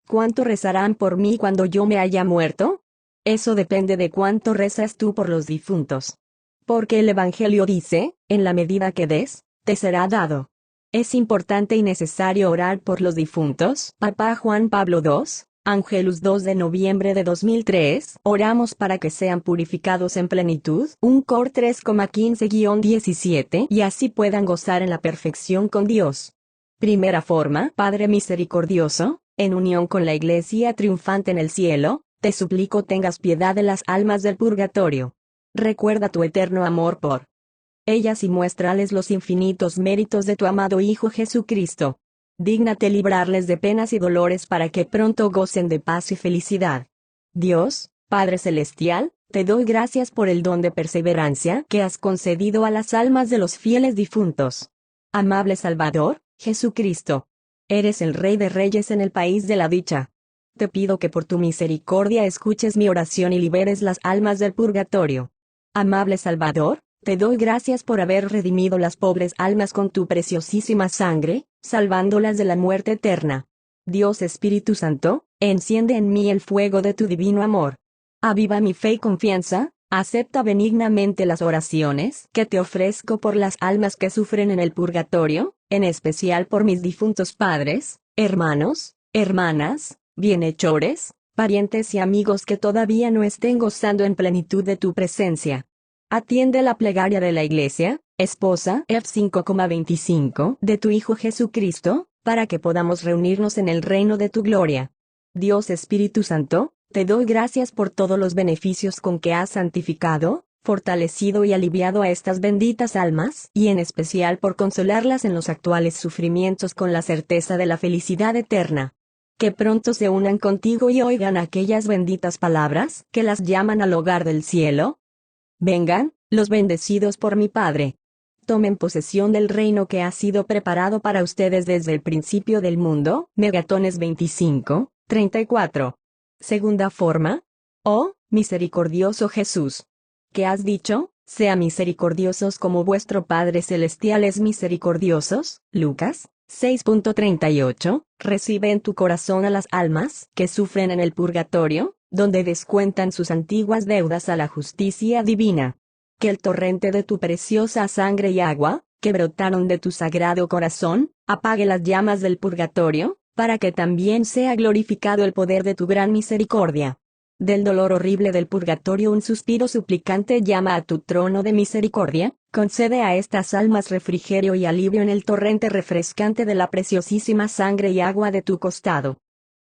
¿cuánto rezarán por mí cuando yo me haya muerto? Eso depende de cuánto rezas tú por los difuntos. Porque el Evangelio dice, en la medida que des, te será dado. Es importante y necesario orar por los difuntos. Papa Juan Pablo II, Angelus 2 de noviembre de 2003. Oramos para que sean purificados en plenitud. Un Cor 3,15-17 y así puedan gozar en la perfección con Dios. Primera forma. Padre misericordioso, en unión con la Iglesia triunfante en el cielo, te suplico tengas piedad de las almas del purgatorio. Recuerda tu eterno amor por ellas y muéstrales los infinitos méritos de tu amado Hijo Jesucristo. Dígnate librarles de penas y dolores para que pronto gocen de paz y felicidad. Dios, Padre Celestial, te doy gracias por el don de perseverancia que has concedido a las almas de los fieles difuntos. Amable Salvador, Jesucristo, eres el Rey de Reyes en el país de la dicha. Te pido que por tu misericordia escuches mi oración y liberes las almas del purgatorio. Amable Salvador, te doy gracias por haber redimido las pobres almas con tu preciosísima sangre, salvándolas de la muerte eterna. Dios Espíritu Santo, enciende en mí el fuego de tu divino amor. Aviva mi fe y confianza, acepta benignamente las oraciones que te ofrezco por las almas que sufren en el purgatorio, en especial por mis difuntos padres, hermanos, hermanas, bienhechores, parientes y amigos que todavía no estén gozando en plenitud de tu presencia. Atiende la plegaria de la Iglesia, esposa F5,25 de tu Hijo Jesucristo, para que podamos reunirnos en el reino de tu gloria. Dios Espíritu Santo, te doy gracias por todos los beneficios con que has santificado, fortalecido y aliviado a estas benditas almas, y en especial por consolarlas en los actuales sufrimientos con la certeza de la felicidad eterna. Que pronto se unan contigo y oigan aquellas benditas palabras que las llaman al hogar del cielo. Vengan, los bendecidos por mi Padre. Tomen posesión del reino que ha sido preparado para ustedes desde el principio del mundo. Megatones 25:34. Segunda forma. Oh, misericordioso Jesús. ¿Qué has dicho? Sea misericordiosos como vuestro Padre Celestial es misericordiosos. Lucas 6:38. Recibe en tu corazón a las almas que sufren en el purgatorio, donde descuentan sus antiguas deudas a la justicia divina. Que el torrente de tu preciosa sangre y agua, que brotaron de tu sagrado corazón, apague las llamas del purgatorio, para que también sea glorificado el poder de tu gran misericordia. Del dolor horrible del purgatorio un suspiro suplicante llama a tu trono de misericordia, concede a estas almas refrigerio y alivio en el torrente refrescante de la preciosísima sangre y agua de tu costado.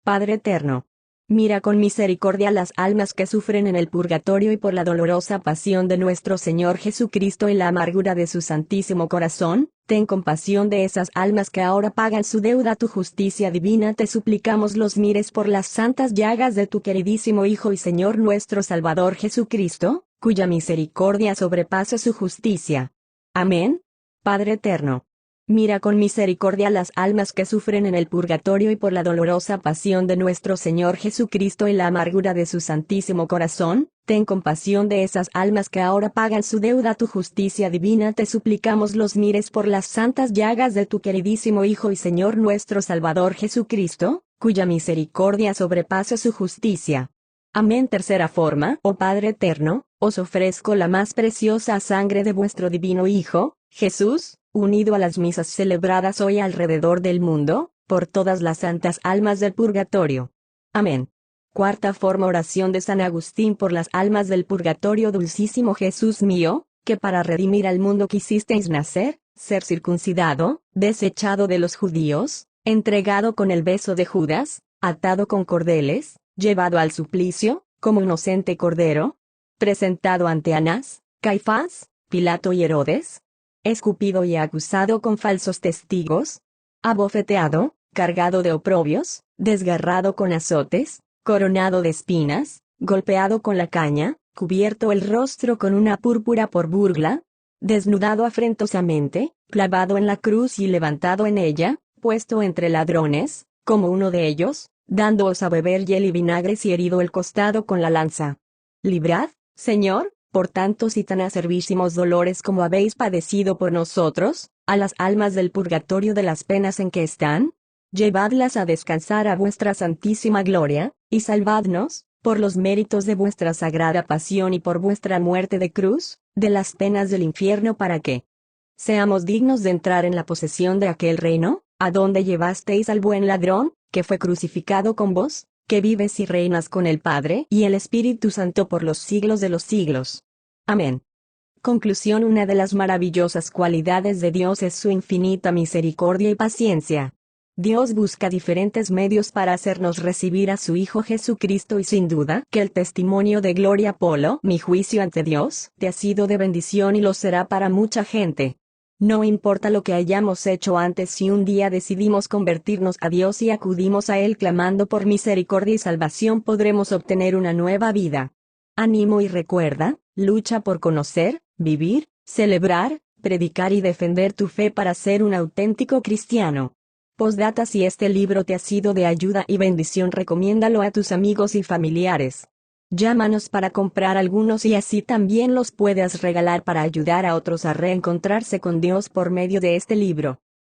Padre eterno, mira con misericordia las almas que sufren en el purgatorio y por la dolorosa pasión de nuestro Señor Jesucristo y la amargura de su santísimo corazón, ten compasión de esas almas que ahora pagan su deuda a tu justicia divina. Te suplicamos los mires por las santas llagas de tu queridísimo Hijo y Señor nuestro Salvador Jesucristo, cuya misericordia sobrepasa su justicia. Amén. Padre eterno, mira con misericordia las almas que sufren en el purgatorio y por la dolorosa pasión de nuestro Señor Jesucristo y la amargura de su santísimo corazón, ten compasión de esas almas que ahora pagan su deuda a tu justicia divina. Te suplicamos los mires por las santas llagas de tu queridísimo Hijo y Señor nuestro Salvador Jesucristo, cuya misericordia sobrepasa su justicia. Amén. Tercera forma. Oh Padre eterno, os ofrezco la más preciosa sangre de vuestro divino Hijo, Jesús, unido a las misas celebradas hoy alrededor del mundo, por todas las santas almas del purgatorio. Amén. Cuarta forma. Oración de San Agustín por las almas del purgatorio. Dulcísimo Jesús mío, que para redimir al mundo quisisteis nacer, ser circuncidado, desechado de los judíos, entregado con el beso de Judas, atado con cordeles, llevado al suplicio, como inocente cordero, presentado ante Anás, Caifás, Pilato y Herodes, escupido y acusado con falsos testigos, abofeteado, cargado de oprobios, desgarrado con azotes, coronado de espinas, golpeado con la caña, cubierto el rostro con una púrpura por burla, desnudado afrentosamente, clavado en la cruz y levantado en ella, puesto entre ladrones, como uno de ellos, dándoos a beber hiel y vinagres y herido el costado con la lanza. Librad, Señor, por tantos y tan acervísimos dolores como habéis padecido por nosotros, a las almas del purgatorio de las penas en que están. Llevadlas a descansar a vuestra santísima gloria, y salvadnos, por los méritos de vuestra sagrada pasión y por vuestra muerte de cruz, de las penas del infierno para que seamos dignos de entrar en la posesión de aquel reino, a donde llevasteis al buen ladrón, que fue crucificado con vos, que vives y reinas con el Padre y el Espíritu Santo por los siglos de los siglos. Amén. Conclusión: una de las maravillosas cualidades de Dios es su infinita misericordia y paciencia. Dios busca diferentes medios para hacernos recibir a su Hijo Jesucristo y sin duda que el testimonio de Gloria Polo, mi juicio ante Dios, te ha sido de bendición y lo será para mucha gente. No importa lo que hayamos hecho antes, si un día decidimos convertirnos a Dios y acudimos a Él clamando por misericordia y salvación, podremos obtener una nueva vida. Ánimo y recuerda, lucha por conocer, vivir, celebrar, predicar y defender tu fe para ser un auténtico cristiano. Postdata: si este libro te ha sido de ayuda y bendición, recomiéndalo a tus amigos y familiares. Llámanos para comprar algunos y así también los puedas regalar para ayudar a otros a reencontrarse con Dios por medio de este libro.